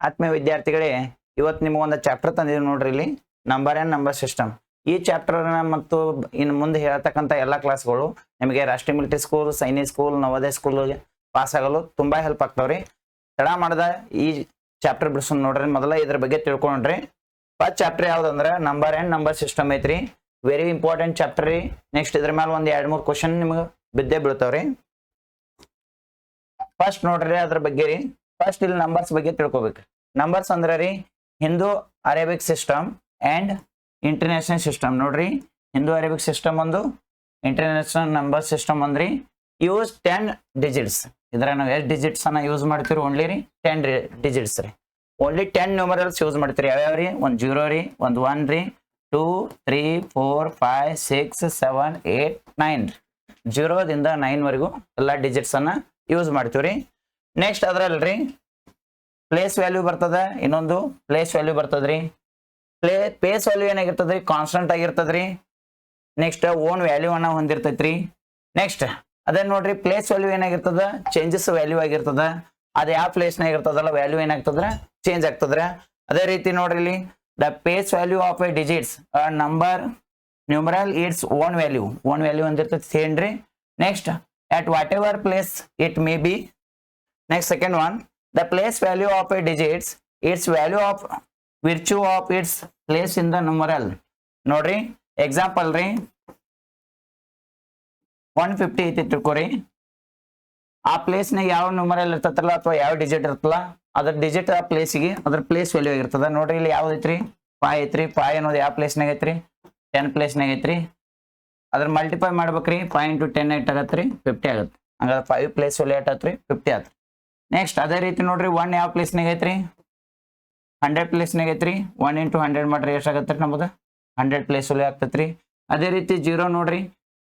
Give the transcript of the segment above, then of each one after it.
ಆತ್ಮೀಯ ವಿದ್ಯಾರ್ಥಿಗಳೇ, ಇವತ್ತು ನಿಮಗೊಂದು ಚಾಪ್ಟರ್ ತಂದಿದ್ದೀವಿ ನೋಡ್ರಿ. ಇಲ್ಲಿ ನಂಬರ್ ಆ್ಯಂಡ್ ನಂಬರ್ ಸಿಸ್ಟಮ್. ಈ ಚಾಪ್ಟರ್ನ ಮತ್ತು ಇನ್ನು ಮುಂದೆ ಹೇಳ್ತಕ್ಕಂಥ ಎಲ್ಲ ಕ್ಲಾಸ್ಗಳು ನಿಮಗೆ ರಾಷ್ಟ್ರೀಯ military school, Sainik school, Navodaya school pass ಆಗಲು ತುಂಬಾ ಹೆಲ್ಪ್ ಆಗ್ತಾವ್ರಿ. ತಡ ಮಾಡದ ಈ ಚಾಪ್ಟರ್ ಬಿಡಿಸೋಣ ನೋಡ್ರಿ. ಮೊದಲ ಇದ್ರ ಬಗ್ಗೆ ತಿಳ್ಕೊಂಡ್ರಿ. ಫಸ್ಟ್ ಚಾಪ್ಟರ್ ಯಾವ್ದಂದ್ರೆ ನಂಬರ್ ಆ್ಯಂಡ್ ನಂಬರ್ ಸಿಸ್ಟಮ್ ಐತ್ರಿ. ವೆರಿ ಇಂಪಾರ್ಟೆಂಟ್ ಚಾಪ್ಟರ್ ರೀ. ನೆಕ್ಸ್ಟ್ ಇದ್ರ ಮೇಲೆ ಒಂದು 2-3 ಕ್ವಶನ್ ನಿಮ್ಗೆ ಬಿದ್ದೇ ಬೀಳ್ತಾವ್ರಿ. ಫಸ್ಟ್ ನೋಡ್ರಿ ಅದ್ರ ಬಗ್ಗೆ ರೀ. ಫಸ್ಟ್ ಇಲ್ಲಿ ನಂಬರ್ಸ್ ಬಗ್ಗೆ ತಿಳ್ಕೊಬೇಕು. ನಂಬರ್ಸ್ ಅಂದ್ರೆ ರೀ Hindu Arabic system and international system. ನೋಡ್ರಿ, ಹಿಂದೂ ಅರೇಬಿಕ್ ಸಿಸ್ಟಮ್ ಒಂದು, ಇಂಟರ್ನ್ಯಾಷನಲ್ ನಂಬರ್ ಸಿಸ್ಟಮ್ ಅಂದ್ರಿ. Use 10 digits. ಇದ್ರ ನಾವು ಎಷ್ಟು ಡಿಜಿಟ್ಸ್ ಅನ್ನ ಯೂಸ್ ಮಾಡ್ತೀವಿ? ಓನ್ಲಿ ರೀ 10 ಡಿಜಿಟ್ಸ್ ರೀ. ಓನ್ಲಿ 10 ನ್ಯೂಮರಲ್ಸ್ ಯೂಸ್ ಮಾಡ್ತೀರಿ. ಯಾವ್ಯಾವ ರೀ? ಒಂದು 0 ರೀ, ಒಂದು 1 ರೀ, 2, 3, 4, 5, 6, 7, 8, 9 0 ದಿಂದ 9 ವರೆಗೂ ಎಲ್ಲ ಡಿಜಿಟ್ಸ್ ಅನ್ನ ಯೂಸ್ ಮಾಡ್ತೀವ್ರಿ. ನೆಕ್ಸ್ಟ್ ಅದ್ರಲ್ರಿ ಪ್ಲೇಸ್ ವ್ಯಾಲ್ಯೂ ಬರ್ತದ, ಇನ್ನೊಂದು ಪ್ಲೇಸ್ ವ್ಯಾಲ್ಯೂ ಬರ್ತದ್ರಿ. ಪ್ಲೇಸ್ ವ್ಯಾಲ್ಯೂ ಏನಾಗಿರ್ತದ್ರಿ? ಕಾನ್ಸ್ಟಂಟ್ ಆಗಿರ್ತದ್ರಿ. ನೆಕ್ಸ್ಟ್ ಓನ್ ವ್ಯಾಲ್ಯೂ ಅನ್ನ ಹೊಂದಿರ್ತೈತ್ರಿ. ನೆಕ್ಸ್ಟ್ ಅದೇ ನೋಡ್ರಿ, ಪ್ಲೇಸ್ ವ್ಯಾಲ್ಯೂ ಏನಾಗಿರ್ತದ? ಚೇಂಜಸ್ ವ್ಯಾಲ್ಯೂ ಆಗಿರ್ತದ. ಅದ ಯಾವ ಪ್ಲೇಸ್ನಾಗ ಇರ್ತದಲ್ಲ ವ್ಯಾಲ್ಯೂ ಏನಾಗ್ತದ್ರ? ಚೇಂಜ್ ಆಗ್ತದ್ರ. ಅದೇ ರೀತಿ ನೋಡ್ರಿ ಇಲ್ಲಿ the place value of a digits number numeral its own value. Own value ಅಂದಿರ್ತೈತಿ ಸೇಮ್ ರೀ. Next at whatever place it may be. Next second one, the place value of a digits its value of virtue of its place in the numeral. ನೋಡ್ರಿ example ರೀ, 150 ಐತಿ ತಿಳ್ಕೊರಿ. ಆ ಪ್ಲೇಸ್ನಾಗ ಯಾವ numeral ಇರ್ತೈತಲ್ಲ ಅಥವಾ ಯಾವ ಡಿಜಿಟ್ ಇರ್ತಲ್ಲ ಅದ್ರ ಡಿಜಿಟ್ ಆ ಪ್ಲೇಸಿಗೆ ಅದ್ರ ಪ್ಲೇಸ್ ವ್ಯಾಲ್ಯೂ ಆಗಿರ್ತದ. ನೋಡ್ರಿ ಇಲ್ಲಿ ಯಾವ್ದು ಐತ್ರಿ? 5 ಐತ್ರಿ. 5 ಅನ್ನೋದು ಯಾವ ಪ್ಲೇಸ್ನಾಗ ಐತ್ರಿ? 10 ಪ್ಲೇಸ್ನಾಗ ಐತ್ರಿ. ಅದ್ರ ಮಲ್ಟಿಪ್ಲೈ ಮಾಡ್ಬೇಕ್ರಿ. 5 into 10 8 ಆಗತ್ರಿ 50 ಆಗತ್ತೆ. ಹಂಗಾದ್ರೆ 5 ಪ್ಲೇಸ್ ವ್ಯಾಲ್ಯೂ ಏಟಾತ್ರಿ? 50 ಆತ್ರಿ. ನೆಕ್ಸ್ಟ್ ಅದೇ ರೀತಿ ನೋಡ್ರಿ 1 ಯಾವ ಪ್ಲೇಸ್ನಾಗ ಐತ್ರಿ? 100 ಪ್ಲೇಸ್ನಾಗ ಐತ್ರಿ. 1 into 100 ಮಾಡ್ರಿ ಎಷ್ಟು ಆಗತ್ರಿ? ನಮ್ಮದು 100 ಪ್ಲೇಸ್ ವ್ಯಾಲ್ಯೂ ಆಗ್ತೈತ್ರಿ. ಅದೇ ರೀತಿ 0 ನೋಡ್ರಿ,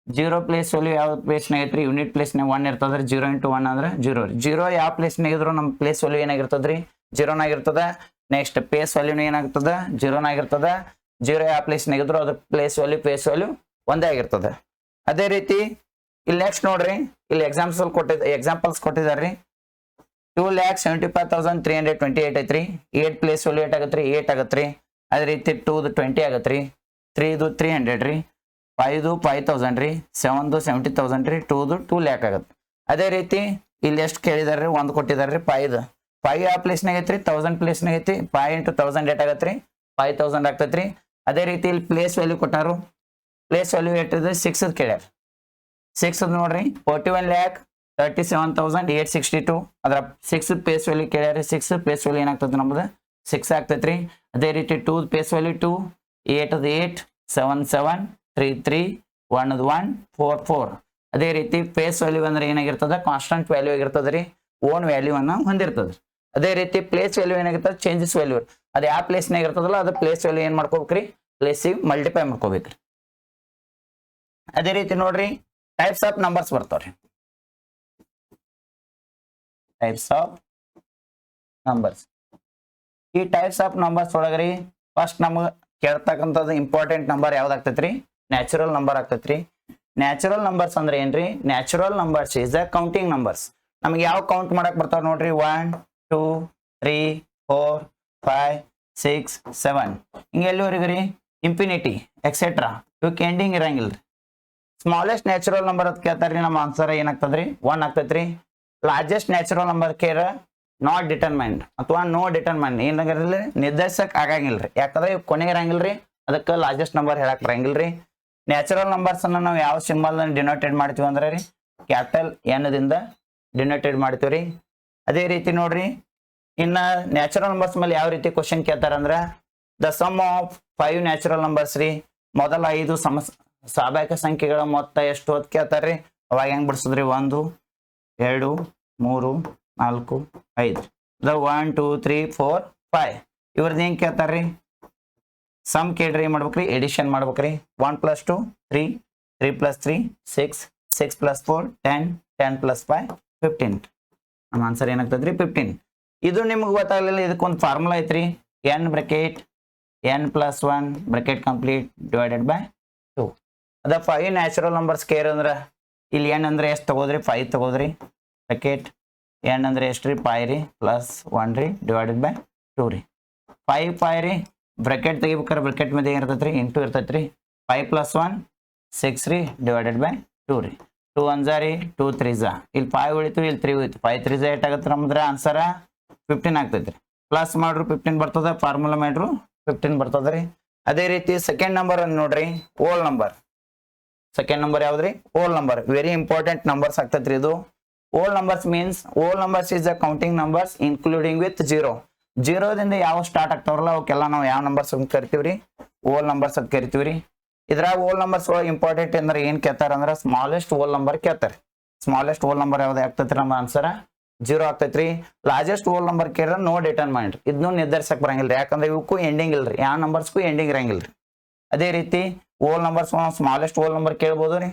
0 ಪ್ಲೇಸ್ ವ್ಯಾಲ್ಯೂ ಯಾವ ಪ್ಲೇಸ್ನಾಗ ಐತ್ರಿ? ಯೂನಿಟ್ ಪ್ಲೇಸ್ನಾಗ 1 ಇರ್ತದ್ರಿ. 0 into 1 ಅಂದ್ರೆ 0 ರೀ. 0 ಯಾವ ಪ್ಲೇಸ್ನಾಗ ಇದ್ರು ನಮ್ಮ ಪ್ಲೇಸ್ ವ್ಯಾಲ್ಯೂ ಏನಾಗಿರ್ತದ್ರಿ? 0 ನಾಗಿರ್ತದ. ನೆಕ್ಸ್ಟ್ ಪ್ಲೇಸ್ ವ್ಯಾಲ್ಯೂನು ಏನಾಗ್ತದ? 0 ನಾಗಿರ್ತದ. 0 ಯಾವ ಪ್ಲೇಸ್ನಾಗ ಇದ್ರು ಅದ್ರ ಪ್ಲೇಸ್ ವ್ಯಾಲ್ಯೂ ಒಂದೇ ಆಗಿರ್ತದೆ. ಅದೇ ರೀತಿ ಇಲ್ಲಿ ನೆಕ್ಸ್ಟ್ ನೋಡ್ರಿ, ಇಲ್ಲಿ ಎಕ್ಸಾಂಪಲ್ಸ್ ಕೊಟ್ಟಿದಾರ್ರಿ. 2,75,328 ಐತ್ರಿ. 8 ಪ್ಲೇಸ್ ವ್ಯಾಲ್ಯೂ 8 ಆಗತ್ರಿ? 8 ಆಗತ್ರಿ. ಅದೇ ರೀತಿ 2 20 ಆಗತ್ರಿ. 3 300 ರೀ. 5 5,000 ರೀ. 7 70,000 ರೀ. 2 lakh ಆಗತ್ತೆ. ಅದೇ ರೀತಿ ಇಲ್ಲಿ ಎಷ್ಟು ಕೇಳಿದಾರ್ರಿ? 1 ಕೊಟ್ಟಿದಾರ್ರಿ. 5 ಯಾವ ಪ್ಲೇಸ್ನಾಗ ಐತ್ರಿ? 1000 ಪ್ಲೇಸ್ನಾಗ ಐತಿ. 5 into 1000 8 ಆಗತ್ರಿ? 5000 ಆಗ್ತೈತ್ರಿ. ಅದೇ ರೀತಿ ಇಲ್ಲಿ ಪ್ಲೇಸ್ ವ್ಯಾಲ್ಯೂ ಕೊಟ್ಟಾರು. ಪ್ಲೇಸ್ ವ್ಯಾಲ್ಯೂ ಏಟಿದೆ? 6 ಕೇಳ್ಯಾರ. 6 ನೋಡ್ರಿ, 41,37,862. ಅದ್ರ 6 ಪ್ಲೇಸ್ ವ್ಯಾಲ್ಯೂ ಕೇಳ್ಯಾರ. 6 ಪ್ಲೇಸ್ ವ್ಯಾಲ್ಯೂ ಏನಾಗ್ತದೆ? ನಮ್ದು 6 ಆಗ್ತೈತ್ರಿ. ಅದೇ ರೀತಿ 2 ಪ್ಲೇಸ್ ವ್ಯಾಲ್ಯೂ 2, 8 8, 7 7, 3 3, 1 1, 4 4. ಅದೇ ರೀತಿ ಪ್ಲೇಸ್ ವ್ಯಾಲ್ಯೂ ಅಂದ್ರೆ ಏನಾಗಿರ್ತದ? ಕಾನ್ಸ್ಟಂಟ್ ವ್ಯಾಲ್ಯೂ ಆಗಿರ್ತದ್ರಿ. ಓನ್ ವ್ಯಾಲ್ಯೂ ಅನ್ನ ಹೊಂದಿರ್ತದ್ರಿ. ಅದೇ ರೀತಿ ಪ್ಲೇಸ್ ವ್ಯಾಲ್ಯೂ ಏನಾಗಿರ್ತದೆ? Changes value. ಅದು ಯಾವ ಪ್ಲೇಸ್ನಾಗ ಇರ್ತದಲ್ಲ ಅದು ಪ್ಲೇಸ್ ವ್ಯಾಲ್ಯೂ ಏನ್ ಮಾಡ್ಕೋಬೇಕ್ರಿ? ಪ್ಲೇಸಿಗೆ ಮಲ್ಟಿಪ್ಲೈ ಮಾಡ್ಕೋಬೇಕ್ರಿ. ಅದೇ ರೀತಿ ನೋಡ್ರಿ ಟೈಪ್ಸ್ ಆಫ್ ನಂಬರ್ಸ್ ಬರ್ತಾವ್ರಿ. Types of numbers. ಈ ಟೈಪ್ಸ್ ಆಫ್ ನಂಬರ್ಸ್ ಒಳಗ್ರಿ ಫಸ್ಟ್ ನಮ್ಗೆ ಕೇಳ್ತಕ್ಕಂಥದ್ದು ಇಂಪಾರ್ಟೆಂಟ್ ನಂಬರ್ ಯಾವ್ದಾಗ್ತೈತ್ರಿ? ನ್ಯಾಚುರಲ್ ನಂಬರ್ ಆಗ್ತೈತ್ರಿ. ನ್ಯಾಚುರಲ್ ನಂಬರ್ಸ್ ಅಂದ್ರೆ ಏನ್ರಿ? Natural numbers is the counting numbers. ನಮ್ಗೆ ಯಾವ ಕೌಂಟ್ ಮಾಡಕ್ ಬರ್ತಾವ ನೋಡ್ರಿ? 1 2 3 4 5 6 7 ಹಿಂಗೆ ಎಲ್ಲಿವರೆಗೂ ರೀ? Infinity etcetera. ಇವಕ್ಕೆ ಎಂಡಿಂಗ್ ಇರಂಗಿಲ್ರಿ. ಸ್ಮಾಲೆಸ್ಟ್ ನ್ಯಾಚುರಲ್ ನಂಬರ್ ಅಂತ ಕೇಳ್ತಾರ್ರಿ. ನಮ್ಮ ಆನ್ಸರ್ ಏನಾಗ್ತದ್ರಿ? 1 ಆಗ್ತೈತ್ರಿ. Largest natural number care not determined ಅಥವಾ ನೋ ಡಿಟರ್ಮೈನ್ಡ್ ಏನಾಗಿರಲಿ ನಿರ್ದೇಶಕ್ ಆಗಂಗಿಲ್ರಿ. ಯಾಕಂದ್ರೆ ಕೊನೆಗೆ ಇರಂಗಿಲ್ರಿ. ಅದಕ್ಕೆ ಲಾರ್ಜೆಸ್ಟ್ ನಂಬರ್ ಹೇಳಕ್ ಬರಂಗಿಲ್ರಿ. ನ್ಯಾಚುರಲ್ ನಂಬರ್ಸ್ ಅನ್ನ ನಾವು ಯಾವ ಸಿಂಬಲ್ ಡಿನೋಟೆಡ್ ಮಾಡ್ತೀವಿ ಅಂದ್ರೆ ರೀ ಕ್ಯಾಪಿಟಲ್ N ದಿಂದ ಡಿನೋಟೆಡ್ ಮಾಡ್ತೀವ್ರಿ. ಅದೇ ರೀತಿ ನೋಡ್ರಿ, ಇನ್ನ ನ್ಯಾಚುರಲ್ ನಂಬರ್ಸ್ ಮೇಲೆ ಯಾವ ರೀತಿ ಕ್ವಶನ್ ಕೇಳ್ತಾರಂದ್ರ the sum of 5 natural numbers ರೀ. ಮೊದಲ 5 ಸ್ವಾಭಾವಿಕ ಸಂಖ್ಯೆಗಳ ಮೊತ್ತ ಎಷ್ಟು ಅಂತ ಕೇಳ್ತಾರ್ರಿ. ಅವಾಗ ಹೆಂಗ್ ಬಿಡಿಸಿದ್ರಿ? 1 2 3 4 5. 1 2 3 4 5 ಇವ್ರದ್ದು ಹೆಂಗ್ ಕೇಳ್ತಾರ್ರಿ? ಸಮ್ ಕೇಳ್ರಿ ಏನ್ ಮಾಡ್ಬೇಕ್ರಿ? ಎಡಿಷನ್ ಮಾಡ್ಬೇಕ್ರಿ. 1 + 2 3, 3 + 3 6, 6 + 4 10, 10 + 5 15. ನಮ್ಮ ಆನ್ಸರ್ ಏನಾಗ್ತದ್ರಿ? 15. ಇದು ನಿಮ್ಗೆ ಗೊತ್ತಾಗ್ಲಿಲ್ಲ, ಇದಕ್ಕೊಂದು ಫಾರ್ಮುಲಾ ಐತ್ರಿ. n bracket n + 1 bracket complete divided by 2. ಅದ 5 ನ್ಯಾಚುರಲ್ ನಂಬರ್ಸ್ ಕೇರ್ ಅಂದ್ರ ಇಲ್ಲಿ n ಅಂದ್ರೆ ಎಷ್ಟು ತಗೋದ್ರಿ? 5 ತಗೋದ್ರಿ. ಬ್ರಾಕೆಟ್ n ಅಂದ್ರೆ ಎಷ್ಟು ರೀ? 5 ರೀ +1 ರೀ ಡಿವೈಡೆಡ್ ಬೈ 2 ರೀ 5 ರೀ ಬ್ರಾಕೆಟ್ ತೆಗಿಬೇಕಾರೆ ಬ್ರಾಕೆಟ್ ಮೇಲೆ ಏನಿರ್ತೈತೆ ರೀ ಇಂಟು ಇರ್ತೈತೆ ರೀ 5 + 1 6 ರೀ ಡಿವೈಡೆಡ್ ಬೈ 2 ರೀ 2 1 ರೀ 2 3 ಇಲ್ಲಿ 5 ಉಳಿತು ಇಲ್ಲಿ 3 ಉಳಿತು 5 3 8 ನಮ್ದ್ರ ಆನ್ಸರ್ 15 ಆಗ್ತೈತೆ ರೀ ಪ್ಲಸ್ ಮಾಡ್ರು 15 ಬರ್ತದ ಫಾರ್ಮುಲಾ ಮಾಡ್ರು 15 ಬರ್ತದ ರೀ ಅದೇ ರೀತಿ ಸೆಕೆಂಡ್ ನಂಬರ್ ಅನ್ನು ನೋಡ್ರಿ ಓಲ್ ನಂಬರ್ ಸೆಕೆಂಡ್ ನಂಬರ್ ಯಾವ್ದ್ರಿ whole number very important numbers ಆಗ್ತೈತ್ರಿ ಇದು whole numbers means whole numbers is the counting numbers including with 0 ದಿಂದ ಯಾವ ಸ್ಟಾರ್ಟ್ ಆಗ್ತಾವ್ರಲ್ಲ ಅವಕ್ಕೆಲ್ಲ ನಾವು ಯಾವ ನಂಬರ್ಸ್ ಅಂತ ಕರಿತೀವ್ರಿ ಓಲ್ ನಂಬರ್ಸ್ ಅಂತ ಕರಿತೀವ್ರಿ ಇದ್ರಾಗ ಓಲ್ ನಂಬರ್ಸ್ ಒಳಗೆ ಇಂಪಾರ್ಟೆಂಟ್ ಅಂದ್ರೆ ಏನ್ ಕೇಳ್ತಾರ ಅಂದ್ರೆ ಸ್ಮಾಲೆಸ್ಟ್ ಓಲ್ ನಂಬರ್ ಕೇಳ್ತಾರೆ ಸ್ಮಾಲೆಸ್ಟ್ ಓಲ್ ನಂಬರ್ ಯಾವ್ದು ಆಗ್ತೈತ್ರಿ ನಮ್ಮ ಆನ್ಸರ್ 0 ಆಗ್ತೈತ್ರಿ ಲಾರ್ಜೆಸ್ಟ್ ಓಲ್ ನಂಬರ್ ಕೇಳಿದ್ರೆ ನೋ ಡಿಟರ್ನ್ ಮಾಡ್ರಿ ಇದನ್ನು ನಿರ್ಧರಿಸಕ್ ಬರಂಗಿಲ್ಲ ಯಾಕಂದ್ರೆ ಇವಕ್ಕೂ ಎಂಡಿಂಗ್ ಇಲ್ರಿ ಯಾವ ನಂಬರ್ಸ್ಗೂ ಎಂಡಿಂಗ್ ಇರಂಗಿಲ್ರಿ ಅದೇ ರೀತಿ whole numbers smallest whole number ಕೇಳ್ಬೋದು ರೀ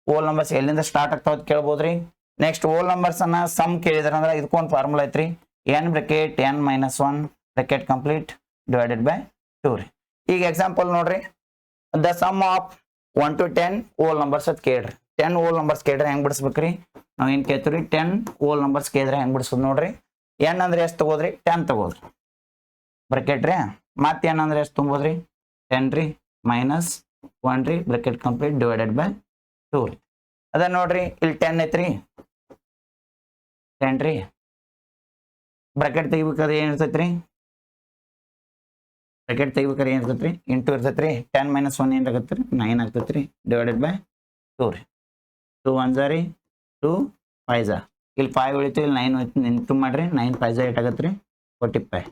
ಓಲ್ ನಂಬರ್ಸ್ ಎಲ್ಲಿಂದ ಸ್ಟಾರ್ಟ್ ಆಗ್ತಾವ ಕೇಳ್ಬೋದ್ರಿ ನೆಕ್ಸ್ಟ್ ಓಲ್ ನಂಬರ್ಸ್ ಅನ್ನ ಸಮ್ ಕೇಳಿದ್ರ ಅಂದ್ರೆ ಇದಕ್ಕೊಂದು ಫಾರ್ಮುಲಾ ಐತ್ರಿ n bracket n - 1 bracket complete divided by 2 ರೀ ಈಗ ಎಕ್ಸಾಂಪಲ್ ನೋಡ್ರಿ the sum of 1 to 10 whole numbers ಅದ್ ಕೇಳ್ರಿ 10 ಓಲ್ ನಂಬರ್ಸ್ ಕೇಳ್ರಿ ಹೆಂಗ್ ಬಿಡಿಸ್ಬೇಕ್ರಿ ನಾವ್ ಏನ್ ಕೇಳ್ತೀವಿ 10 ಓಲ್ ನಂಬರ್ಸ್ ಕೇಳಿದ್ರೆ ಹೆಂಗ್ ಬಿಡಿಸೋದು ನೋಡ್ರಿ n ಅಂದ್ರೆ ಎಷ್ಟು ತಗೋದ್ರಿ 10 ತಗೋದ್ರಿ ಬ್ರಾಕೆಟ್ ರೀ ಮತ್ತೆ n ಅಂದ್ರೆ ಎಷ್ಟು ತುಂಬೋದ್ರಿ 10 ರೀ -1 ರೀ ಬ್ರಾಕೆಟ್ ಕಂಪ್ಲೀಟ್ ಡಿವೈಡೆಡ್ ಬೈ 2 ರೀ ಅದ ನೋಡ್ರಿ ಇಲ್ಲಿ 10 ಐತ್ರಿ 10 ರೀ ಬ್ರಾಕೆಟ್ ತೆಗಿಬೇಕಾದ್ರೆ ಏನ್ ಇರ್ತೈತ್ರಿ ಬ್ರಾಕೆಟ್ ತೆಗಿಬೇಕಾದ್ರೆ ಏನ್ ಇರ್ತೈತ್ರಿ ಇಂಟು ಇರ್ತೈತ್ರಿ 10 - 1 ಏನ್ ಆಗತ್ರಿ 9 ಆಗ್ತೈತ್ರಿ ಡಿವೈಡೆಡ್ ಬೈ 2 ರೀ 2 1 ರೀ 2 5 ಇಲ್ಲಿ 5 ಉಳಿತು ಇಲ್ಲಿ 9 ಉಳಿತು ಇಂಟು ಮಾಡ್ರಿ 9 5 8 ಆಗತ್ರಿ 45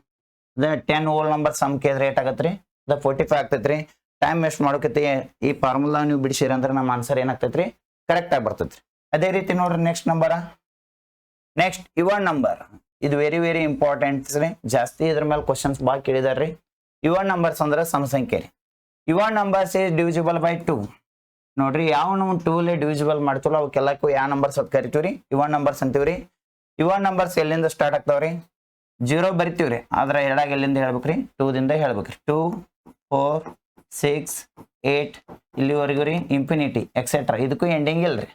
ಅದ 10 ಓಲ್ ನಂಬರ್ ಸಮ್ ಕೇಳಿದ್ರೆ ಏಟ್ ಆಗತ್ರಿ ಅದ 45 ಆಗ್ತೈತ್ರಿ ಟೈಮ್ ವೇಸ್ಟ್ ಮಾಡೋಕೈತಿ ಈ ಫಾರ್ಮುಲಾ ನೀವು ಬಿಡಿಸಿರಿ ಅಂದ್ರೆ ನಮ್ಮ ಆನ್ಸರ್ ಏನಾಗ್ತೈತ್ರಿ ಕರೆಕ್ಟ್ ಆಗಿ ಬರ್ತೈತ್ರಿ ಅದೇ ರೀತಿ ನೋಡ್ರಿ next number next even number ಇದು ವೆರಿ ಇಂಪಾರ್ಟೆಂಟ್ ರೀ ಜಾಸ್ತಿ ಇದ್ರ ಮೇಲೆ ಕ್ವಶನ್ಸ್ ಭಾಳ ಕೇಳಿದಾರ್ರಿ ಇವನ್ ನಂಬರ್ಸ್ ಅಂದ್ರೆ ಸಮ ಸಂಖ್ಯೆ ರೀ ಇವನ್ ನಂಬರ್ಸ್ ಇಸ್ ಡಿವಿಸಿಬಲ್ ಬೈ 2 ನೋಡ್ರಿ ಯಾವ ನಾವು 2 ಲೆ ಡಿವಿಸಿಬಲ್ ಮಾಡ್ತೀವಲ್ಲ ಅವಕ್ಕೆಲ್ಲಕ್ಕೂ ಯಾವ ನಂಬರ್ಸ್ ಅಂತ ಕರಿತೀವ್ರಿ ಇವನ್ ನಂಬರ್ಸ್ ಅಂತೀವ್ರಿ ಇವನ್ ನಂಬರ್ಸ್ ಎಲ್ಲಿಂದ ಸ್ಟಾರ್ಟ್ ಆಗ್ತಾವ್ರಿ 0 ಬರಿತೀವ್ರಿ ಆದ್ರೆ ಎರಡಾಗ ಎಲ್ಲಿಂದ ಹೇಳ್ಬೇಕ್ರಿ 2 ದಿಂದ ಹೇಳ್ಬೇಕ್ರಿ 2 4 6 8 ಇಲ್ಲಿವರೆಗೂ ರೀ ಇನ್ಫಿನಿಟಿ ಎಕ್ಸೆಟ್ರಾ ಇದಕ್ಕೂ ಎಂಡಿಂಗ್ ಇಲ್ರಿ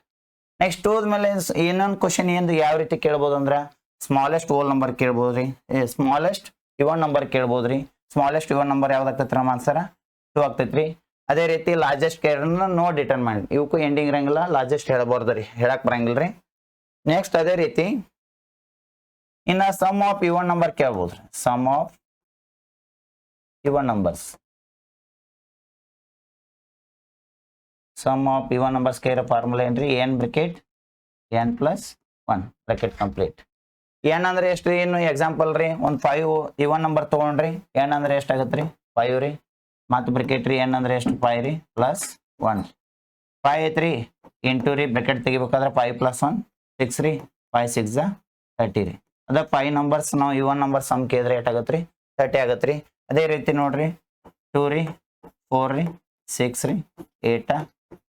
ನೆಕ್ಸ್ಟ್ 2 ಮೇಲೆ ಇನ್ನೊಂದು ಕ್ವಶನ್ ಏನು ಯಾವ ರೀತಿ ಕೇಳ್ಬೋದು ಅಂದ್ರೆ ಸ್ಮಾಲೆಸ್ಟ್ ಓಲ್ ನಂಬರ್ ಕೇಳ್ಬೋದ್ರಿ ಸ್ಮಾಲೆಸ್ಟ್ ಇವನ್ ನಂಬರ್ ಕೇಳ್ಬೋದ್ರಿ ಸ್ಮಾಲೆಸ್ಟ್ ಇವನ್ ನಂಬರ್ ಯಾವ್ದಾಗ್ತೈತ್ರಿ ನಮ್ಮ ಆನ್ಸರ್ 2 ಆಗ್ತೈತ್ರಿ ಅದೇ ರೀತಿ ಲಾರ್ಜೆಸ್ಟ್ ಕೇಳಿದ್ರೆ ನೋ ಡಿಟರ್ಮೆಂಟ್ ಇವಕ್ಕೂ ಎಂಡಿಂಗ್ ಇರಂಗಿಲ್ಲ ಲಾರ್ಜೆಸ್ಟ್ ಹೇಳ್ಬೋದ್ರಿ ಹೇಳಕ್ ಬರಂಗಿಲ್ರಿ ನೆಕ್ಸ್ಟ್ ಅದೇ ರೀತಿ ಇನ್ನ ಸಮ್ ಆಫ್ ಇವನ್ ನಂಬರ್ ಕೇಳ್ಬೋದ್ರಿ sum of even numbers sum of even numbers ಕೇಳಿರೋ ಫಾರ್ಮುಲಾ ಏನ್ರಿ n bracket n + 1 bracket complete n ಅಂದ್ರೆ ಎಷ್ಟು ರೀ ಇನ್ನು ಎಕ್ಸಾಂಪಲ್ ರೀ ಒಂದು 5 ಇವನ್ ನಂಬರ್ ತಗೊಂಡ್ರಿ n ಅಂದ್ರೆ ಎಷ್ಟಾಗತ್ತೆ ರೀ 5 ರೀ ಮತ್ತು ಬ್ರಾಕೆಟ್ ರೀ n ಅಂದ್ರೆ ಎಷ್ಟು 5 ರೀ +1 5 ಐತ್ರಿ ಇಂಟು ರೀ ಬ್ರಾಕೆಟ್ ತೆಗಿಬೇಕಾದ್ರೆ 5 + 1 6 ರೀ 5 6 30 ರೀ ಅದ 5 ನಂಬರ್ಸ್ ನಾವು ಇವನ್ ನಂಬರ್ ಸಮ್ ಕೇಳಿದ್ರೆ ಏಟಾಗತ್ತೆ ರೀ 30 ಆಗತ್ತೆ ರೀ ಅದೇ ರೀತಿ ನೋಡ್ರಿ 2 ರೀ 4 ರೀ 6 ರೀ 8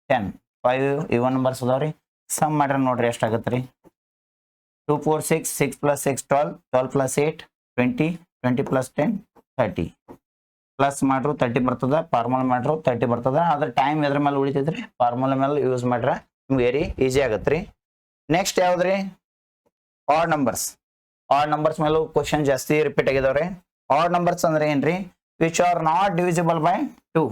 10 5 ಇವನ್ ನಂಬರ್ಸ್ ಅದಾವ್ರಿ ಸಮ್ ಮಾಡ್ರೆ ನೋಡ್ರಿ ಎಷ್ಟಾಗತ್ತೆ ರೀ 2 4 6 6 + 6 12 12 + 8 20 20 + 10 30 ಪ್ಲಸ್ ಮಾಡ್ರು 30 ಬರ್ತದ ಫಾರ್ಮುಲಾ ಮಾಡ್ರು 30 ಬರ್ತದ ಅದ್ರ ಟೈಮ್ ಎದ್ರ ಮೇಲೆ ಉಳಿತೈತ್ರಿ ಫಾರ್ಮುಲಾ ಮೇಲೆ ಯೂಸ್ ಮಾಡ್ರ ನಿಮ್ಗೆ ವೆರಿ ಈಸಿ ಆಗತ್ರಿ ನೆಕ್ಸ್ಟ್ ಯಾವ್ದ್ರಿ ಆಡ್ ನಂಬರ್ಸ್ ಮೇಲೂ ಕ್ವಶನ್ ಜಾಸ್ತಿ ರಿಪೀಟ್ ಆಗಿದಾವ್ರಿ ಆಡ್ ನಂಬರ್ಸ್ ಅಂದ್ರೆ ಏನ್ರಿ which are not divisible by 2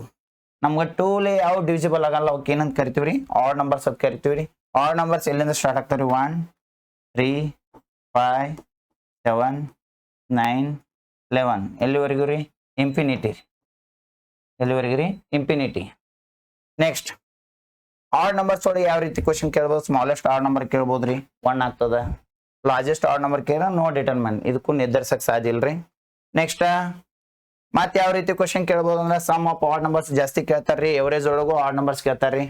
ನಮ್ಗೆ 2 ಲೆ ಯಾವ ಡಿವಿಸಿಬಲ್ ಆಗಲ್ಲ ಅವಕ್ಕೆ ಏನಂತ ಕರಿತೀವ್ರಿ ಆಡ್ ನಂಬರ್ಸ್ ಅಂತ ಕರಿತೀವ್ರಿ ಆಡ್ ನಂಬರ್ಸ್ ಎಲ್ಲಿಂದ ಸ್ಟಾರ್ಟ್ ಆಗ್ತಾವ್ರಿ 1 3 5 7 9 11 ಎಲ್ಲಿವರೆಗೂ ರೀ ಇನ್ಫಿನಿಟಿ ಎಲ್ಲಿವರೆಗೂ ರೀ ಇನ್ಫಿನಿಟಿ ನೆಕ್ಸ್ಟ್ ಆಡ್ ನಂಬರ್ಸ್ ಒಳಗೆ ಯಾವ ರೀತಿ ಕ್ವಶನ್ ಕೇಳ್ಬೋದು ಸ್ಮಾಲೆಸ್ಟ್ ಆಡ್ ನಂಬರ್ ಕೇಳ್ಬೋದ್ರಿ 1 ಆಗ್ತದ ಲಾರ್ಜೆಸ್ಟ್ ಆಡ್ ನಂಬರ್ ಕೇಳಿದ್ರೆ ನೋ ಡಿಟರ್ಮೆಂಟ್ ಇದಕ್ಕೂ ನಿರ್ಧರಿಸಕ್ ಸಾಧ್ಯ ಇಲ್ರಿ ನೆಕ್ಸ್ಟ್ ಮತ್ತೆ ಯಾವ ರೀತಿ ಕ್ವಶನ್ ಕೇಳ್ಬೋದು ಅಂದ್ರೆ ಸಮ್ ಆಫ್ ಆಡ್ ನಂಬರ್ಸ್ ಜಾಸ್ತಿ ಕೇಳ್ತಾರ್ರಿ ಎವರೇಜ್ ಒಳಗೂ ಆಡ್ ನಂಬರ್ಸ್ ಕೇಳ್ತಾರ್ರಿ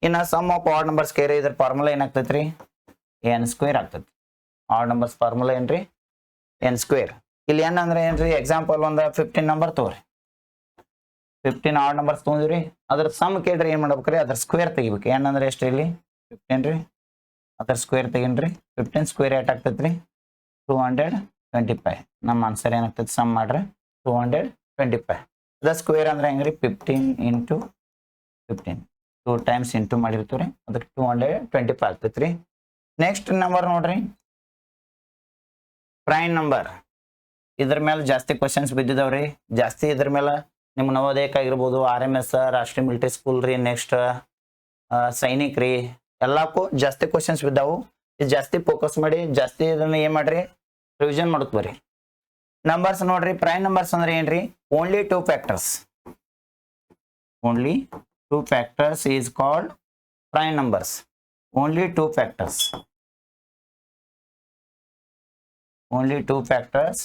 ಇನ್ನ ಸಮ್ ಆಫ್ ಆಡ್ ನಂಬರ್ಸ್ ಕೇಳಿ ಇದ್ರ ಫಾರ್ಮುಲಾ ಏನಾಗ್ತೈತ್ರಿ n² ಆಗ್ತೈತಿ ಆಡ್ ನಂಬರ್ಸ್ ಫಾರ್ಮುಲಾ ಏನ್ರಿ n². ಇಲ್ಲಿ n ಅಂದ್ರೆ ಏನ್ರಿ ಎಕ್ಸಾಂಪಲ್ ಒಂದು 15 ನಂಬರ್ ತಗೋರಿ 15 ಆಡ್ ನಂಬರ್ಸ್ ತಗೊಂಡಿವ್ರಿ ಅದ್ರ ಸಮ್ ಕೇಳ್ರಿ ಏನ್ ಮಾಡ್ಬೇಕ್ರಿ ಅದ್ರ ಸ್ಕ್ವೇರ್ ತೆಗಿಬೇಕು n ಅಂದ್ರೆ ಎಷ್ಟು ಇಲ್ಲಿ 15 ರೀ ಅದ್ರ ಸ್ಕ್ವೇರ್ ತೆಗಿನ್ರಿ 15 ಸ್ಕ್ವೇರ್ ಏಟ್ ಆಗ್ತೈತ್ರಿ 225 ನಮ್ಮ ಆನ್ಸರ್ ಏನಾಗ್ತೈತಿ ಸಮ್ ಮಾಡ್ರಿ 225 ಅದ ಸ್ಕ್ವೇರ್ ಅಂದ್ರೆ ಹೆಂಗ್ರಿ 15 × 15 2 ಟೈಮ್ಸ್ ಇಂಟು ಮಾಡಿರ್ತೀವ್ರಿ ಅದಕ್ಕೆ 225 ಆಗ್ತೈತ್ರಿ ನೆಕ್ಸ್ಟ್ ನಂಬರ್ ನೋಡ್ರಿ ಪ್ರೈಮ್ ನಂಬರ್ ಇದ್ರ ಮೇಲೆ ಜಾಸ್ತಿ ಕ್ವಶನ್ಸ್ ಬಿದ್ದಿದಾವ್ರಿ. ಜಾಸ್ತಿ ಇದ್ರ ಮೇಲೆ ನಿಮ್ಮ ನವೋದಯಕ್ಕಾಗಿರ್ಬೋದು, RMS ರಾಷ್ಟ್ರೀಯ ಮಿಲಿಟರಿ ಸ್ಕೂಲ್ ರೀ, ನೆಕ್ಸ್ಟ್ ಸೈನಿಕ್ ರೀ, ಎಲ್ಲಕ್ಕೂ ಜಾಸ್ತಿ ಕ್ವಶನ್ಸ್ ಬಿದ್ದಾವು. ಇದು ಜಾಸ್ತಿ ಫೋಕಸ್ ಮಾಡಿ, ಜಾಸ್ತಿ ಇದನ್ನ ಏನ್ ಮಾಡ್ರಿ, ರಿವಿಷನ್ ಮಾಡುತ್ತ ಬರ್ರಿ. ನಂಬರ್ಸ್ ನೋಡ್ರಿ, ಪ್ರೈಮ್ ನಂಬರ್ಸ್ ಅಂದ್ರೆ ಏನ್ರಿ, only two factors. Only two factors is called prime numbers. Only two factors. Only two factors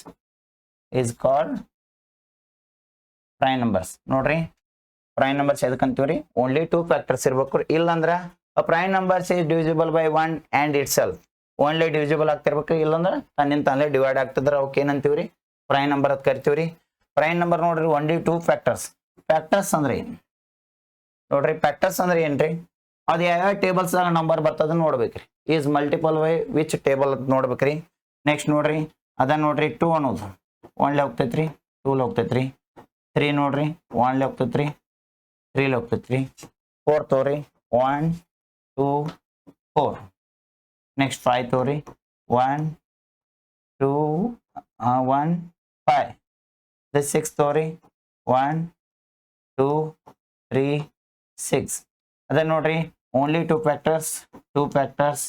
is called prime numbers. ನೋಡ್ರಿ, ಪ್ರೈಮ್ ನಂಬರ್ಸ್ ಎದಕ್ಕಂತೀವ್ರಿ, ಓನ್ಲಿ ಟೂ ಫ್ಯಾಕ್ಟರ್ಸ್ ಇರ್ಬೇಕು. ಇಲ್ಲಂದ್ರ prime numbers is divisible by one and itself. Only divisible ಆಗ್ತಿರ್ಬೇಕು, ಇಲ್ಲಂದ್ರ ತನ್ನಿಂದ ತಾನೇ divide ಆಗ್ತದ್ರ ಅವಕ್ಕೆ ಏನಂತೀವ್ರಿ, prime number ಅಂತ ಕರಿತೀವ್ರಿ. ಪ್ರೈಮ್ ನಂಬರ್ ನೋಡ್ರಿ, ಓನ್ಲಿ ಟೂ ಫ್ಯಾಕ್ಟರ್ಸ್. ಫ್ಯಾಕ್ಟರ್ಸ್ ಅಂದ್ರೆ ಏನ್ ನೋಡ್ರಿ, ಫ್ಯಾಕ್ಟರ್ಸ್ ಅಂದ್ರೆ ಏನ್ರಿ, ಅದು ಯಾವ್ಯಾವ ಟೇಬಲ್ಸ್ ನಂಬರ್ ಬರ್ತದ ನೋಡ್ಬೇಕ್ರಿ. Is multiple by which table ಅಂತ ನೋಡ್ಬೇಕ್ರಿ. ನೆಕ್ಸ್ಟ್ ನೋಡ್ರಿ, ಅದನ್ನ ನೋಡ್ರಿ, 2 ಅನ್ನೋದು ಒನ್ಲಿ ಹೋಗ್ತೈತ್ರಿ, 2 ಹೋಗ್ತೈತ್ರಿ. 3 ನೋಡ್ರಿ, 1 ಹೋಗ್ತೈತ್ರಿ, 3 ಹೋಗ್ತೈತ್ರಿ. 4 ತೋರಿ, 1 2 4. ನೆಕ್ಸ್ಟ್ 5 ತೋರಿ, 1 2 1 5. 6 ತೋರಿ, 1 2 3 6. ಅದೇ ನೋಡ್ರಿ, only two factors, two factors,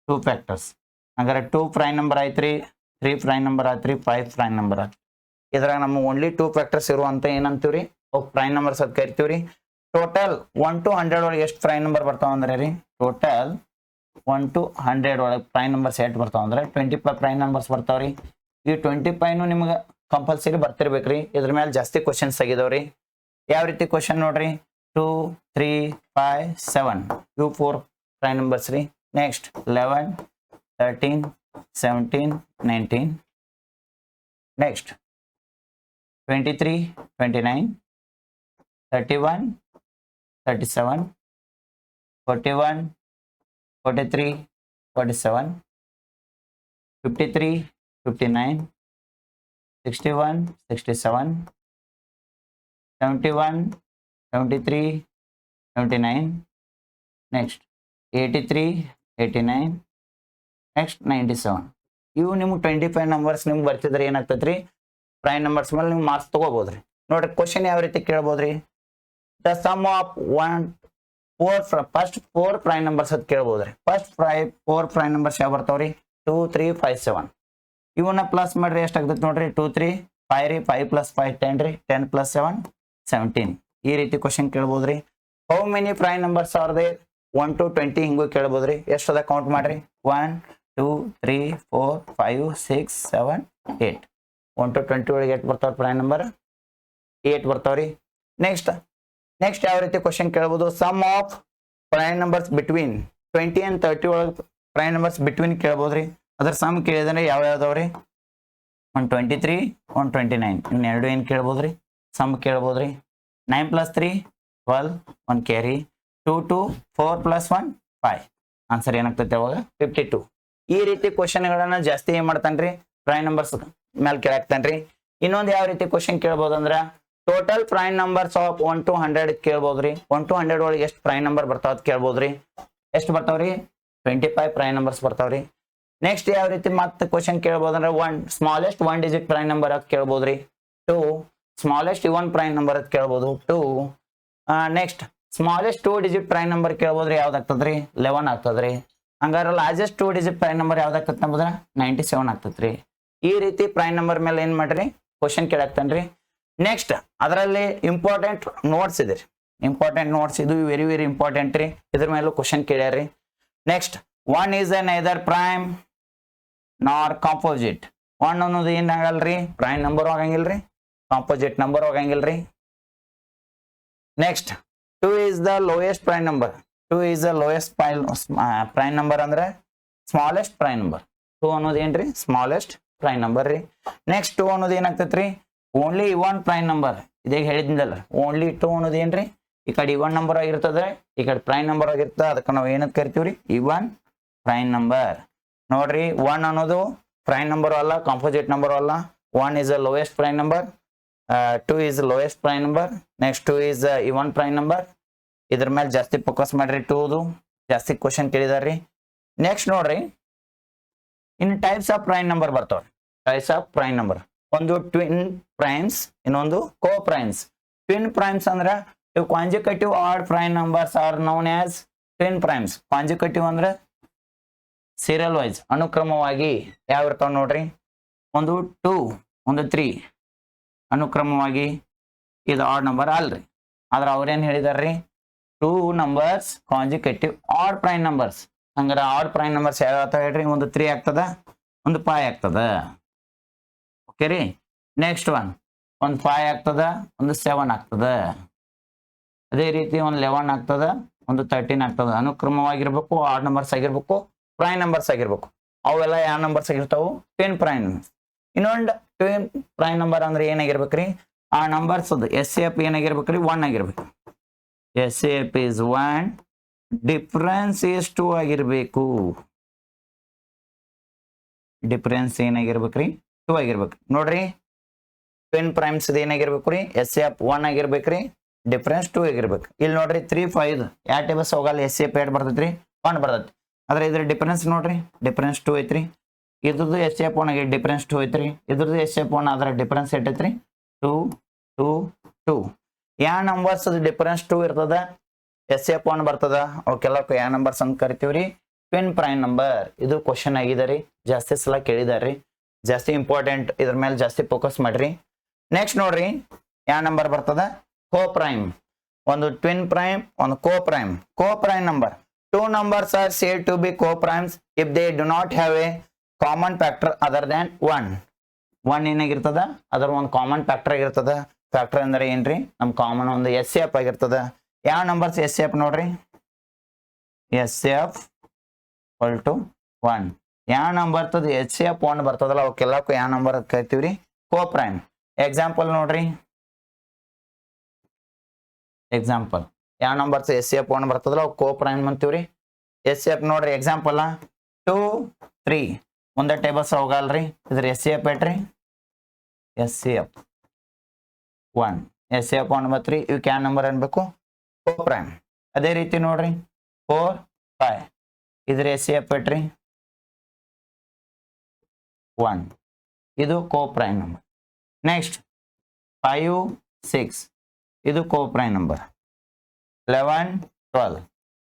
two factors. ಹಂಗಾರೆ 2 ಪ್ರೈಮ್ ನಂಬರ್ ಆಯ್ತ್ರಿ, 3 ಪ್ರೈಮ್ ನಂಬರ್ ಆಯ್ತ್ರಿ, 5 ಪ್ರೈಮ್ ನಂಬರ್ ಆಯ್ತು. ಇದ್ರಾಗ ನಮ್ಮ ಓನ್ಲಿ ಟೂ ಫ್ಯಾಕ್ಟರ್ಸ್ ಇರುವಂತ ಏನಂತೀವ್ರಿ, ಪ್ರೈಮ್ ನಂಬರ್ಸ್ ಅಂತ ಕರಿತೀವ್ರಿ. ಟೋಟಲ್ 1 to 100 ಒಳಗೆ ಎಷ್ಟು ಪ್ರೈಮ್ ನಂಬರ್ ಬರ್ತಾವ ಅಂದ್ರೆ ರೀ, ಟೋಟಲ್ 1 to 100 ಒಳಗೆ ಪ್ರೈಮ್ ನಂಬರ್ಸ್ ಎಷ್ಟು ಬರ್ತಾವ ಅಂದ್ರೆ 25 ಪ್ರೈಮ್ ನಂಬರ್ಸ್ ಬರ್ತಾವ್ರಿ. ಈ 25 ನಿಮ್ಗೆ ಕಂಪಲ್ಸರಿ ಬರ್ತಿರ್ಬೇಕ್ರಿ. ಇದ್ರ ಮೇಲೆ ಜಾಸ್ತಿ ಕ್ವಶನ್ಸ್ ಆಗಿದಾವ್ರಿ. ಯಾವ ರೀತಿ ಕ್ವಶನ್ ನೋಡ್ರಿ, 2 3 5 7 ಇವು 4 ಪ್ರೈಮ್ ನಂಬರ್ಸ್ ರೀ. ನೆಕ್ಸ್ಟ್ 11 13 17 19. ನೆಕ್ಸ್ಟ್ 23 29 31 37 41 43 47 53 59 61 67 71 73 79. ನೆಕ್ಸ್ಟ್ 83 89. ನೆಕ್ಸ್ಟ್ 97. ಇವು ನಿಮ್ಗೆ 25 ನಂಬರ್ಸ್ ನಿಮ್ಗೆ ಬರ್ತಿದ್ರೆ ಏನಾಗ್ತೈತ್ರಿ, ಪ್ರೈಮ್ ನಂಬರ್ಸ್ ಮೇಲೆ ನೀವು ಮಾರ್ಕ್ಸ್ ತಗೋಬಹುದ್ರಿ. ನೋಡ್ರಿ, ಕ್ವಶನ್ ಯಾವ ರೀತಿ ಕೇಳ್ಬೋದ್ರಿ, the sum of first 4 prime numbers ಅಂತ ಕೇಳ್ಬೋದ್ರಿ. ಫಸ್ಟ್ 4 ಪ್ರೈಮ್ ನಂಬರ್ಸ್ ಯಾವ ಬರ್ತಾವ್ರಿ, 2 3 5 7. ಇವನ್ನ ಪ್ಲಸ್ ಮಾಡ್ರಿ, ಎಷ್ಟಾಗ್ತೈತಿ ನೋಡ್ರಿ, 2 3 5 ರೀ, 5 + 5 10 ರೀ, 10 + 7 17. ಈ ರೀತಿ ಕ್ವಶನ್ ಕೇಳ್ಬೋದ್ರಿ. How many prime numbers are there, 1 to 20 ಹಿಂಗೂ ಕೇಳ್ಬೋದ್ರಿ. ಎಷ್ಟದ ಕೌಂಟ್ ಮಾಡ್ರಿ, 1 2 3 4 5 6 7 8. 1 to 20 ಒಳಗೆ 8 ಬರ್ತಾವ ಪ್ರೈಮ್ ನಂಬರ್, 8 ಬರ್ತಾವ್ರಿ. ನೆಕ್ಸ್ಟ್ ಯಾವ ರೀತಿ ಕ್ವಶನ್ ಕೇಳ್ಬೋದು, sum of prime numbers between 20 and 30 ಒಳಗೆ ಪ್ರೈಮ್ ನಂಬರ್ಸ್ ಬಿಟ್ವೀನ್ ಕೇಳ್ಬೋದ್ರಿ. ಅದ್ರ ಸಮ್ ಕೇಳಿದ್ರೆ ಯಾವ ಯಾವ್ದಾವ್ರಿ, 123 129. ಇನ್ನು ಎರಡು ಏನು ಕೇಳ್ಬೋದ್ರಿ, ಸಮ್ ಕೇಳ್ಬೋದ್ರಿ. 9 + 3 12, 1 ಕ್ಯಾರಿ, 2 2 4 + 1 5. ಆನ್ಸರ್ ಏನಾಗ್ತೈತೆ ಅವಾಗ 52. ಈ ರೀತಿ ಕ್ವಶನ್ಗಳನ್ನ ಜಾಸ್ತಿ ಏನ್ ಮಾಡ್ತಾನ್ರಿ, ಪ್ರೈಮ್ ನಂಬರ್ಸ್ ಮೇಲೆ ಕೇಳಾಕ್ತಾನ್ರಿ. ಇನ್ನೊಂದು ಯಾವ ರೀತಿ ಕ್ವಶನ್ ಕೇಳ್ಬೋದು ಅಂದ್ರ, total prime numbers of 1 to 100 ಕೇಳ್ಬೋದ್ರಿ. 1 to 100 ಒಳಗೆ ಎಷ್ಟು ಪ್ರೈಮ್ ನಂಬರ್ ಬರ್ತಾವ ಅಂತ ಕೇಳ್ಬೋದ್ರಿ. ಎಷ್ಟು ಬರ್ತಾವ್ರಿ, 25 ಪ್ರೈಮ್ ನಂಬರ್ಸ್ ಬರ್ತಾವ್ರಿ. ನೆಕ್ಸ್ಟ್ ಯಾವ ರೀತಿ ಮತ್ತೆ ಕ್ವಶನ್ ಕೇಳ್ಬೋದಂದ್ರೆ, 1 ಸ್ಮಾಲೆಸ್ಟ್ 1 ಡಿಜಿಟ್ ಪ್ರೈಮ್ ನಂಬರ್ ಅಂತ ಕೇಳ್ಬೋದ್ರಿ. 2 ಸ್ಮಾಲೆಸ್ಟ್ ಇವನ್ ಪ್ರೈಮ್ ನಂಬರ್ ಅಂತ ಕೇಳ್ಬೋದು. 2 next smallest 2 digit prime number ಕೇಳ್ಬೋದ್ರಿ. ಯಾವ್ದಾಗ್ತದ್ರಿ, 11 ಆಗ್ತದ್ರಿ. ಹಂಗಾರೆ ಲಾರ್ಜೆಸ್ಟ್ 2 ಡಿಜಿಟ್ ಪ್ರೈಮ್ ನಂಬರ್ ಯಾವ್ದಾಗ್ತದೆ ನಮ್ದ್ರ 97 ಆಗ್ತದ್ರಿ. ಈ ರೀತಿ ಪ್ರೈಮ್ ನಂಬರ್ ಮೇಲೆ ಏನ್ ಮಾಡ್ರಿ, ಕ್ವಶನ್ ಕೇಳಾಕ್ತಾನ್ರಿ. ನೆಕ್ಸ್ಟ್ ಅದರಲ್ಲಿ ಇಂಪಾರ್ಟೆಂಟ್ ನೋಟ್ಸ್ ಇದೆ, ಇಂಪಾರ್ಟೆಂಟ್ ನೋಟ್ಸ್ ಇದು ವೆರಿ ವೆರಿ ಇಂಪಾರ್ಟೆಂಟ್ ರೀ. ಇದ್ರ ಮೇಲೂ ಕ್ವಶನ್ ಕೇಳ್ಯಾರಿ. Next 1 is a neither prime nor composite. 1 ಅನ್ನೋದು ಏನ್ ಆಗಲ್ರಿ, ಪ್ರೈಮ್ ನಂಬರ್ ಆಗಂಗಿಲ್ರಿ, ಕಾಂಪೋಸಿಟ್ ನಂಬರ್ ಆಗಂಗಿಲ್ರಿ. Next 2 is the lowest prime number. 2 is the lowest prime number ಅಂದ್ರೆ ಸ್ಮಾಲೆಸ್ಟ್ ಪ್ರೈಮ್ ನಂಬರ್. 2 ಅನ್ನೋದು ಏನ್ರಿ, ಸ್ಮಾಲೆಸ್ಟ್ ಪ್ರೈಮ್ ನಂಬರ್ ರೀ. ನೆಕ್ಸ್ಟ್ 2 ಅನ್ನೋದು ಏನಾಗ್ತೈತ್ರಿ, ಓನ್ಲಿ ಇವನ್ ಪ್ರೈಮ್ ನಂಬರ್. ಇದಾಗ ಹೇಳಿದ್ನಲ್ಲ, ಓನ್ಲಿ 2 ಅನ್ನೋದು ಏನ್ರಿ, ಈ ಕಡೆ ಇವನ್ ನಂಬರ್ ಆಗಿರ್ತದೆ, ಈ ಕಡೆ ಪ್ರೈಮ್ ನಂಬರ್ ಆಗಿರ್ತದೆ. ಅದಕ್ಕೆ ನಾವು ಏನಂತ ಕರಿತೀವ್ರಿ, ಇವನ್ ಪ್ರೈಮ್ ನಂಬರ್. ನೋಡ್ರಿ, 1 ಅನ್ನೋದು ಪ್ರೈಮ್ ನಂಬರ್ ಅಲ್ಲ, ಕಾಂಪೋಸಿಟ್ ನಂಬರ್ ಅಲ್ಲ. 1 is the lowest prime number, 2 is the lowest prime number. Next 2 is the even prime number. ಇದ್ರ ಮೇಲೆ ಜಾಸ್ತಿ ಫೋಕಸ್ ಮಾಡ್ರಿ, 2 ಜಾಸ್ತಿ ಕ್ವಶನ್ ಕೇಳಿದಾರ್ರಿ. ನೆಕ್ಸ್ಟ್ ನೋಡ್ರಿ, ಇನ್ನು ಟೈಪ್ಸ್ ಆಫ್ ಪ್ರೈಮ್ ನಂಬರ್ ಬರ್ತಾವ್ರಿ. ಟೈಪ್ಸ್ ಆಫ್ ಪ್ರೈಮ್ ನಂಬರ್ ಒಂದು ಟ್ವಿನ್ ಪ್ರೈಮ್ಸ್, ಇನ್ನೊಂದು ಕೋ ಪ್ರೈಮ್ಸ್. ಟ್ವಿನ್ ಪ್ರೈಮ್ಸ್ ಅಂದ್ರೆ ಇವು conjugative odd prime numbers are known as twin primes. Conjugative ಅಂದ್ರೆ ಸೀರಿಯಲ್ ವೈಸ್ ಅನುಕ್ರಮವಾಗಿ ಯಾವ ಇರ್ತಾವ ನೋಡ್ರಿ, ಒಂದು 2 ಒಂದು 3 ಅನುಕ್ರಮವಾಗಿ. ಇದು ಆಡ್ ನಂಬರ್ ಅಲ್ರಿ, ಆದ್ರೆ ಅವ್ರೇನ್ ಹೇಳಿದಾರ್ರಿ, 2 ನಂಬರ್ಸ್ ಕಾಂಜುಕೇಟಿವ್ ಆಡ್ ಪ್ರೈಮ್ ನಂಬರ್ಸ್. ಹಂಗಾರೆ ಆಡ್ ಪ್ರೈಮ್ ನಂಬರ್ಸ್ ಯಾವ ಹೇಳ್ರಿ, ಒಂದು 3 ಆಗ್ತದ, ಒಂದು 5 ಆಗ್ತದ. ಓಕೆ ರೀ. ನೆಕ್ಸ್ಟ್ ಒಂದು 5 ಆಗ್ತದ, ಒಂದು 7 ಆಗ್ತದ. ಅದೇ ರೀತಿ ಒಂದು 11 ಆಗ್ತದ, ಒಂದು 13 ಆಗ್ತದ. ಅನುಕ್ರಮವಾಗಿರ್ಬೇಕು, ಆಡ್ ನಂಬರ್ಸ್ ಆಗಿರ್ಬೇಕು, ಪ್ರೈಮ್ ನಂಬರ್ಸ್ ಆಗಿರ್ಬೇಕು. ಅವೆಲ್ಲ ಯಾವ ನಂಬರ್ಸ್ ಆಗಿರ್ತಾವು, ಟ್ವಿನ್ ಪ್ರೈಮ್. ಇನ್ನೊಂದು ಟ್ವಿನ್ ಪ್ರೈಮ್ ನಂಬರ್ ಅಂದ್ರೆ ಏನಾಗಿರ್ಬೇಕ್ರಿ, ಆ ನಂಬರ್ಸ್ ಎಸ್ ಎಫ್ ಏನಾಗಿರ್ಬೇಕ್ರಿ, 1 ಆಗಿರ್ಬೇಕು. S F is 1, difference is 2 ಆಗಿರ್ಬೇಕು. ಡಿಫರೆನ್ಸ್ ಏನಾಗಿರ್ಬೇಕ್ರಿ, 2 ಆಗಿರ್ಬೇಕು. ನೋಡ್ರಿ ಟ್ವಿನ್ ಪ್ರೈಮ್ಸ್ ಏನಾಗಿರ್ಬೇಕು ರೀ, ಎಸ್ ಎಫ್ 1 ಆಗಿರ್ಬೇಕ್ರಿ, ಡಿಫರೆನ್ಸ್ 2 ಆಗಿರ್ಬೇಕು. ಇಲ್ಲಿ ನೋಡ್ರಿ 3 5 ಯಾವ ಟೇಬಲ್ಸ್ ಹೋಗಲ್ಲ, ಎಸ್ ಎಫ್ 8 ಬರ್ತೈತ್ರಿ, 1 ಬರ್ತೈತಿ. ಆದ್ರೆ ಇದ್ರ ಡಿಫರೆನ್ಸ್ ನೋಡ್ರಿ, ಡಿಫರೆನ್ಸ್ 2 ಐತ್ರಿ. ಇದ್ರದ್ದು ಎಸ್ ಎಫ್ 1 ಆಗಿ ಡಿಫರೆನ್ಸ್ 2 ಐತ್ರಿ. ಇದ್ರದ್ದು ಎಸ್ ಎಫ್ 1 ಆದ್ರೆ ಡಿಫರೆನ್ಸ್ ಐತ್ರಿ 2 2 2. ಯಾವ ನಂಬರ್ಸ್ ಡಿಫರೆನ್ಸ್ 2 ಇರ್ತದ, ಎಸ್ ಎಫ್ 1 ಬರ್ತದ, ಅವಕ್ಕೆಲ್ಲ ಯಾವ ನಂಬರ್ಸ್ ಅಂತ ಕರಿತೀವ್ರಿ, ಟ್ವಿನ್ ಪ್ರೈಮ್ ನಂಬರ್. ಇದು ಕ್ವಶನ್ ಆಗಿದೆ ರೀ, ಜಾಸ್ತಿ ಸಲ ಕೇಳಿದಾರ್ರಿ, ಜಾಸ್ತಿ ಇಂಪಾರ್ಟೆಂಟ್. ಇದ್ರ ಮೇಲೆ ಜಾಸ್ತಿ ಫೋಕಸ್ ಮಾಡ್ರಿ. ನೆಕ್ಸ್ಟ್ ನೋಡ್ರಿ ಯಾವ ನಂಬರ್ ಬರ್ತದ, ಕೋ ಪ್ರೈಮ್. ಒಂದು ಟ್ವಿನ್ ಪ್ರೈಮ್, ಒಂದು coprime. Coprime number, 2 numbers are said to be co-primes if they do not have a common factor other than 1. 1 ಏನಾಗಿರ್ತದ, ಅದರ ಒಂದು ಕಾಮನ್ ಫ್ಯಾಕ್ಟರ್ ಆಗಿರ್ತದ. ಫ್ಯಾಕ್ಟರ್ ಅಂದ್ರೆ ಏನ್ರಿ, ನಮ್ ಕಾಮನ್ ಒಂದು ಎಸ್ ಎಫ್ ಆಗಿರ್ತದ. ಯಾವ ನಂಬರ್ಸ್ ಎಸ್ ಎಫ್ ನೋಡ್ರಿ, ಎಸ್ ಎಫ್ = 1. ಯಾವ ನಂಬರ್ ಎಸ್ ಎಫ್ 1 ಬರ್ತದಲ್ಲ ಅವಕ್ಕೆಲ್ಲಕ್ಕೂ ಯಾವ ನಂಬರ್ ಕರಿತೀವ್ರಿ, ಕೋ ಪ್ರೈಮ್. ಎಕ್ಸಾಂಪಲ್ ನೋಡ್ರಿ, ಎಕ್ಸಾಂಪಲ್ ಯಾವ ನಂಬರ್ಸ್ ಎಸ್ ಎಫ್ 1 ಬರ್ತದಲ್ಲ ಅವು ಕೋ ಪ್ರೈಮ್ ಅಂತೀವ್ರಿ. ಎಸ್ ಎಫ್ ನೋಡ್ರಿ ಎಕ್ಸಾಂಪಲ್ 2 3 ಒಂದೇ ಟೇಬಲ್ಸ್ ಹೋಗಲ್ರಿ. ಇದ್ರ ಎಸ್ ಎಫ್ ಏಟ್ರಿ, ಎಸ್ ಎಫ್ 1, ಎಸ್ ಎಫ್ 1 ಬತ್ರಿ. ಇವಕ್ಕೆ ಯಾವ ನಂಬರ್ ಅನ್ಬೇಕು, ಕೋ ಪ್ರೈಮ್. ಅದೇ ರೀತಿ ನೋಡ್ರಿ 4 5 ಇದ್ರ ಎಸ್ ಎಫ್ ಏಟ್ರಿ 1, ಇದು ಕೋ ಪ್ರೈಮ್ ನಂಬರ್. ನೆಕ್ಸ್ಟ್ 5 6 ಇದು ಕೋ ಪ್ರೈಮ್ ನಂಬರ್. 11 12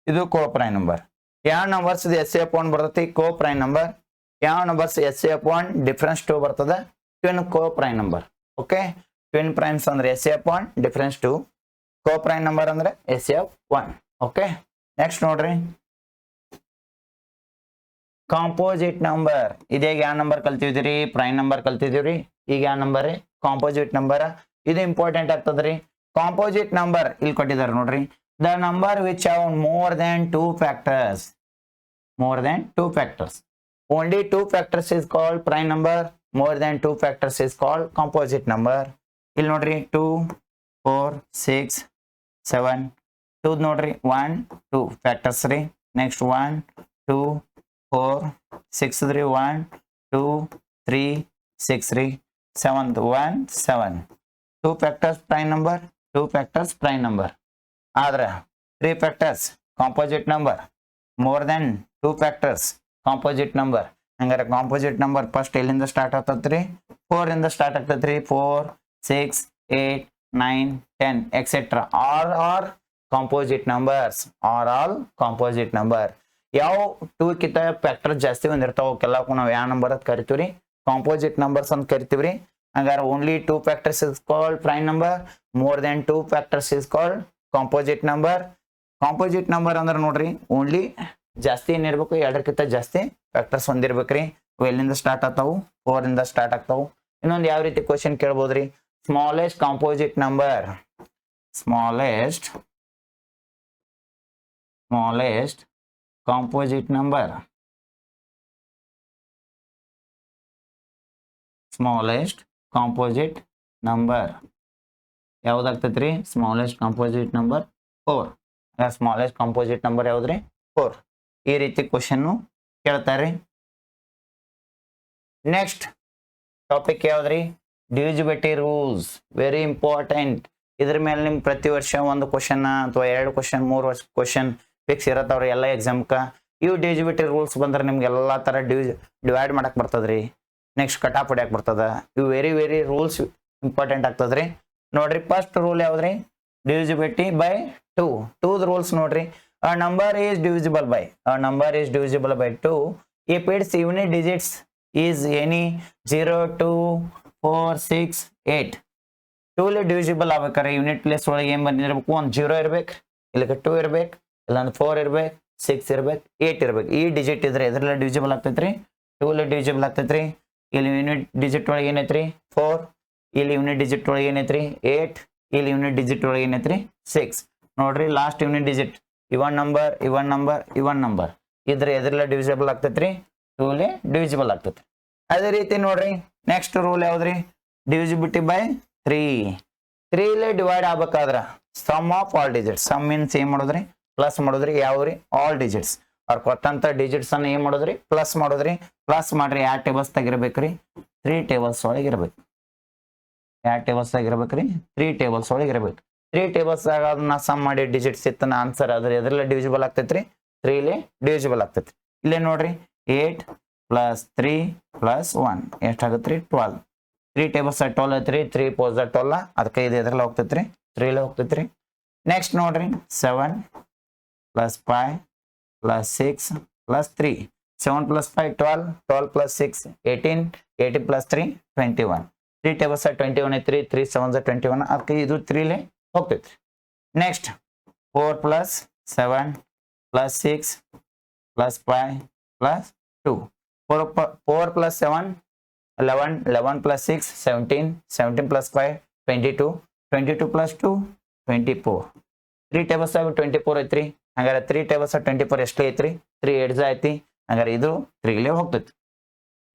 ಇದು ಕೋ ಪ್ರೈಮ್ ನಂಬರ್. ಯಾವ ನಂಬರ್ಸ್ ಎಸ್ ಎಫ್ 1 ಬರ್ತೈತಿ, ಕೋ ಪ್ರೈಮ್ ನಂಬರ್. ಯಾವ ನಂಬರ್ಸ್ ಎಸ್ ಎಫ್ 1 ಡಿಫರೆನ್ಸ್ 2 ಬರ್ತದ, twin coprime number. Okay, twin primes ಅಂದ್ರೆ S F 1 difference 2, coprime number ಅಂದ್ರೆ S F 1. Okay, next ನೋಡ್ರಿ composite number. ಇದೇಗ ಯಾವ number ಕಲ್ತಿದ್ರಿ, ಪ್ರೈಮ್ ನಂಬರ್ ಕಲ್ತಿದೀವ್ರಿ. ಈಗ ಯಾವ ನಂಬರ್ ರೀ, ಕಾಂಪೋಸಿಟ್ ನಂಬರ್. ಇದು ಇಂಪಾರ್ಟೆಂಟ್ ಆಗ್ತದ್ರಿ. ಕಾಂಪೋಸಿಟ್ ನಂಬರ್ ಇಲ್ಲಿ ಕೊಟ್ಟಿದ್ದಾರೆ ನೋಡ್ರಿ, the number which have more than 2 factors. More than 2 factors. Only 2 factors is called prime number. More than 2 factors is called composite number. ಇಲ್ಲಿ ನೋಡ್ರಿ 2 4 6 7 2 ನೋಡ್ರಿ 1 2 factors ರೀ. ನೆಕ್ಸ್ಟ್ 1 2 4 6 ರೀ, 1 2 3 6 ರೀ, 7th 1 7. 2 factors prime number, 2 factors prime number. ಆದ್ರೆ 3 factors composite number. More than 2 factors composite number. ಹಂಗಾರೆ composite number first ಎಲ್ಲಿಂದ start ಆಗ್ತತ್ರಿ, 4 ಇಂದ ಸ್ಟಾರ್ಟ್ ಆಗ್ತೈತ್ರಿ. 4 6 8 9 10 etcetera are composite numbers. All composite number. ಯಾವ 2 ಕಿಂತ ಫ್ಯಾಕ್ಟರ್ ಜಾಸ್ತಿ ಒಂದಿರ್ತಾವ ಕೆಲವಕ್ಕೂ ನಾವು ಯಾವ ನಂಬರ್ ಅಂತ ಕರಿತೀವ್ರಿ, ಕಾಂಪೋಸಿಟ್ ನಂಬರ್ಸ್ ಅಂತ ಕರಿತೀವ್ರಿ. ಹಂಗಾರೆ only 2 factors is called prime number. More than 2 factors is called composite number. Composite number ಅಂದ್ರೆ ನೋಡ್ರಿ ಓನ್ಲಿ ಜಾಸ್ತಿ ಏನಿರ್ಬೇಕು, 2ಕ್ಕಿಂತ ಜಾಸ್ತಿ ಫ್ಯಾಕ್ಟರ್ಸ್ ಹೊಂದಿರ್ಬೇಕ್ರಿ. ಎಲ್ಲಿಂದ ಸ್ಟಾರ್ಟ್ ಆಗ್ತಾವು, 4 ಇಂದ ಸ್ಟಾರ್ಟ್ ಆಗ್ತಾವು. ಇನ್ನೊಂದು ಯಾವ ರೀತಿ ಕ್ವಶನ್ ಕೇಳ್ಬೋದ್ರಿ, smallest composite number. Smallest composite number. Smallest composite number ಯಾವ್ದಾಗ್ತೈತ್ರಿ, smallest composite number 4. Smallest composite number ಯಾವ್ದ್ರಿ, 4. ಈ ರೀತಿ ಕ್ವಶನ್ ಕೇಳ್ತಾರೆ. ನೆಕ್ಸ್ಟ್ ಟಾಪಿಕ್ ಯಾವ್ದ್ರಿ, ಡಿವಿಸಿಬಿಲಿಟಿ ರೂಲ್ಸ್. Very important. ಇದ್ರ ಮೇಲೆ ನಿಮ್ಗೆ ಪ್ರತಿ ವರ್ಷ ಒಂದು ಕ್ವಶನ್ ಅಥವಾ 2 ಕ್ವಶನ್ 3 ಕ್ವಶನ್ ಫಿಕ್ಸ್ ಇರತ್ತವ್ರಿ ಎಲ್ಲ ಎಕ್ಸಾಮ್ಕ. ಇವು ಡಿವಿಸಿಬಿಲಿಟಿ ರೂಲ್ಸ್ ಬಂದ್ರೆ ನಿಮ್ಗೆ ಎಲ್ಲಾ ತರ ಡಿವೈಡ್ ಮಾಡಕ್ ಬರ್ತದ್ರಿ. ನೆಕ್ಸ್ಟ್ ಕಟಾಪ್ ಹೊಡ್ಯಾಕ್ ಬರ್ತದ. ಇವು ವೆರಿ ವೆರಿ ರೂಲ್ಸ್ ಇಂಪಾರ್ಟೆಂಟ್ ಆಗ್ತದ್ರಿ. ನೋಡ್ರಿ ಫಸ್ಟ್ ರೂಲ್ ಯಾವ್ದ್ರಿ, ಡಿವಿಸಿಬಿಲಿಟಿ ಬೈ 2. 2 ರೂಲ್ಸ್ ನೋಡ್ರಿ. a number is divisible by 2 if its unit digits is any 0 2 4 6 8. 2 ಲೆ ಡಿವಿಸಿಬಲ್ ಆಗ್ಬೇಕಾರೆ ಯೂನಿಟ್ ಪ್ಲೇಸ್ ಒಳಗೆ ಏನ್ ಬಂದಿರಬೇಕು, ಒಂದು 0 ಇರ್ಬೇಕು, ಇಲ್ಲಕ್ಕೆ 2 ಇರ್ಬೇಕು, ಇಲ್ಲ 4 ಇರ್ಬೇಕು, 6 ಇರ್ಬೇಕು, 8 ಇರ್ಬೇಕು. ಈ ಡಿಜಿಟ್ ಇದ್ರೆ ಎದ್ರಲ್ಲ ಡಿವಿಸಿಬಲ್ ಆಗ್ತೈತ್ರಿ, 2 ಲೆ ಡಿವಿಸಿಬಲ್ ಆಗ್ತೈತ್ರಿ. ಇಲ್ಲಿ ಯೂನಿಟ್ ಡಿಜಿಟ್ ಒಳಗೆ ಏನೈತ್ರಿ 4, ಇಲ್ಲಿ ಯೂನಿಟ್ ಡಿಜಿಟ್ ಒಳಗೆ ಏನೈತ್ರಿ 8, ಇಲ್ಲಿ ಯೂನಿಟ್ ಡಿಜಿಟ್ ಒಳಗೆ ಏನೈತ್ರಿ 6. ನೋಡ್ರಿ ಲಾಸ್ಟ್ ಯೂನಿಟ್ ಡಿಜಿಟ್ ಇವನ್ ನಂಬರ್ ಇದ್ರೆ ಎದ್ರಲ್ಲ ಡಿವಿಸಿಬಲ್ ಆಗ್ತೈತ್ರಿ, 2 ಲೆ ಡಿವಿಸಿಬಲ್ ಆಗ್ತೈತ್ರಿ. ಅದೇ ರೀತಿ ನೋಡ್ರಿ ನೆಕ್ಸ್ಟ್ ರೂಲ್ ಯಾವ್ದ್ರಿ, ಡಿವಿಸಿಬಿಲಿಟಿ ಬೈ 3 ಲೆ ಡಿವೈಡ್ ಆಗ್ಬೇಕಾದ್ರ sum of all digits. Sum means ಏನ್ ಮಾಡೋದ್ರಿ, ಪ್ಲಸ್ ಮಾಡೋದ್ರಿ. ಯಾವ್ರಿ, ಆಲ್ ಡಿಜಿಟ್ಸ್. ಅವ್ರು ಕೊಟ್ಟಂತ ಡಿಜಿಟ್ಸ್ ಅನ್ನ ಏನ್ ಮಾಡೋದ್ರಿ, ಪ್ಲಸ್ ಮಾಡೋದ್ರಿ. ಪ್ಲಸ್ ಮಾಡ್ರಿ ಯಾವ ಟೇಬಲ್ಸ್ ತೆಗಿರ್ಬೇಕ್ರಿ, 3 ಟೇಬಲ್ಸ್ ಒಳಗೆ ಇರ್ಬೇಕು. ಯಾವ ಟೇಬಲ್ಸ್ ಆಗಿರ್ಬೇಕ್ರಿ, 3 ಟೇಬಲ್ಸ್ ಒಳಗೆ ಇರ್ಬೇಕು. 3 ಟೇಬಲ್ಸ್ ಆಗ ಅದನ್ನ ಸಮ್ ಮಾಡಿ ಡಿಜಿಟ್ಸ್ ಇತ್ತನ ಆನ್ಸರ್ ಅದ್ರ ಎದ್ರಲ್ಲ ಡಿವಿಸಿಬಲ್ ಆಗ್ತೈತ್ರಿ, 3 ಲೆ ಡಿವಿಸಿಬಲ್ ಆಗ್ತೈತ್ರಿ. ಇಲ್ಲೇ ನೋಡ್ರಿ 8 + 3 + 1 ಎಷ್ಟಾಗತ್ರಿ 12. 3 ಟೇಬಲ್ಸ್ 12 ಐತ್ರಿ, 3 4 12, ಅದಕ್ಕೆ ಇದು ಎದ್ರಲ್ಲ ಹೋಗ್ತೈತ್ರಿ, 3 ಲೆ ಹೋಗ್ತೈತ್ರಿ. ನೆಕ್ಸ್ಟ್ ನೋಡ್ರಿ 7 + 5 + 6 + 3. 7 + 5 12, 12 + 6 18, 18 + 3 21. 3 ಟೇಬಲ್ಸ್ 21 ಐತ್ರಿ, 3 7 21, ಅದಕ್ಕೆ ಇದು 3 ಲೆ ಹೋಗ್ತೈತ್ರಿ. ನೆಕ್ಸ್ಟ್ 4 + 7 + 6 + 5 + 2. 4 + 7 11, 11 + 6 17, 17 + 5 22, 22 + 2 24. 3 ಟೇಬಲ್ಸ್ 24 ಐತ್ರಿ. ಹಂಗಾರೆ 3 ಟೇಬಲ್ಸ್ 24 ಎಷ್ಟು ಐತ್ರಿ, 3 8 ಐತಿ. ಹಂಗಾರೆ ಇದು 3 ಲೆ ಹೋಗ್ತೈತಿ.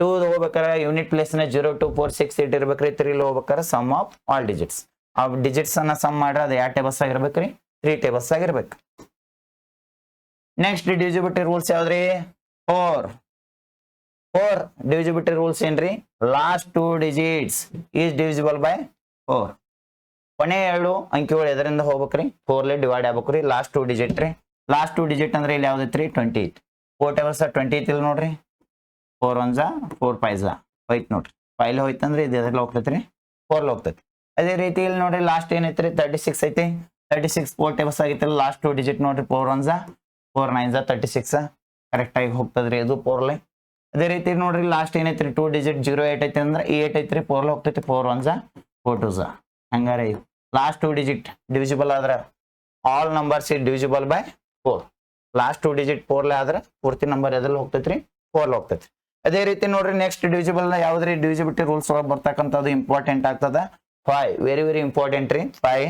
2 ಹೋಗ್ಬೇಕಾರೆ ಯೂನಿಟ್ ಪ್ಲೇಸ್ ನ 0 2 4 6 8 ಇರ್ಬೇಕ್ರಿ. 3 ಲೆ ಹೋಗ್ಬೇಕಾರೆ ಸಮ್ ಆಫ್ ಆಲ್ ಡಿಜಿಟ್ಸ್. ಆ ಡಿಜಿಟ್ಸ್ ಅನ್ನ ಸಮ್ ಮಾಡ್ರೆ ಅದು ಯಾವ ಟೇಬಲ್ಸ್ ಆಗಿರ್ಬೇಕ್ರಿ, 3 ಟೇಬಲ್ಸ್ ಆಗಿರ್ಬೇಕು. ನೆಕ್ಸ್ಟ್ ಡಿವಿಸಿಬಿಲಿಟಿ ರೂಲ್ಸ್ ಯಾವ್ದ್ರಿ, 4 ಡಿವಿಸಿಬಿಲಿಟಿ ರೂಲ್ಸ್ ಏನ್ರಿ, last 2 digits is divisible by 4. ಕೊನೆ 2 ಅಂಕಿಗಳು ಎದರಿಂದ ಹೋಗ್ಬೇಕ್ರಿ, 4 ಲೆ ಡಿವೈಡ್ ಆಗ್ಬೇಕ್ರಿ. ಲಾಸ್ಟ್ 2 ಡಿಜಿಟ್ ರೀ. ಲಾಸ್ಟ್ 2 ಡಿಜಿಟ್ ಅಂದ್ರೆ ಇಲ್ಲಿ ಯಾವ್ದೈತ್ರಿ 28. 4 ಟೇಬಲ್ಸ್ 28 ಇಲ್ಲಿ ನೋಡ್ರಿ. 4 1 4 5 ಹೋಯ್ತು ನೋಡ್ರಿ. 5 ಹೋಯ್ತಂದ್ರೆ ಇದು ಎದ್ರಲ್ಲಿ ಹೋಗ್ತೈತ್ರಿ, 4 ಹೋಗ್ತೈತಿ. ಅದೇ ರೀತಿ ಇಲ್ಲಿ ನೋಡ್ರಿ ಲಾಸ್ಟ್ ಏನೈತ್ರಿ 36 ಐತಿ. 36 4 ಟೇಬಲ್ಸ್ ಆಗಿತ್ತಲ್ಲ, ಲಾಸ್ಟ್ 2 ಡಿಜಿಟ್ ನೋಡ್ರಿ 4 1 4 9 36 ಕರೆಕ್ಟ್ ಆಗಿ ಹೋಗ್ತದ್ರಿ ಇದು 4 ಲೆ. ಅದೇ ರೀತಿ ನೋಡ್ರಿ ಲಾಸ್ಟ್ ಏನೈತ್ರಿ 2 ಡಿಜಿಟ್ 0 8 ಐತಿ ಅಂದ್ರೆ ಈ 8 ಐತ್ರಿ, 4 ಲೆ ಹೋಗ್ತೈತಿ. 4 1 4 2 ಹಂಗಾರೆ ಲಾಸ್ಟ್ 2 ಡಿಜಿಟ್ ಡಿವಿಸಿಬಲ್ ಆದ್ರೆ all numbers is divisible by 4. Last 2 digit 4 ಲೆ ಆದ್ರೆ ಪೂರ್ತಿ ನಂಬರ್ ಎದ್ರಲ್ಲಿ ಹೋಗ್ತೈತ್ರಿ, 4 ಲೆ ಹೋಗ್ತೈತಿ. ಅದೇ ರೀತಿ ನೋಡ್ರಿ ನೆಕ್ಸ್ಟ್ ಡಿವಿಸಿಬಲ್ ಯಾವ್ದ್ರಿ, ಡಿವಿಸಿಬಿಲಿಟಿ ರೂಲ್ಸ್ ಒಳಗೆ ಬರ್ತಕ್ಕಂಥದ್ದು ಇಂಪಾರ್ಟೆಂಟ್ ಆಗ್ತದ 5. ವೆರಿ ವೆರಿ ಇಂಪಾರ್ಟೆಂಟ್ ರೀ 5.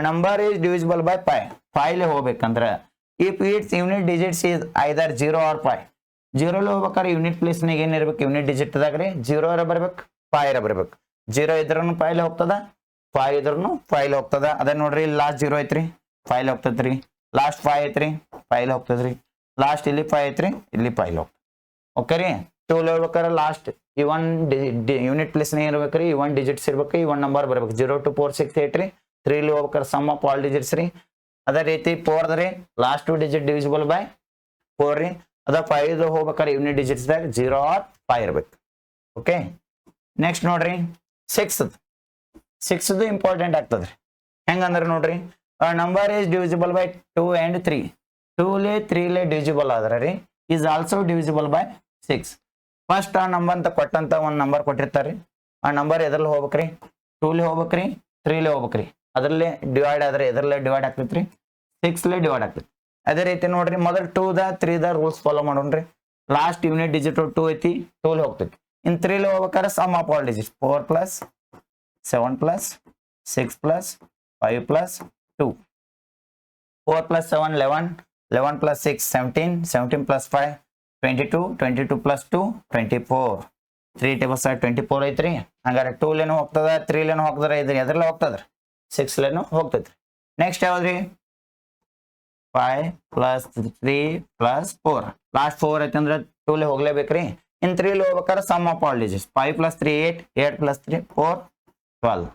Number is divisible by 5. 5 ಲೆ ಹೋಗ್ಬೇಕಂದ್ರ if its unit digits is either 0 or 5. 0 ಲೆ ಹೋಗ್ಬೇಕಾದ್ರೆ ಯೂನಿಟ್ ಪ್ಲೇಸ್ ನಾಗ ಏನಿರ್ಬೇಕು, ಯೂನಿಟ್ ಡಿಜಿಟ್ ದಾಗ್ರಿ 0 ಇರ ಬರ್ಬೇಕು, 5 ಇರ ಬರ್ಬೇಕು. 0 ಇದ್ರೂ 5 ಲೆ ಹೋಗ್ತದ, 5 ಇದ್ರೂ 5 ಲೆ ಹೋಗ್ತದ. ಅದೇ ನೋಡ್ರಿ ಲಾಸ್ಟ್ 0 ಐತ್ರಿ, 5 ಲೆ ಹೋಗ್ತದ್ರಿ. ಲಾಸ್ಟ್ 5 ಐತ್ರಿ, 5 ಲೆ ಹೋಗ್ತದ್ರಿ. ಲಾಸ್ಟ್ ಇಲ್ಲಿ 5 ಐತ್ರಿ, ಇಲ್ಲಿ 5 ಲೆ ಹೋಗ್ತದೆ. ಓಕೆ ರೀ. 2 ಲೆ ಹೋಗ್ಬೇಕಾದ್ರೆ ಲಾಸ್ಟ್ ಇವನ್ ಯೂನಿಟ್ ಪ್ಲೇಸ್ ನೇ ಇರ್ಬೇಕ್ರಿ, ಇವನ್ ಡಿಜಿಟ್ಸ್ ಇರ್ಬೇಕು, ಇವನ್ ನಂಬರ್ ಬರ್ಬೇಕು. 0 2 4 6 8 ರೀ. 3 ಲೆ ಹೋಗ್ಬೇಕಾದ್ರೆ ಸಮ್ ಆಫ್ ಆಲ್ ಡಿಜಿಟ್ಸ್ ರೀ. ಅದೇ ರೀತಿ 4 ರೀ ಲಾಸ್ಟ್ 2 ಡಿಜಿಟ್ ಡಿವಿಸಿಬಲ್ ಬೈ 4 ರೀ. ಅದ 5 ಹೋಗ್ಬೇಕಾದ್ರೆ ಯೂನಿಟ್ ಡಿಜಿಟ್ಸ್ ದಾಗ 0 or 5 ಇರ್ಬೇಕು. ಓಕೆ. ನೆಕ್ಸ್ಟ್ ನೋಡ್ರಿ 6th ಇಂಪಾರ್ಟೆಂಟ್ ಆಗ್ತದ್ರಿ. ಹೆಂಗಂದ್ರೆ ನೋಡ್ರಿ number is divisible by 2 and 3. 2 Le 3 Le divisible ಆದ್ರೆ ರೀ is also divisible by 6. First ಆ ನಂಬರ್ ಅಂತ ಕೊಟ್ಟಂತ ಒಂದು ನಂಬರ್ ಕೊಟ್ಟಿರ್ತಾರ್ರಿ. ಆ ನಂಬರ್ ಎದ್ರಲ್ಲಿ ಹೋಗ್ಬೇಕ್ರಿ, 2 ಲೆ ಹೋಗ್ಬೇಕ್ರಿ, 3 ಲೆ ಹೋಗ್ಬೇಕ್ರಿ. ಅದರಲ್ಲೇ ಡಿವೈಡ್ ಆದ್ರೆ ಎದ್ರಲ್ಲೇ ಡಿವೈಡ್ ಆಗ್ತೈತ್ರಿ, 6 ಲೆ ಡಿವೈಡ್ ಆಗ್ತೈತಿ. ಅದೇ ರೀತಿ ನೋಡ್ರಿ ಮೊದಲು 2 3 ರೂಲ್ಸ್ ಫಾಲೋ ಮಾಡೋಣ್ರಿ. ಲಾಸ್ಟ್ ಯೂನಿಟ್ ಡಿಜಿಟ್ 2 ಐತಿ, 2 ಲೆ ಹೋಗ್ತೈತಿ. ಇನ್ 3 ಲೆ ಹೋಗ್ಬೇಕಾದ್ರೆ sum of all digits 4 + 7 + 6 + 5 + 2. 4 + 7 11, 11 + 6 17, 17 + 5 22, 22 + 2 24. 3 tables 24 ಐತ್ರಿ. ಹಂಗಾರೆ 2 ಲೇನು ಹೋಗ್ತದ, 3 ಲೇನು ಹೋಗ್ತದ, ಇದು ಎದ್ರಲ್ಲ ಹೋಗ್ತದ್ರಿ 6 ಲೇನು ಹೋಗ್ತೈತ್ರಿ. ನೆಕ್ಸ್ಟ್ ಯಾವ್ದ್ರಿ 5 + 3 + 4. ಲಾಸ್ಟ್ 4 ಐತಿ ಅಂದ್ರೆ 2 ಲೆ ಹೋಗ್ಲೇಬೇಕ್ರಿ. ಇನ್ 3 ಲೆ ಹೋಗ್ಬೇಕಾದ್ರೆ sum of all digits 5 + 3 8, 8 + 3 4 12.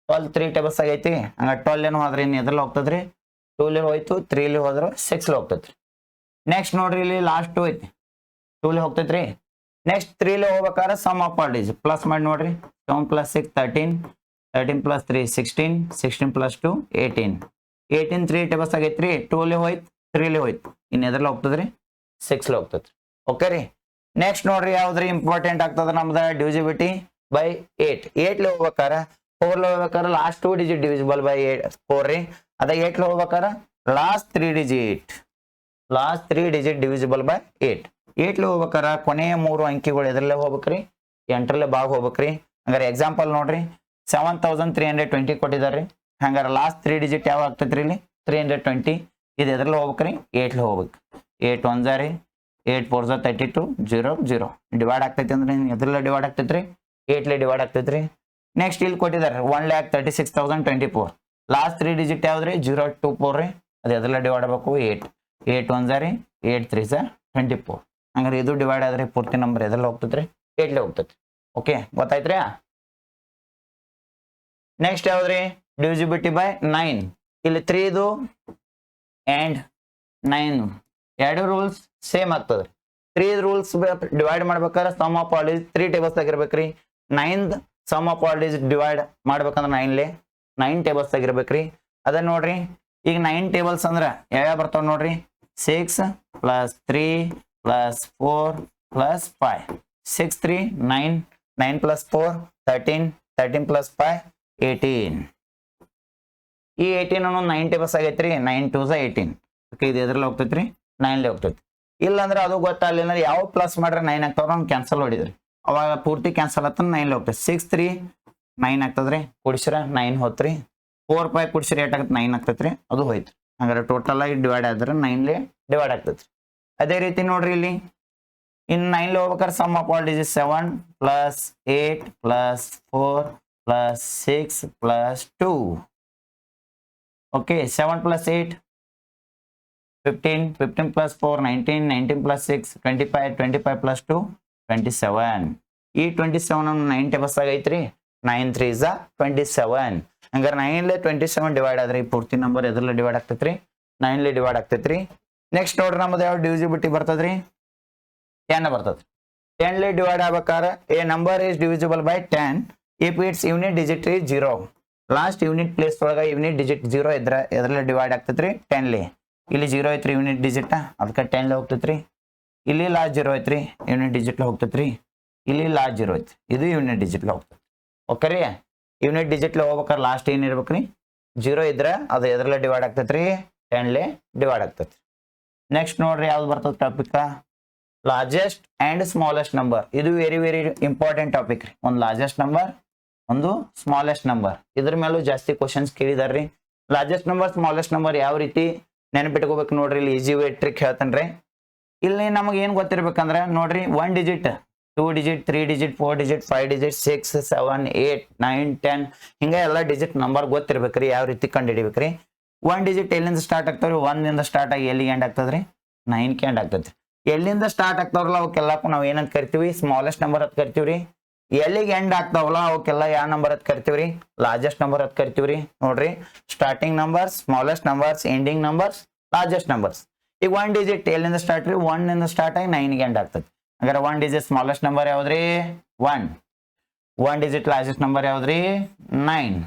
12 3 tables ಆಗೈತಿ. ಹಂಗಾರೆ 12 ಲೇನು ಹೋದ್ರೆ ಇನ್ನು ಎದ್ರಲ್ಲ ಹೋಗ್ತದ್ರಿ, 2 ಲೆ ಹೋಯ್ತು, 3 ಲೆ ಹೋದ್ರೆ 6 ಲೆ ಹೋಗ್ತೈತ್ರಿ. ನೆಕ್ಸ್ಟ್ ನೋಡ್ರಿ ಇಲ್ಲಿ ಲಾಸ್ಟ್ 2 ಐತಿ, 2 ಲೆ ಹೋಗ್ತೈತ್ರಿ. ನೆಕ್ಸ್ಟ್ 3 ಲೇ ಹೋಗ್ಬೇಕಾದ್ರೆ sum of all digit plus ಮಾಡಿ ನೋಡ್ರಿ 7 + 6 13 13 + 3 16 16 + 2 18 18 3 ಟೇಬಲ್ಸ್ ಆಗೈತ್ರಿ 2 ಲೇ ಹೋಯ್ತು 3 ಲೇ ಹೋಯ್ತು ಇನ್ನು ಎದ್ರಲ್ಲ ಹೋಗ್ತದ್ರಿ 6 ಲೇ ಹೋಗ್ತದ್ರಿ ಓಕೆ ರೀ ನೆಕ್ಸ್ಟ್ ನೋಡ್ರಿ ಯಾವ್ದ್ರಿ ಇಂಪಾರ್ಟೆಂಟ್ ಆಗ್ತದ ನಮ್ದು ಡಿವಿಸಿಬಿಲಿಟಿ ಬೈ 8 8 ಲೇ ಹೋಗ್ಬೇಕಾರೆ 4 ಲೇ ಹೋಗ್ಬೇಕಾರೆ ಲಾಸ್ಟ್ 2 ಡಿಜಿಟ್ ಡಿವಿಸಿಬಲ್ ಬೈ 4 ರೀ ಅದ 8 ಲೇ ಹೋಗ್ಬೇಕಾರೆ ಲಾಸ್ಟ್ 3 ಡಿಜಿಟ್ ಡಿವಿಸಿಬಲ್ ಬೈ 8 8 ಲೇ ಹೋಗ್ಬೇಕಾರೆ ಕೊನೆಯ 3 ಅಂಕಿಗಳು ಎದ್ರಲ್ಲೇ ಹೋಗ್ಬೇಕ್ರಿ 8ರಲ್ಲೇ ಭಾಗ ಹೋಗ್ಬೇಕ್ರಿ ಹಂಗಾರೆ ಎಕ್ಸಾಂಪಲ್ ನೋಡ್ರಿ 7320 ಕೊಟ್ಟಿದಾರ್ರಿ ಹಂಗಾರೆ ಲಾಸ್ಟ್ 3 ಡಿಜಿಟ್ ಯಾವ ಆಗ್ತೈತ್ರಿ ಇಲ್ಲಿ 320 ಇದು ಎದ್ರಲ್ಲೇ ಹೋಗ್ಬೇಕ್ರಿ 8 ಲೇ ಹೋಗ್ಬೇಕು 8 1 ರೀ 8 4 32 0 0 ಡಿವೈಡ್ ಆಗ್ತೈತಿ ಅಂದ್ರೆ ಎದ್ರಲ್ಲೇ ಡಿವೈಡ್ ಆಗ್ತೈತ್ರಿ 8 ಲೇ ಡಿವೈಡ್ ಆಗ್ತೈತ್ರಿ ನೆಕ್ಸ್ಟ್ ಇಲ್ಲಿ ಕೊಟ್ಟಿದ್ದಾರೆ 1,36,024 ಲಾಸ್ಟ್ 3 ಡಿಜಿಟ್ ಯಾವ್ದ್ರಿ 024 ರೀ ಅದು ಎದ್ರಲ್ಲೇ ಡಿವೈಡ್ ಆಗಬೇಕು 8 8 1 ರೀ 8 3 24 ಹಂಗಾರೆ ಇದು ಡಿವೈಡ್ ಆದ್ರೆ ಪೂರ್ತಿ ನಂಬರ್ ಎದ್ರಲ್ಲಿ ಹೋಗ್ತೈತ್ರಿ 8 ಲೇ ಹೋಗ್ತೈತಿ ಓಕೆ ಗೊತ್ತಾಯ್ತ್ರಿ ನೆಕ್ಸ್ಟ್ ಯಾವ್ದ್ರಿ ಡಿವಿಸಿಬಿಲಿಟಿ ಬೈ 9 ಇಲ್ಲಿ 3 ಇದು ಅಂಡ್ 9 ಎರಡು ರೂಲ್ಸ್ ಸೇಮ್ ಆಗ್ತದೆ 3 ರೂಲ್ಸ್ ಡಿವೈಡ್ ಮಾಡ್ಬೇಕಾದ್ರೆ sum of all digit 3 tables ಆಗಿರ್ಬೇಕ್ರಿ 9th sum of all digit divide ಮಾಡ್ಬೇಕಂದ್ರೆ 9 ಲೇ 9 ಟೇಬಲ್ಸ್ ಆಗಿರ್ಬೇಕ್ರಿ ಅದ ನೋಡ್ರಿ ಈಗ 9 ಟೇಬಲ್ಸ್ ಅಂದ್ರೆ ಯಾವ ಬರ್ತಾವ ನೋಡ್ರಿ 6 + 3 + 4 + 5 6 3 9 9 + 4 13 13 + 5 18 ಈ 18 ಅನ್ನೋ 9 ಟೇಬಲ್ಸ್ ಆಗೈತ್ರಿ 9 2 18 ಓಕೆ ಇದು ಎದ್ರಲ್ಲಿ ಹೋಗ್ತೈತ್ರಿ 9 ಲೇ ಹೋಗ್ತೈತಿ ಇಲ್ಲ ಅಂದ್ರೆ ಅದು ಗೊತ್ತಾಗಲಿಲ್ಲ ಅಂದ್ರೆ ಯಾವ ಪ್ಲಸ್ ಮಾಡ್ರೆ 9 ಆಗ್ತಾವ್ರ ನಾವು ಕ್ಯಾನ್ಸಲ್ ಹೊಡಿದ್ರಿ ಅವಾಗ ಪೂರ್ತಿ ಕ್ಯಾನ್ಸಲ್ ಆತ 9 ಲೇ ಹೋಗ್ತೈತಿ 6 3 9 ಆಗ್ತದ್ರಿ ಕುಡಿಸ್ರ 9 ಹೋತ್ರಿ 4 5 ಕುಡಿಸ್ರಿ 8 ಆಗತ್ತೆ 9 ಆಗ್ತೈತ್ರಿ ಅದು ಹೋಯ್ತು ಹಂಗಾರೆ ಟೋಟಲ್ ಆಗಿ ಡಿವೈಡ್ ಆದ್ರೆ 9 ಲೇ ಡಿವೈಡ್ ಆಗ್ತೈತ್ರಿ ಅದೇ ರೀತಿ ನೋಡ್ರಿ ಇಲ್ಲಿ ಇನ್ನು 9 ಲೇ ಹೋಗ್ಬೇಕಾದ್ರೆ sum of all digit 7 + 8 + 4 + 6 + 2 okay 7 + 8 15 15 + 4 19 19 + 6 25 25 + 2 27 ಈ 27 ಅನ್ನು 9 ಟೇಬಲ್ಸ್ ಆಗೈತ್ರಿ 9 3 27 ಹಂಗಾರೆ 9 ಲೇ 27 ಡಿವೈಡ್ ಆದ್ರಿ ಪೂರ್ತಿ ನಂಬರ್ ಎದ್ರಲ್ಲೇ ಡಿವೈಡ್ ಆಗ್ತೈತ್ರಿ 9 ಲೇ ಡಿವೈಡ್ ಆಗ್ತೈತ್ರಿ ನೆಕ್ಸ್ಟ್ ನೋಡ್ರಿ ನಮ್ಮದು ಯಾವ ಡಿವಿಸಿಬಿಲಿಟಿ ಬರ್ತದ್ರಿ 10 ಬರ್ತದ್ರಿ 10 ಲೇ ಡಿವೈಡ್ ಆಗ್ಬೇಕಾದ್ರೆ A number is divisible by 10 if its unit digit is 0 last unit place ಒಳಗ ಯೂನಿಟ್ ಡಿಜಿಟ್ 0 ಇದ್ರ ಎದ್ರಲ್ಲೇ ಡಿವೈಡ್ ಆಗ್ತೈತ್ರಿ 10 ಲೇ ಇಲ್ಲಿ 0 ಐತ್ರಿ ಯೂನಿಟ್ ಡಿಜಿಟ್ ಅದಕ್ಕೆ 10 ಲೇ ಹೋಗ್ತೈತ್ರಿ ಇಲ್ಲಿ ಲಾಸ್ಟ್ 0 ಐತ್ರಿ ಯೂನಿಟ್ ಡಿಜಿಟ್ ಹೋಗ್ತೈತ್ರಿ ಇಲ್ಲಿ ಲಾಸ್ಟ್ 0 ಐತಿ ಇದು ಯೂನಿಟ್ ಡಿಜಿಟ್ ಹೋಗ್ತೈತಿ ಓಕೆ ರೀ ಯೂನಿಟ್ ಡಿಜಿಟ್ ಹೋಗ್ಬೇಕಾದ್ರೆ ಲಾಸ್ಟ್ ಏನ್ ಇರ್ಬೇಕ್ರಿ 0 ಇದ್ರೆ ಅದು ಎದ್ರಲ್ಲೇ ಡಿವೈಡ್ ಆಗ್ತೈತ್ರಿ 10 ಲೇ ಡಿವೈಡ್ ಆಗ್ತೈತಿ ನೆಕ್ಸ್ಟ್ ನೋಡ್ರಿ ಯಾವ್ದು ಬರ್ತದ topic largest and smallest number ಇದು ವೆರಿ ವೆರಿ ಇಂಪಾರ್ಟೆಂಟ್ ಟಾಪಿಕ್ ರೀ ಒಂದು ಲಾರ್ಜೆಸ್ಟ್ ನಂಬರ್ ಒಂದು ಸ್ಮಾಲೆಸ್ಟ್ ನಂಬರ್ ಇದ್ರ ಮೇಲೂ ಜಾಸ್ತಿ ಕ್ವಶನ್ಸ್ ಕೇಳಿದಾರ್ರಿ ಲಾರ್ಜೆಸ್ಟ್ ನಂಬರ್ ಸ್ಮಾಲೆಸ್ಟ್ ನಂಬರ್ ಯಾವ ರೀತಿ ನೆನಪಿಟ್ಕೋಬೇಕು ನೋಡ್ರಿ ಇಲ್ಲಿ ಈಜಿ ವೇ ಟ್ರಿಕ್ ಹೇಳ್ತಾನ್ರಿ ಇಲ್ಲಿ ನಮಗೆ ಏನ್ ಗೊತ್ತಿರ್ಬೇಕಂದ್ರೆ ನೋಡ್ರಿ 1 digit 2 digit 3 digit 4 digit 5 digit 6 7 8 9 10 ಹಿಂಗ ಎಲ್ಲ ಡಿಜಿಟ್ ನಂಬರ್ ಗೊತ್ತಿರ್ಬೇಕ್ರಿ ಯಾವ ರೀತಿ ಕಂಡು ಹಿಡಿಬೇಕ್ರಿ 1 ಡಿಜಿಟ್ ಎಲ್ಲಿಂದ ಸ್ಟಾರ್ಟ್ ಆಗ್ತಾವ್ರಿ 1 ಇಂದ ಸ್ಟಾರ್ಟ್ ಆಗಿ ಎಲ್ಲಿಗೆ ಎಂಡ್ ಆಗ್ತದ್ರಿ 9 ಗೆ ಎಂಡ್ ಆಗ್ತದ್ರಿ ಎಲ್ಲಿಂದ ಸ್ಟಾರ್ಟ್ ಆಗ್ತಾವ್ರಲ್ಲ ಅವಕ್ಕೆಲ್ಲಕ್ಕೂ ನಾವು ಏನಂತ ಕರಿತೀವಿ ಸ್ಮಾಲೆಸ್ಟ್ ನಂಬರ್ ಅಂತ ಕರಿತೀವ್ರಿ ಎಲ್ಲಿಗೆ ಎಂಡ್ ಆಗ್ತಾವಲ್ಲ ಅವಕ್ಕೆಲ್ಲ ಯಾವ ನಂಬರ್ ಅಂತ ಕರಿತೀವ್ರಿ ಲಾರ್ಜೆಸ್ಟ್ ನಂಬರ್ ಅಂತ ಕರಿತೀವ್ರಿ ನೋಡ್ರಿ starting numbers smallest numbers ending numbers largest numbers ಈಗ 1 ಡಿಜಿಟ್ ಎಲ್ಲಿಂದ ಸ್ಟಾರ್ಟ್ ರೀ 1 ಇಂದ ಸ್ಟಾರ್ಟ್ ಆಗಿ 9 ಗೆ ಎಂಡ್ ಆಗ್ತದೆ ಹಾಗಾದ್ರೆ 1 ಡಿಜಿಟ್ ಸ್ಮಾಲೆಸ್ಟ್ ನಂಬರ್ ಯಾವ್ದ್ರಿ 1 ಡಿಜಿಟ್ ಲಾರ್ಜೆಸ್ಟ್ ನಂಬರ್ ಯಾವ್ದ್ರಿ 9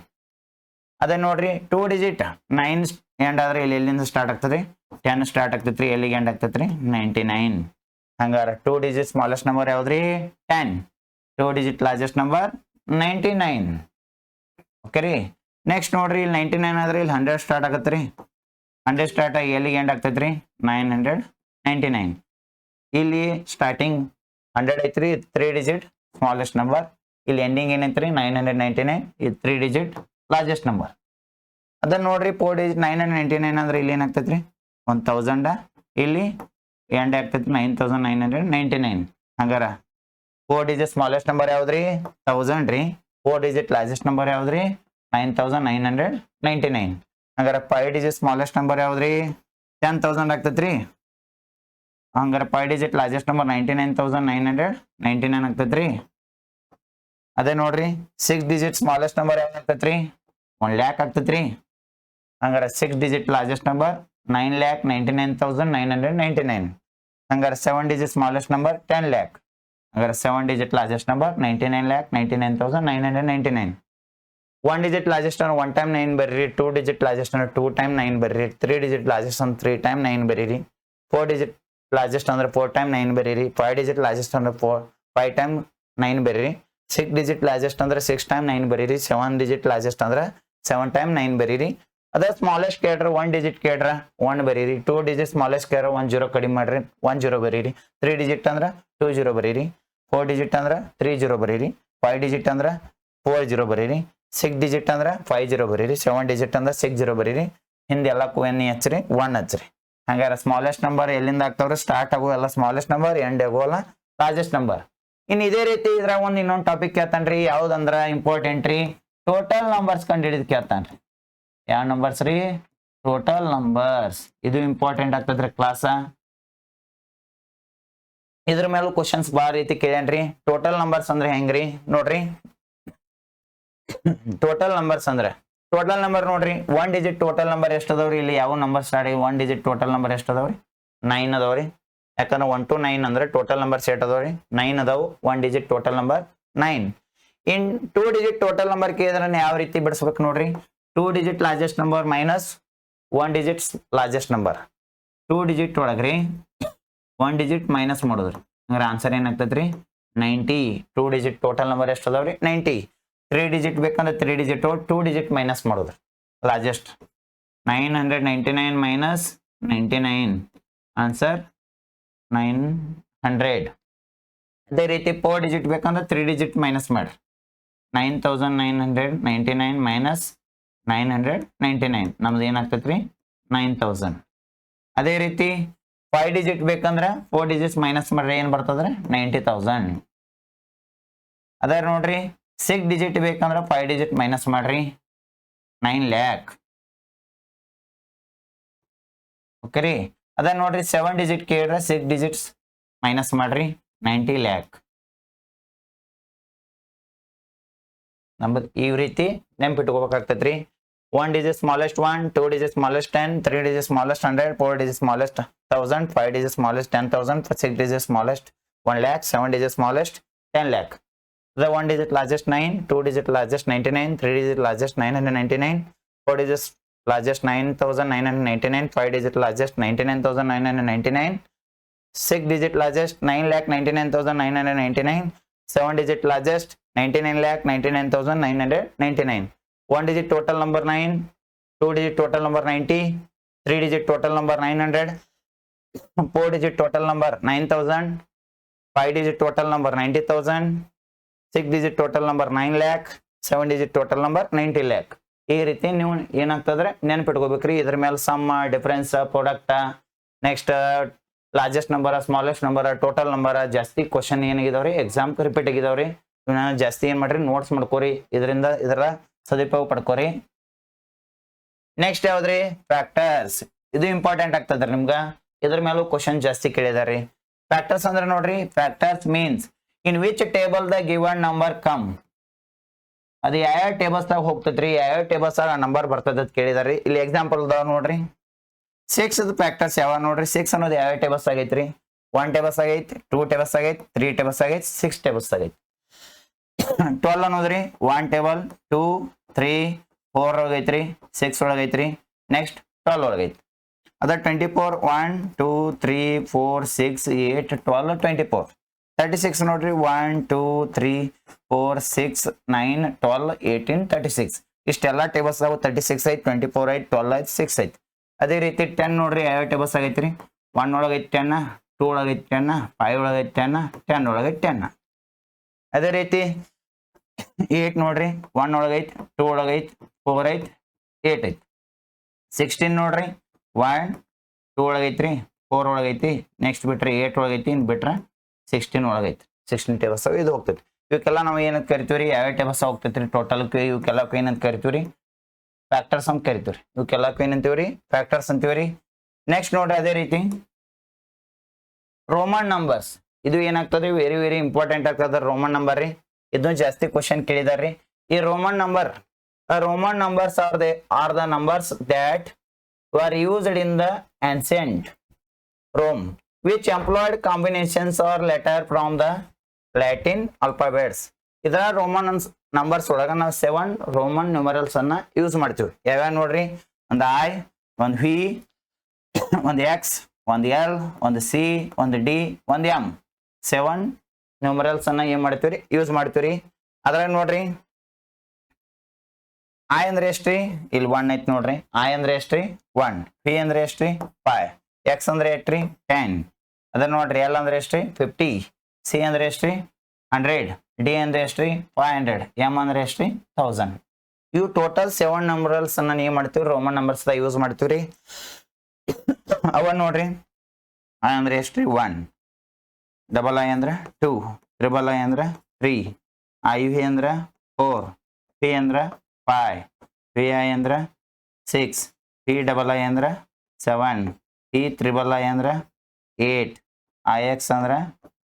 ಅದೇ ನೋಡ್ರಿ 2 ಡಿಜಿಟ್ 9 ಎಂಡ್ ಆದ್ರೆ ಇಲ್ಲಿ ಎಲ್ಲಿಂದ ಸ್ಟಾರ್ಟ್ ಆಗ್ತದ್ರಿ 10 ಸ್ಟಾರ್ಟ್ ಆಗ್ತೈತ್ರಿ ಎಲ್ಲಿಗೆ ಎಂಡ್ ಆಗ್ತೈತ್ರಿ 99 ಹಂಗಾರೆ 2 ಡಿಜಿಟ್ ಸ್ಮಾಲೆಸ್ಟ್ ನಂಬರ್ ಯಾವ್ದ್ರಿ 10 2 ಡಿಜಿಟ್ ಲಾರ್ಜೆಸ್ಟ್ ನಂಬರ್ 99 ಓಕೆ ರೀ ನೆಕ್ಸ್ಟ್ ನೋಡ್ರಿ ಇಲ್ಲಿ 99 ಆದ್ರೆ ಇಲ್ಲಿ 100 ಸ್ಟಾರ್ಟ್ ಆಗತ್ರಿ 100 ಸ್ಟಾರ್ಟ್ ಆಗಿ ಎಲ್ಲಿಗೆ ಎಂಡ್ ಆಗ್ತೈತ್ರಿ 999 ಇಲ್ಲಿ ಸ್ಟಾರ್ಟಿಂಗ್ 100 ಐತ್ರಿ 3 ಡಿಜಿಟ್ ಸ್ಮಾಲೆಸ್ಟ್ ನಂಬರ್ ಇಲ್ಲಿ ಎಂಡಿಂಗ್ ಏನೈತ್ರಿ 999 ಇದು 3 ಡಿಜಿಟ್ ಲಾರ್ಜೆಸ್ಟ್ ನಂಬರ್ ಅದನ್ನ ನೋಡ್ರಿ 4 ಡಿಜಿಟ್ 999 ಅಂದ್ರೆ ಇಲ್ಲಿ ಏನಾಗ್ತೈತ್ರಿ 1000 ಇಲ್ಲಿ ಎಂಡ್ ಆಗ್ತೈತಿ 9999 ಹಂಗಾರ 4 ಡಿಜಿಟ್ ಸ್ಮಾಲೆಸ್ಟ್ ನಂಬರ್ ಯಾವ್ದ್ರಿ 1000 ರೀ 4 ಡಿಜಿಟ್ ಲಾರ್ಜೆಸ್ಟ್ ನಂಬರ್ ಯಾವ್ದ್ರಿ 9999 ಹಂಗಾರ 5 ಡಿಜಿಟ್ ಸ್ಮಾಲೆಸ್ಟ್ ನಂಬರ್ ಯಾವ್ದ್ರಿ 10000 ಆಗ್ತೈತ್ರಿ ಹಂಗಾರ 5 ಡಿಜಿಟ್ ಲಾರ್ಜೆಸ್ಟ್ ನಂಬರ್ 99999 ಆಗ್ತೈತ್ರಿ ಅದೇ ನೋಡ್ರಿ 6 ಡಿಜಿಟ್ ಸ್ಮಾಲೆಸ್ಟ್ ನಂಬರ್ ಯಾವ್ದು ಆಗ್ತೈತ್ರಿ 1 lakh ಆಗ್ತೈತ್ರಿ ಹಂಗಾರ 6 ಡಿಜಿಟ್ ಲಾರ್ಜೆಸ್ಟ್ ನಂಬರ್ 9,99,999 ಹಂಗಾರ 7 ಡಿಜಿಟ್ ಸ್ಮಾಲೆಸ್ಟ್ ನಂಬರ್ 10 lakh ಹಾಗಾದ್ರೆ 7 digit largest number 99,99,999. 1 digit largest number 1 time 9 ಬರ್ರಿ. 2 digit largest number 2 time 9 ಬರ್ರಿ. 3 digit largest number 3 time 9 ಬರೀರಿ. 4 digit largest ಅಂದ್ರೆ 4 time 9 ಬರೀರಿ. 5 digit largest ಅಂದ್ರೆ 5 time 9 ಬರೀರಿ. 6 digit largest ಅಂದ್ರೆ 6 time 9 ಬರೀರಿ. 7 digit largest ಅಂದ್ರೆ 7 time 9 ಬರೀರಿ. ಅದ ಸ್ಮಾಲೆಸ್ಟ್ ಕೇಳ್ರ 1 digit ಕೇಳ್ರ 1 ಬರೀರಿ. 2 digit ಸ್ಮಾಲೆಸ್ಟ್ ಕೇಳ್ರ 1 0 ಕಡಿಮೆ ಮಾಡ್ರಿ 1 0 ಬರೀರಿ. 3 digit ಅಂದ್ರೆ 2 0 ಬರೀರಿ. 4 digit ಅಂದ್ರೆ 3 0 ಬರೀರಿ. 5 digit ಅಂದ್ರೆ 4 0 ಬರೀರಿ. 6 digit ಅಂದ್ರೆ 5 0 ಬರೀರಿ. 7 digit ಅಂದ್ರೆ 6 0 ಬರೀರಿ. ಹಿಂದೆಲ್ಲ ಎನ್ ಹಚ್ಚ್ರಿ 1 ಹಚ್ಚ್ರಿ. ಹಂಗಾರೆ ಸ್ಮಾಲೆಸ್ಟ್ ನಂಬರ್ ಎಲ್ಲಿಂದ ಆಗ್ತಾವ್ರಿ? ಸ್ಟಾರ್ಟ್ ಆಗೋ ಎಲ್ಲ ಸ್ಮಾಲೆಸ್ಟ್ ನಂಬರ್, ಎಂಡ್ ಆಗೋಲ್ಲ ಲಾರ್ಜೆಸ್ಟ್ ನಂಬರ್. ಇನ್ನು ಇದೇ ರೀತಿ ಇದ್ರಾಗ ಒಂದು ಇನ್ನೊಂದು ಟಾಪಿಕ್ ಕೇಳ್ತಾನ್ರಿ. ಯಾವ್ದಂದ್ರ ಇಂಪಾರ್ಟೆಂಟ್ ರೀ, ಟೋಟಲ್ ನಂಬರ್ಸ್ ಕಂಡು ಹಿಡಿದು ಕೇಳ್ತಾನ್ರಿ. ಯಾವ ನಂಬರ್ಸ್ ರೀ? Total numbers. ಇದು ಇಂಪಾರ್ಟೆಂಟ್ ಆಗ್ತದ್ರಿ ಕ್ಲಾಸ. ಇದ್ರ ಮೇಲೂ ಕ್ವಶನ್ಸ್ ಬಾಳ ರೀತಿ ಕೇಳ್ಯಾನ್ರಿ. ಟೋಟಲ್ ನಂಬರ್ಸ್ ಅಂದ್ರೆ ಹೆಂಗ್ರಿ ನೋಡ್ರಿ. ಟೋಟಲ್ ನಂಬರ್ಸ್ ಅಂದ್ರೆ ಟೋಟಲ್ ನಂಬರ್ ನೋಡ್ರಿ. 1 digit ಟೋಟಲ್ ನಂಬರ್ ಎಷ್ಟು ಅದಾವ್ರಿ? ಇಲ್ಲಿ ಯಾವ ನಂಬರ್ ಸ್ಟಾರ್ಟ್ ಆಗಿ 1 digit ಟೋಟಲ್ ನಂಬರ್ ಎಷ್ಟು ಅದಾವ್ರಿ? 9 ಅದಾವ್ರಿ. ಯಾಕಂದ್ರೆ 1 to 9 ಅಂದ್ರೆ ಟೋಟಲ್ ನಂಬರ್ ಸೆಟ್ ಅದಾವ್ರಿ. 9 ಅದಾವು. 1 digit ಟೋಟಲ್ ನಂಬರ್ 9. ಇನ್ 2 digit ಟೋಟಲ್ ನಂಬರ್ ಕೇಳಿದ್ರೆ ಯಾವ ರೀತಿ ಬಿಡಿಸ್ಬೇಕು ನೋಡ್ರಿ. 2 digit largest number minus 1 digit largest number. 2 digit ಒಳಗ್ರಿ 1 digit minus ಮಾಡೋದ್ರಿ. ಹಂಗಾರೆ ಆನ್ಸರ್ ಏನಾಗ್ತದ್ರಿ? 90. 2 digit ಟೋಟಲ್ ನಂಬರ್ ಎಷ್ಟು ಅದಾವ್ರಿ? 90. 3 digit ಬೇಕಂದ್ರೆ 3 digit 2 digit ಮೈನಸ್ ಮಾಡೋದ್ರಿ. Largest 999 minus 99 answer 900. ಅದೇ ರೀತಿ 4 digit ಬೇಕಂದ್ರೆ 3 digit ಮೈನಸ್ ಮಾಡ್ರಿ. 9999 ಮೈನಸ್ 999 ನಮ್ದು ಏನಾಗ್ತೈತ್ರಿ? 9000. ಅದೇ ರೀತಿ 5 digit ಬೇಕಂದ್ರೆ 4 digits ಮೈನಸ್ ಮಾಡ್ರಿ ಏನ್ ಬರ್ತದ್ರಿ? 90,000. ಅದೇ ನೋಡ್ರಿ 6 digit ಬೇಕಂದ್ರೆ 5 digit ಮೈನಸ್ ಮಾಡ್ರಿ 9 lakh. ಓಕೆ ರೀ. ಅದೇ ನೋಡ್ರಿ 7 digit ಕೇಳಿದ್ರೆ 6 digits ಮೈನಸ್ ಮಾಡ್ರಿ 90 lakh. ನಮ್ಮದು ಈ ರೀತಿ ನೆನ್ಪಿಟ್ಕೋಬೇಕಾಗ್ತೈತ್ರಿ. 1 digit smallest 1, 2 digit smallest 10, 3 digit smallest 100, 4 digit smallest 1000, 5 digit smallest 10,000, 6 digit smallest 1 lakh, 7 digit smallest 10 lakh. The 1 digit largest 9, 2 digit largest 99, 3 digit largest 999, 4 digit largest 9,999, 5 digit largest 99,999, 6 digit largest 9,99,999, 7 digit largest 99,99,999, 1 digit total number 9, 2 digit total number 90, 3 digit total number 900, 4 digit total number 9,000, 5 digit total number 90,000, 6 digit total number 9 lakh, 7 digit total number 90 lakh. ಈ ರೀತಿ ನೀವು ಏನಾಗ್ತದ್ರೆ ನೆನ್ಪಿಟ್ಕೋಬೇಕ್ರಿ. ಇದ್ರ ಮೇಲೆ sum, difference, product, next largest number, smallest number, total number, ಜಾಸ್ತಿ question ಏನಾಗಿದಾವ್ರಿ exam repeat ಆಗಿದಾವ್ರಿ. ಇವನ್ನ ಜಾಸ್ತಿ ಏನ್ ಮಾಡ್ರಿ ನೋಟ್ಸ್ ಮಾಡ್ಕೋರಿ. ಇದರಿಂದ ಇದರ ಸದುಪಯೋಗ ಪಡ್ಕೋರಿ. ನೆಕ್ಸ್ಟ್ ಯಾವ್ದ್ರಿ? ಫ್ಯಾಕ್ಟರ್ಸ್. ಇದು ಇಂಪಾರ್ಟೆಂಟ್ ಆಗ್ತದ್ರಿ ನಿಮ್ಗ. ಇದ್ರ ಮೇಲೂ ಕ್ವಶನ್ ಜಾಸ್ತಿ ಕೇಳಿದಾರಿ. ಫ್ಯಾಕ್ಟರ್ಸ್ ಅಂದ್ರೆ ನೋಡ್ರಿ, factors means in which table the given number come. ಅದು ಯಾವ ಟೇಬಲ್ಸ್ ದಾಗ ಹೋಗ್ತೈತ್ರಿ, ಯಾವ ಟೇಬಲ್ಸ್ ದಾಗ ನಂಬರ್ ಬರ್ತದ ಅಂತ ಕೇಳಿದಾರಿ. ಇಲ್ಲಿ ಎಕ್ಸಾಂಪಲ್ ಅದಾವ ನೋಡ್ರಿ. 6 ಫ್ಯಾಕ್ಟರ್ಸ್ ಯಾವ ನೋಡ್ರಿ. 6 ಅನ್ನೋದು ಯಾವ ಟೇಬಲ್ಸ್ ಆಗೈತ್ರಿ? 1 ಟೇಬಲ್ಸ್ ಆಗೈತಿ, 2 ಟೇಬಲ್ಸ್ ಆಗೈತಿ, 3 ಟೇಬಲ್ಸ್ ಆಗೈತಿ, 6 ಟೇಬಲ್ಸ್ ಆಗೈತಿ. 12 ಅನ್ನೋದ್ರಿ 1 ಟೇಬಲ್, 2, 3, 4 ಒಳಗೈತ್ರಿ, 6 ಒಳಗೈತ್ರಿ, ನೆಕ್ಸ್ಟ್ 12 ಒಳಗೈತಿ. ಅದ 24 1 2 3 4 6 8 12 24. 36 ನೋಡ್ರಿ 1 2 3 4 6 9 12 18 36. ಇಷ್ಟೆಲ್ಲ ಟೇಬಲ್ಸ್ ಅದಾವ. 36 ಐತಿ, 24 ಐತಿ, 12 ಐತಿ, 6 ಐತಿ. ಅದೇ ರೀತಿ 10 ನೋಡ್ರಿ ಯಾವ ಟೇಬಲ್ಸ್ ಆಗೈತ್ರಿ? 1 ಒಳಗೈತಿ 10, 2 ಒಳಗೈತಿ 10, 5 ಒಳಗೈತಿ 10, 10 ಒಳಗೈತಿ 10. ಅದೇ ರೀತಿ 8 ನೋಡ್ರಿ 1 ಒಳಗೈತಿ, 2 ಒಳಗೈತಿ, 4 ಐತಿ, 8 ಐತಿ. 16 ನೋಡ್ರಿ 1 2 ಒಳಗೈತ್ರಿ, 4 ಒಳಗೈತಿ, ನೆಕ್ಸ್ಟ್ ಬಿಟ್ರೆ 8 ಒಳಗೈತಿ, ಇನ್ ಬಿಟ್ರೆ 16 ಒಳಗೈತಿ. 16 ಟೇಬಲ್ಸ್ ಇದು ಹೋಗ್ತೈತಿ. ಇವಕ್ಕೆಲ್ಲ ನಾವು ಏನಂತ ಕರಿತೀವ್ರಿ? ಯಾವ ಟೇಬಲ್ಸ್ ಹೋಗ್ತೈತ್ರಿ ಟೋಟಲ್? ಇವಕ್ಕೆಲ್ಲಕ್ಕೂ ಏನಂತ ಕರಿತೀವ್ರಿ? ಫ್ಯಾಕ್ಟರ್ಸ್ ಅಂತ ಕರಿತೀವ್ರಿ. ಇವಕ್ಕೆಲ್ಲಕ್ಕೂ ಏನಂತೀವ್ರಿ? ಫ್ಯಾಕ್ಟರ್ಸ್ ಅಂತೀವ್ರಿ. ನೆಕ್ಸ್ಟ್ ನೋಡ್ರಿ ಅದೇ ರೀತಿ ರೋಮನ್ ನಂಬರ್ಸ್. ಇದು ಏನಾಗ್ತದೆ? ವೆರಿ ವೆರಿ ಇಂಪಾರ್ಟೆಂಟ್ ಆಗ್ತದ ರೋಮನ್ ನಂಬರ್ ರೀ. ಇದನ್ನು ಜಾಸ್ತಿ ಕ್ವಶನ್ ಕೇಳಿದಾರ್ರಿ. ಈ Roman number, numbers are the numbers that were used in the ancient Rome, which employed combinations or letter from the Latin alphabets. ಇದರ ರೋಮನ್ ನಂಬರ್ಸ್ ಒಳಗ ನಾವು 7 ರೋಮನ್ ನ್ಯೂಮರಲ್ಸ್ ಅನ್ನ use ಮಾಡ್ತೀವಿ. ಯಾವ್ಯಾವ ನೋಡ್ರಿ, ಒಂದು ಐ, ಒಂದು ವಿ, ಒಂದು ಎಕ್ಸ್, ಒಂದು ಎಲ್, ಒಂದು ಸಿ, ಒಂದು ಡಿ, ಒಂದು ಎಂ. 7 ನ್ಯೂಮರಲ್ಸ್ ಅನ್ನ ಏನ್ ಮಾಡ್ತೀವಿ, ಯೂಸ್ ಮಾಡ್ತೀವಿ. ಅದ್ರಾಗ ನೋಡ್ರಿ ಐ ಅಂದ್ರೆ ಎಷ್ಟ್ರಿ, ಇಲ್ಲಿ 1 ಐತಿ ನೋಡ್ರಿ. ಐ ಅಂದ್ರೆ ಎಷ್ಟ್ರಿ 1, ವಿ ಅಂದ್ರೆ ಎಷ್ಟ್ರಿ 5, ಎಕ್ಸ್ ಅಂದ್ರೆ ಎಷ್ಟ್ರಿ 10. ಅದ ನೋಡ್ರಿ ಎಲ್ ಅಂದ್ರೆ ಎಷ್ಟ್ರಿ 50, ಸಿ ಅಂದ್ರೆ ಎಷ್ಟ್ರಿ 100, ಡಿ ಅಂದ್ರೆ ಎಷ್ಟ್ರಿ 500, ಎಂ ಅಂದ್ರೆ ಎಷ್ಟ್ರಿ 1000. ಇವು ಟೋಟಲ್ 7 ನಂಬರ್ಸ್ ಅನ್ನ ಏನ್ ಮಾಡ್ತೀವಿ, ರೋಮನ್ ನಂಬರ್ಸ್ ಯೂಸ್ ಮಾಡ್ತೀವ್ರಿ. ಅವ ನೋಡ್ರಿ, ಐ ಅಂದ್ರೆ ಎಷ್ಟ್ರಿ 1, ಡಬಲ್ ಐ ಅಂದ್ರೆ 2, ಟ್ರಿಬಲ್ ಐ ಅಂದ್ರೆ 3, ಐ ವಿ ಅಂದ್ರೆ 4, ಪಿ ಅಂದ್ರೆ 5, ವಿ ಐ ಅಂದ್ರೆ 6, ಪಿ ಡಬಲ್ ಐ ಅಂದ್ರೆ 7, ಪಿ ತ್ರಿಬಲ್ ಐ ಅಂದ್ರೆ 8, ಐ ಎಕ್ಸ್ ಅಂದ್ರೆ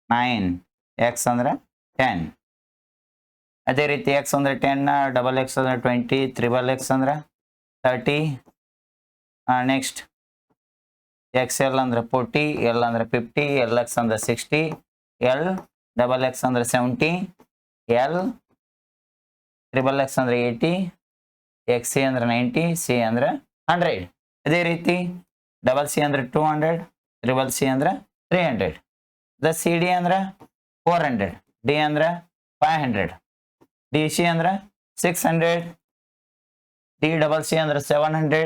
9, ಎಕ್ಸ್ ಅಂದ್ರೆ 10. ಅದೇ ರೀತಿ ಎಕ್ಸ್ ಅಂದ್ರೆ 10, ಡಬಲ್ ಎಕ್ಸ್ ಅಂದ್ರೆ 20, ತ್ರಿಬಲ್ ಎಕ್ಸ್ ಅಂದ್ರೆ 30. ನೆಕ್ಸ್ಟ್ ಎಕ್ಸ್ ಎಲ್ ಅಂದ್ರೆ 40, ಎಲ್ ಅಂದ್ರೆ 50, ಎಲ್ ಎಕ್ಸ್ ಅಂದ್ರೆ 60, ಎಲ್ ಡಬಲ್ ಎಕ್ಸ್ ಅಂದ್ರೆ 70, ಎಲ್ ಟ್ರಿಬಲ್ ಎಕ್ಸ್ ಅಂದ್ರೆ 80, ಎಕ್ಸ್ ಸಿ ಅಂದ್ರೆ 90, ಸಿ ಅಂದ್ರೆ 100. ಅದೇ ರೀತಿ ಡಬಲ್ ಸಿ ಅಂದ್ರೆ 200, ಟ್ರಿಬಲ್ ಸಿ ಅಂದ್ರೆ 300. ದ ಸಿ ಡಿ ಅಂದ್ರೆ 400, ಡಿ ಅಂದ್ರೆ 500, ಡಿ ಸಿ ಅಂದ್ರೆ 600, ಡಿ ಡಬಲ್ ಸಿ ಅಂದ್ರೆ 700,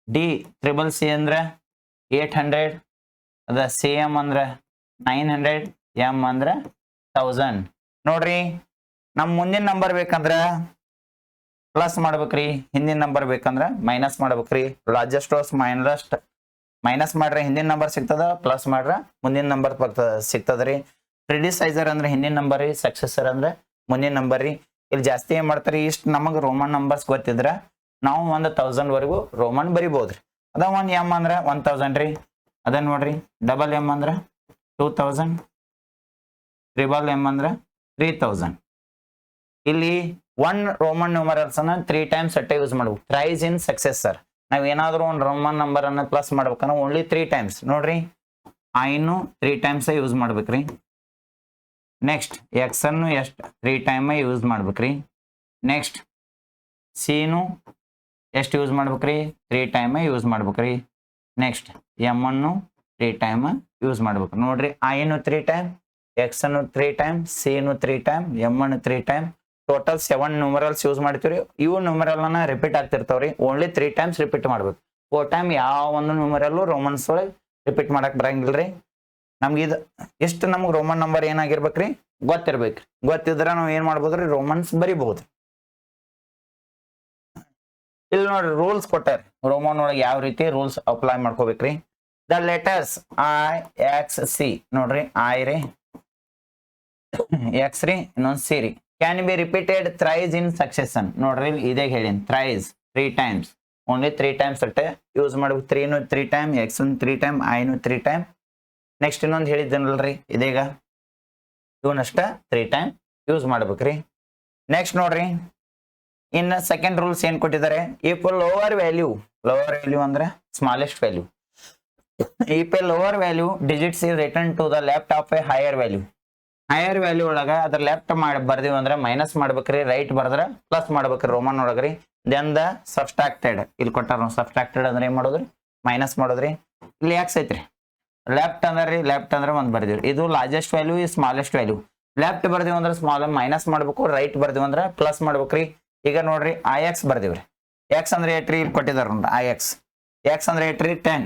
ಡಿ ಟ್ರಿಬಲ್ ಸಿ ಅಂದ್ರೆ 800, ಅದ ಸಿ ಎಂ ಅಂದ್ರೆ 900, ಎಂ ಅಂದ್ರೆ 1000. ನೋಡ್ರಿ, ನಮ್ ಮುಂದಿನ ನಂಬರ್ ಬೇಕಂದ್ರ ಪ್ಲಸ್ ಮಾಡ್ಬೇಕ್ರಿ, ಹಿಂದಿನ ನಂಬರ್ ಬೇಕಂದ್ರ ಮೈನಸ್ ಮಾಡ್ಬೇಕ್ರಿ. ಲಾರ್ಜೆಸ್ಟ್ ಮೈನಸ್ ಮಾಡ್ರೆ ಹಿಂದಿನ ನಂಬರ್ ಸಿಗ್ತದ, ಪ್ಲಸ್ ಮಾಡ್ರ ಮುಂದಿನ ನಂಬರ್ ಸಿಗ್ತದ್ರಿ. ಪ್ರಿಡಿಸೈಸರ್ ಅಂದ್ರೆ ಹಿಂದಿನ ನಂಬರ್ ರೀ, ಸಕ್ಸೆಸರ್ ಅಂದ್ರೆ ಮುಂದಿನ ನಂಬರ್ ರೀ. ಇಲ್ಲಿ ಜಾಸ್ತಿ ಏನ್ ಮಾಡ್ತಾರಿ, ಇಷ್ಟು ನಮಗ್ ರೋಮನ್ ನಂಬರ್ಸ್ ಗೊತ್ತಿದ್ರ ನಾವು 1000 ವರೆಗೂ ರೋಮನ್ ಬರಿಬಹುದ್ರಿ. ಅದ ಒಂದ್ ಎಂ ಅಂದ್ರ 1000 ರೀ. ಅದ ನೋಡ್ರಿ, ಡಬಲ್ ಎಂ ಅಂದ್ರ 2000, ಟ್ರಿಬಲ್ ಎಂ ಅಂದ್ರ 3000. ಇಲ್ಲಿ 1 ರೋಮನ್ ನ್ಯೂಮರಲ್ಸ್ ಅನ್ನ 3 ಟೈಮ್ಸ್ ಅಟ್ಟೆ ಯೂಸ್ ಮಾಡ್ಬೇಕು. ಥ್ರೈಸ್ ಇನ್ ಸಕ್ಸೆಸರ್. ನಾವ್ ಏನಾದ್ರು ಒಂದು ರೋಮನ್ ನಂಬರ್ ಅನ್ನ ಪ್ಲಸ್ ಮಾಡ್ಬೇಕಂದ್ರೆ ಓನ್ಲಿ 3 ಟೈಮ್ಸ್. ನೋಡ್ರಿ, ಐನು 3 ಟೈಮ್ಸ್ ಯೂಸ್ ಮಾಡ್ಬೇಕ್ರಿ. ನೆಕ್ಸ್ಟ್ ಎಕ್ಸ್ ಅನ್ನು ಎಷ್ಟು 3 ಟೈಮ್ ಯೂಸ್ ಮಾಡ್ಬೇಕ್ರಿ. ನೆಕ್ಸ್ಟ್ ಸಿನು ಎಷ್ಟು ಯೂಸ್ ಮಾಡ್ಬೇಕ್ರಿ, 3 ಟೈಮ್ ಯೂಸ್ ಮಾಡ್ಬೇಕ್ರಿ. ನೆಕ್ಸ್ಟ್ ಎಂ ಅನ್ನು 3 ಟೈಮ್ ಯೂಸ್ ಮಾಡ್ಬೇಕು. ನೋಡ್ರಿ, ಐನು 3 ಟೈಮ್, ಎಕ್ಸ್ ಅನ್ನು 3 ಟೈಮ್, ಸಿನು 3 ಟೈಮ್, ಎಂ ಅನ್ನು 3 ಟೈಮ್. ಟೋಟಲ್ 7 ನ್ಯೂಮರಲ್ಸ್ ಯೂಸ್ ಮಾಡ್ತೀವ್ರಿ. ಇವು ನ್ಯೂಮರಲ್ ಅನ್ನ ರಿಪೀಟ್ ಆಗ್ತಿರ್ತಾವ್ರಿ. ಓನ್ಲಿ 3 ಟೈಮ್ಸ್ ರಿಪೀಟ್ ಮಾಡ್ಬೇಕು. 4 ಟೈಮ್ ಯಾವ ಒಂದು ನ್ಯೂಮರಲ್ಲು ರೋಮನ್ಸ್ ಒಳಗೆ ರಿಪೀಟ್ ಮಾಡಕ್ ಬರಂಗಿಲ್ರಿ. ನಮ್ಗೆ ಇದು ಎಷ್ಟು ನಮ್ಗೆ ರೋಮನ್ ನಂಬರ್ ಏನಾಗಿರ್ಬೇಕ್ರಿ ಗೊತ್ತಿರ್ಬೇಕ್ರಿ. ಗೊತ್ತಿದ್ರ ನಾವು ಏನ್ ಮಾಡ್ಬೋದ್ರಿ, ರೋಮನ್ಸ್ ಬರಿಬಹುದು. ಇಲ್ಲಿ ನೋಡ್ರಿ, ರೂಲ್ಸ್ ಕೊಟ್ಟಾರ ರೋಮನ್ ಒಳಗೆ ಯಾವ ರೀತಿ ರೂಲ್ಸ್ ಅಪ್ಲೈ ಮಾಡ್ಕೋಬೇಕ್ರಿ. The letters I X C. ನೋಡ್ರಿ, ಐ ರೀ, ಎಕ್ಸ್ ರೀ, ಇನ್ನೊಂದು ಸಿ ರೀ. Can be repeated thrice in succession. ನೋಡ್ರಿ, ಇದೇ ಹೇಳಿನ್ ಥ್ರೈಸ್ 3 ಟೈಮ್ಸ್. ಓನ್ಲಿ 3 ಟೈಮ್ಸ್ ಅಷ್ಟೇ ಯೂಸ್ ಮಾಡ್ಬೇಕು. 3ನು 3 ಟೈಮ್, ಎಕ್ಸ್ 3 ಟೈಮ್, ಐನು 3 ಟೈಮ್. ನೆಕ್ಸ್ಟ್ ಇನ್ನೊಂದು ಹೇಳಿದ್ದೇನಲ್ರಿ ಇದೀಗ, ಇವನಷ್ಟ 3 ಟೈಮ್ ಯೂಸ್ ಮಾಡ್ಬೇಕ್ರಿ. ನೆಕ್ಸ್ಟ್ ನೋಡ್ರಿ, ಇನ್ನು ಸೆಕೆಂಡ್ ರೂಲ್ಸ್ ಏನ್ ಕೊಟ್ಟಿದ್ದಾರೆ, ಇಫ್ ಲೋವರ್ ವ್ಯಾಲ್ಯೂ ಅಂದ್ರೆ smallest value, if A lower value digits is return to the left of a higher value. Higher value ಒಳಗ ಅದ್ರ ಲೆಫ್ಟ್ ಬರ್ದಿವಿ ಅಂದ್ರೆ ಮೈನಸ್ ಮಾಡ್ಬೇಕ್ರಿ, ರೈಟ್ ಬರ್ದ್ರ ಪ್ಲಸ್ ಮಾಡ್ಬೇಕ್ರಿ ರೋಮನ್ ಒಳಗ್ರಿ. ದೆನ್ ದ ಸಬ್ಸ್ಟ್ರಾಕ್ಟೆಡ್, ಇಲ್ಲಿ ಕೊಟ್ಟಾರ ಸಬ್ಸ್ಟ್ರಾಕ್ಟೆಡ್ ಅಂದ್ರೆ ಏನ್ ಮಾಡೋದ್ರಿ, ಮೈನಸ್ ಮಾಡೋದ್ರಿ. ಇಲ್ಲಿ ಎಕ್ಸ್ ಐತ್ರಿ, ಲೆಫ್ಟ್ ಅಂದ್ರೆ ಲೆಫ್ಟ್ ಅಂದ್ರೆ ಒಂದ್ ಬರ್ದಿವ್ರಿ. ಇದು ಲಾರ್ಜೆಸ್ಟ್ ವ್ಯಾಲ್ಯೂ, ಈ ಸ್ಮಾಲೆಸ್ಟ್ ವ್ಯಾಲ್ಯೂ. ಲೆಫ್ಟ್ ಬರ್ದಿವಿ ಅಂದ್ರೆ ಸ್ಮಾಲ್ ಮೈನಸ್ ಮಾಡ್ಬೇಕು, ರೈಟ್ ಬರ್ದಿವಿ ಅಂದ್ರೆ ಪ್ಲಸ್ ಮಾಡ್ಬೇಕ್ರಿ. ಈಗ ನೋಡ್ರಿ, ಐ ಎಕ್ಸ್ ಬರ್ದಿವ್ರಿ. ಎಕ್ಸ್ ಅಂದ್ರೆ ಏಟ್ರಿ, ಇಲ್ಲಿ ಕೊಟ್ಟಿದಾರ ನೋಡ್ರಿ ಐ ಎಕ್ಸ್. ಎಕ್ಸ್ ಅಂದ್ರೆ ಏಟ್ರಿ 10,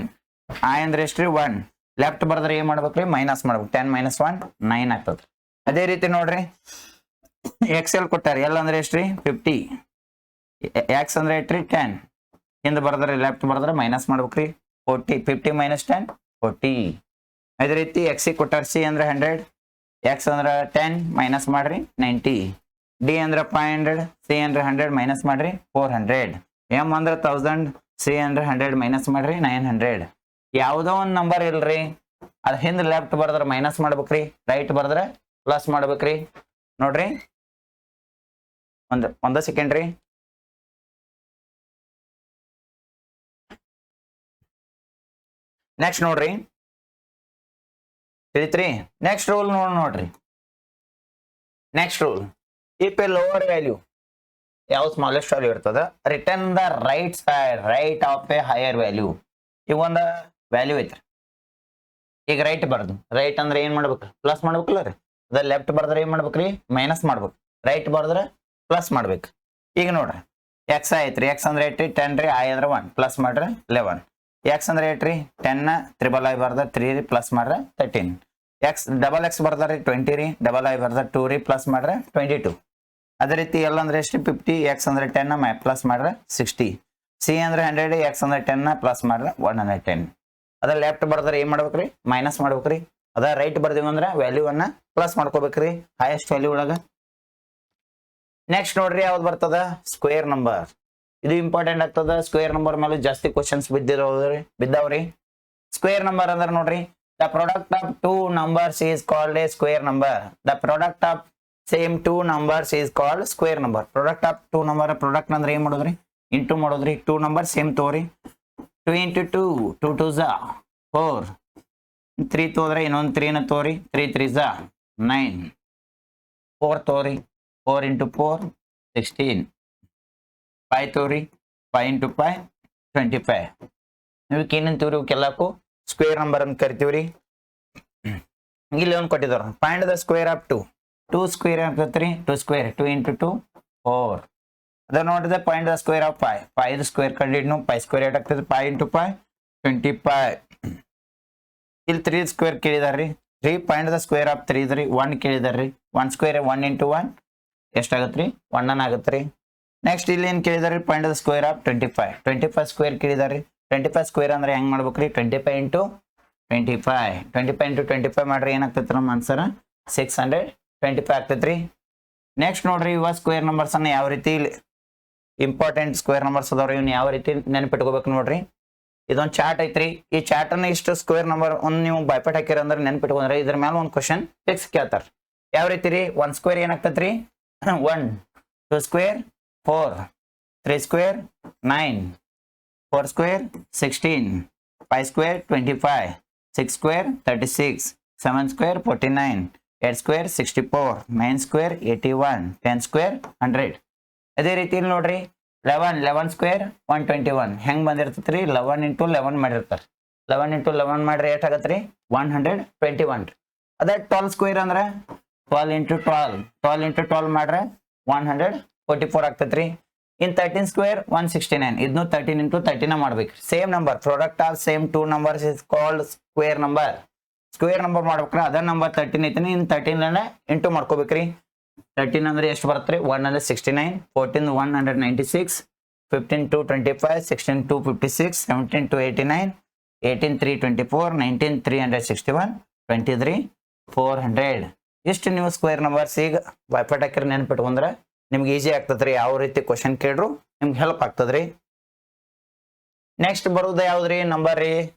ಐ ಅಂದ್ರೆ ಎಷ್ಟ್ರಿ 1. ಲೆಫ್ಟ್ ಬರ್ದ್ರೆ ಏನ್ ಮಾಡ್ಬೇಕ್ರಿ, ಮೈನಸ್ ಮಾಡ್ಬೇಕು. 10 - 1 9 ಆಗ್ತದ್ರಿ. ಅದೇ ರೀತಿ ನೋಡ್ರಿ, ಎಕ್ಸ್ ಎಲ್ ಕೊಟ್ಟಾರ, ಎಲ್ ಅಂದ್ರೆ ಎಷ್ಟ್ರಿ 50, ಎಕ್ಸ್ ಅಂದ್ರೆ ಎಷ್ಟ್ರಿ 10. ಹಿಂದೆ ಬರ್ದ್ರೆ ಲೆಫ್ಟ್ ಬರ್ದ್ರೆ ಮೈನಸ್ ಮಾಡ್ಬೇಕ್ರಿ 40. 50 - 10 40. ಅದೇ ರೀತಿ ಎಕ್ಸ್ ಕೊಟ್ಟಾರ, ಸಿ ಅಂದ್ರೆ 100, ಎಕ್ಸ್ ಅಂದ್ರೆ 10 ಮೈನಸ್ ಮಾಡ್ರಿ 90, ಡಿ ಅಂದ್ರೆ 500, ಸಿ ಅಂದ್ರೆ 100 ಮೈನಸ್ ಮಾಡ್ರಿ 400, ಎಂ ಅಂದ್ರೆ 1000, ಸಿ ಅಂದ್ರೆ 100 ಮೈನಸ್ ಮಾಡ್ರಿ 900. ಯಾವುದೋ ಒಂದು ನಂಬರ್ ಇಲ್ರಿ, ಅದ್ ಹಿಂದ್ ಲೆಫ್ಟ್ ಬರ್ದ್ರೆ ಮೈನಸ್ ಮಾಡ್ಬೇಕ್ರಿ, ರೈಟ್ ಬರ್ದ್ರೆ ಪ್ಲಸ್ ಮಾಡ್ಬೇಕ್ರಿ. ನೋಡ್ರಿ, ಒಂದ ಸೆಕೆಂಡ್ ರೀ. ನೆಕ್ಸ್ಟ್ ನೋಡ್ರಿ, ತಿಳಿತ್ರಿ. ನೆಕ್ಸ್ಟ್ ರೂಲ್ ನೋಡ್ರಿ, next rule, if A lower value ಯಾವ ಸ್ಮಾಲೆಸ್ಟ್ ವ್ಯಾಲ್ಯೂ ಇರ್ತದ, return the right side right of a higher value. ಈಗ ಒಂದು ವ್ಯಾಲ್ಯೂ ಐತ್ರಿ, ಈಗ ರೈಟ್ ಬರ್ದು, ರೈಟ್ ಅಂದ್ರೆ ಏನ್ ಮಾಡ್ಬೇಕು, ಪ್ಲಸ್ ಮಾಡ್ಬೇಕಲ್ಲ ರೀ. ಅದ ಲೆಫ್ಟ್ ಬರ್ದ್ರೆ ಏನ್ ಮಾಡ್ಬೇಕ್ರಿ, ಮೈನಸ್ ಮಾಡ್ಬೇಕು. ರೈಟ್ ಬರ್ದ್ರೆ ಪ್ಲಸ್ ಮಾಡ್ಬೇಕು. ಈಗ ನೋಡ್ರಿ ಎಕ್ಸ್ ಐತ್ರಿ, ಎಕ್ಸ್ ಅಂದ್ರೆ ಏಟ್ರಿ 10 ರೀ, ಐ ಅಂದ್ರೆ 1 ಪ್ಲಸ್ ಮಾಡ್ರೆ 11. ಎಕ್ಸ್ ಅಂದ್ರೆ ಏಟ್ರಿ 10 ತ್ರಿಬಲ್ ಐ ಬರ್ದ 3 ರೀ, ಪ್ಲಸ್ ಮಾಡ್ರೆ 13. ಎಕ್ಸ್ ಡಬಲ್ ಎಕ್ಸ್ ಬರ್ದಾರಿ 20 ರೀ, ಡಬಲ್ ಐ ಬರ್ದ 2 ರೀ, ಪ್ಲಸ್ ಮಾಡ್ರೆ 22. ಅದೇ ರೀತಿ ಎಲ್ ಅಂದ್ರೆ ಎಷ್ಟು 50, ಎಕ್ಸ್ ಅಂದ್ರೆ 10 ಪ್ಲಸ್ ಮಾಡ್ರೆ 60. ಸಿ ಅಂದ್ರೆ 100, ಎಕ್ಸ್ ಅಂದ್ರೆ 10 ಪ್ಲಸ್ ಮಾಡ್ರೆ 110. ಅದ ಲೆಫ್ಟ್ ಬರ್ದ್ರೆ ಏನ್ ಮಾಡ್ಬೇಕ್ರಿ, ಮೈನಸ್ ಮಾಡ್ಬೇಕ್ರಿ. ಅದ ರೈಟ್ ಬರ್ದೀವಿ ಅಂದ್ರೆ ವ್ಯಾಲ್ಯೂ ಅನ್ನ ಪ್ಲಸ್ ಮಾಡ್ಕೋಬೇಕ್ರಿ ಹೈಯೆಸ್ಟ್ ವ್ಯಾಲ್ಯೂ ಒಳಗ. ನೆಕ್ಸ್ಟ್ ನೋಡ್ರಿ ಯಾವ್ದು ಬರ್ತದ, ಸ್ಕ್ವೇರ್ ನಂಬರ್. ಇದು ಇಂಪಾರ್ಟೆಂಟ್ ಆಗ್ತದ. ಸ್ಕ್ವೇರ್ ನಂಬರ್ ಮೇಲೆ ಜಾಸ್ತಿ ಕ್ವಶನ್ಸ್ ಬಿದ್ದಾವ್ರಿ. ಸ್ಕ್ವೇರ್ ನಂಬರ್ ಅಂದ್ರೆ ನೋಡ್ರಿ, the product of 2 numbers is called a square number. The product of same 2 numbers is called square number. Product of 2 number, product ಅಂದ್ರೆ ಏನ್ ಮಾಡೋದ್ರಿ, ಇಂಟು ಮಾಡೋದ್ರಿ. 2 numbers ಸೇಮ್ ತೋರಿ, 2 into 2, 2 2s 4, 3 ತೋದ್ರೆ ಇನ್ನೊಂದು 3 ನ ತೋರಿ, 3 3s 9, 4 ತೋರಿ, 4 into 4 16, 5 ತೋರಿ, 5 into 5 25. ಇವಕ್ಕೆ ಏನಂತೀವ್ರಿ, ಇವಕ್ಕೆಲ್ಲಕ್ಕೂ ಸ್ಕ್ವೇರ್ ನಂಬರ್ ಅಂತ ಕರಿತೀವ್ರಿ. ಇಲ್ಲಿ ಒಂದು ಕೊಟ್ಟಿದಾರ, find the square of 2. 2 square ಆಗ್ತೈತ್ರಿ, 2 ಸ್ಕ್ವೇರ್ 2 into 2 4. ಅದ ನೋಡಿದ್ರೆ find the square of 5. 5 square ಕಂಡಿಡ್ನು, 5 ಸ್ಕ್ವೇರ್ ಏಟ್ ಆಗ್ತದೆ, 5 into 5 25. ಇಲ್ಲಿ 3 ಸ್ಕ್ವೇರ್ ಕೇಳಿದಾರ್ರಿ, 3 ಫೈಂಡ್ ದ ಸ್ಕ್ವೇರ್ ಆಫ್ 3 ಇದ್ರಿ. 1 ಕೇಳಿದಾರ್ರಿ, 1 ಸ್ಕ್ವೇರ್ 1 into 1 ಎಷ್ಟಾಗತ್ರಿ, 1 ಆಗತ್ರಿ. ನೆಕ್ಸ್ಟ್ ಇಲ್ಲಿ ಏನ್ ಕೇಳಿದಾರೆ, find the square of 25. 25 square ಕೇಳಿದಾರೆ. 25 ಸ್ಕ್ವೇರ್ ಅಂದ್ರೆ ಹೆಂಗ್ ಮಾಡ್ಬೇಕ್ರಿ, 25 into 25. 25 into 25 ಮಾಡ್ರಿ ಏನಾಗ್ತೈತಿ ನಮ್ಮ ಆನ್ಸರ್ 625 ಆಗ್ತೈತ್ರಿ. ನೆಕ್ಸ್ಟ್ ನೋಡ್ರಿ, ಇವ ಸ್ಕ್ವೇರ್ ನಂಬರ್ಸ್ ಅನ್ನ ಯಾವ ರೀತಿ ಇಂಪಾರ್ಟೆಂಟ್ ಸ್ಕ್ವೇರ್ ನಂಬರ್ಸ್ ಅದಾವ್ರಿ, ಇವ್ನ ಯಾವ ರೀತಿ ನೆನಪಿಟ್ಕೋಬೇಕು ನೋಡ್ರಿ. ಇದೊಂದು ಚಾರ್ಟ್ ಐತ್ರಿ. ಈ ಚಾರ್ಟ್ ಅನ್ನ ಇಷ್ಟು ಸ್ಕ್ವೇರ್ ನಂಬರ್ ಒಂದು ನೀವು ಬೈಪಟ್ ಹಾಕಿರ ಅಂದ್ರೆ ನೆನಪಿಟ್ಕೊಂಡ್ರೆ ಇದ್ರ ಮೇಲೆ ಒಂದು ಕ್ವಶನ್ ಫಿಕ್ಸ್ ಕೇಳ್ತಾರ. ಯಾವ ರೀತಿ ರೀ, 1 ಸ್ಕ್ವೇರ್ ಏನಾಗ್ತೈತ್ರಿ 1, 2 square 4, 3 square 9, 4 square 16, 5 square 25, 6 square 36, 7 square 49, 8 square 64, 9 square 81, 10 square 100. ಅದೇ ರೀತಿ ನೋಡ್ರಿ 11 ಸ್ಕ್ವೇರ್ 121 ಹೆಂಗ್ ಬಂದಿರ್ತೈತ್ರಿ, 11 into 11 ಮಾಡಿರ್ತಾರೆ. 11 into 11 ಮಾಡ್ರಿ ಏಟ್ ಆಗತ್ರಿ 121. ಅದೇ 12 ಸ್ಕ್ವೇರ್ ಅಂದ್ರೆ 12 into 12, 12 into 12 ಮಾಡ್ರೆ 144 ಆಗ್ತೈತ್ರಿ. ಇನ್ 13 ಸ್ಕ್ವೇರ್ 169, ಇದನ್ನು 13 into 13 ಮಾಡ್ಬೇಕು. Same number, product of same 2 numbers is called square number. Square number ಮಾಡ್ಬೇಕ್ರಿ, ಅದ ನಂಬರ್ 13 ಐತಿನಿ, ಇನ್ 13 ಇಂಟು ಮಾಡ್ಕೋಬೇಕ್ರಿ. 13 ಅಂದ್ರೆ ಎಷ್ಟು ಬರುತ್ತೆ, 169, 14 196, 15 225, 16 256, 17 289, 18 324, 19 361, 23 400. ಇಷ್ಟು ನೀವು ಸ್ಕ್ವೇರ್ ನಂಬರ್ಸ್ ಈಗ ಬೈಪಟ್ ಹಾಕಿರಿ ನೆನ್ಪಿಟ್ಕೊಂಡ್ರೆ ನಿಮ್ಗೆ ಈಸಿ ಆಗ್ತದ್ರಿ. ಯಾವ ರೀತಿ ಕ್ವಶನ್ ಕೇಳ್ರು ನಿಮ್ಗೆ ಹೆಲ್ಪ್ ಆಗ್ತದ್ರಿ. ನೆಕ್ಸ್ಟ್ ಬರುವುದು ಯಾವ್ದ್ರಿ, ನಂಬರ್ ರೀ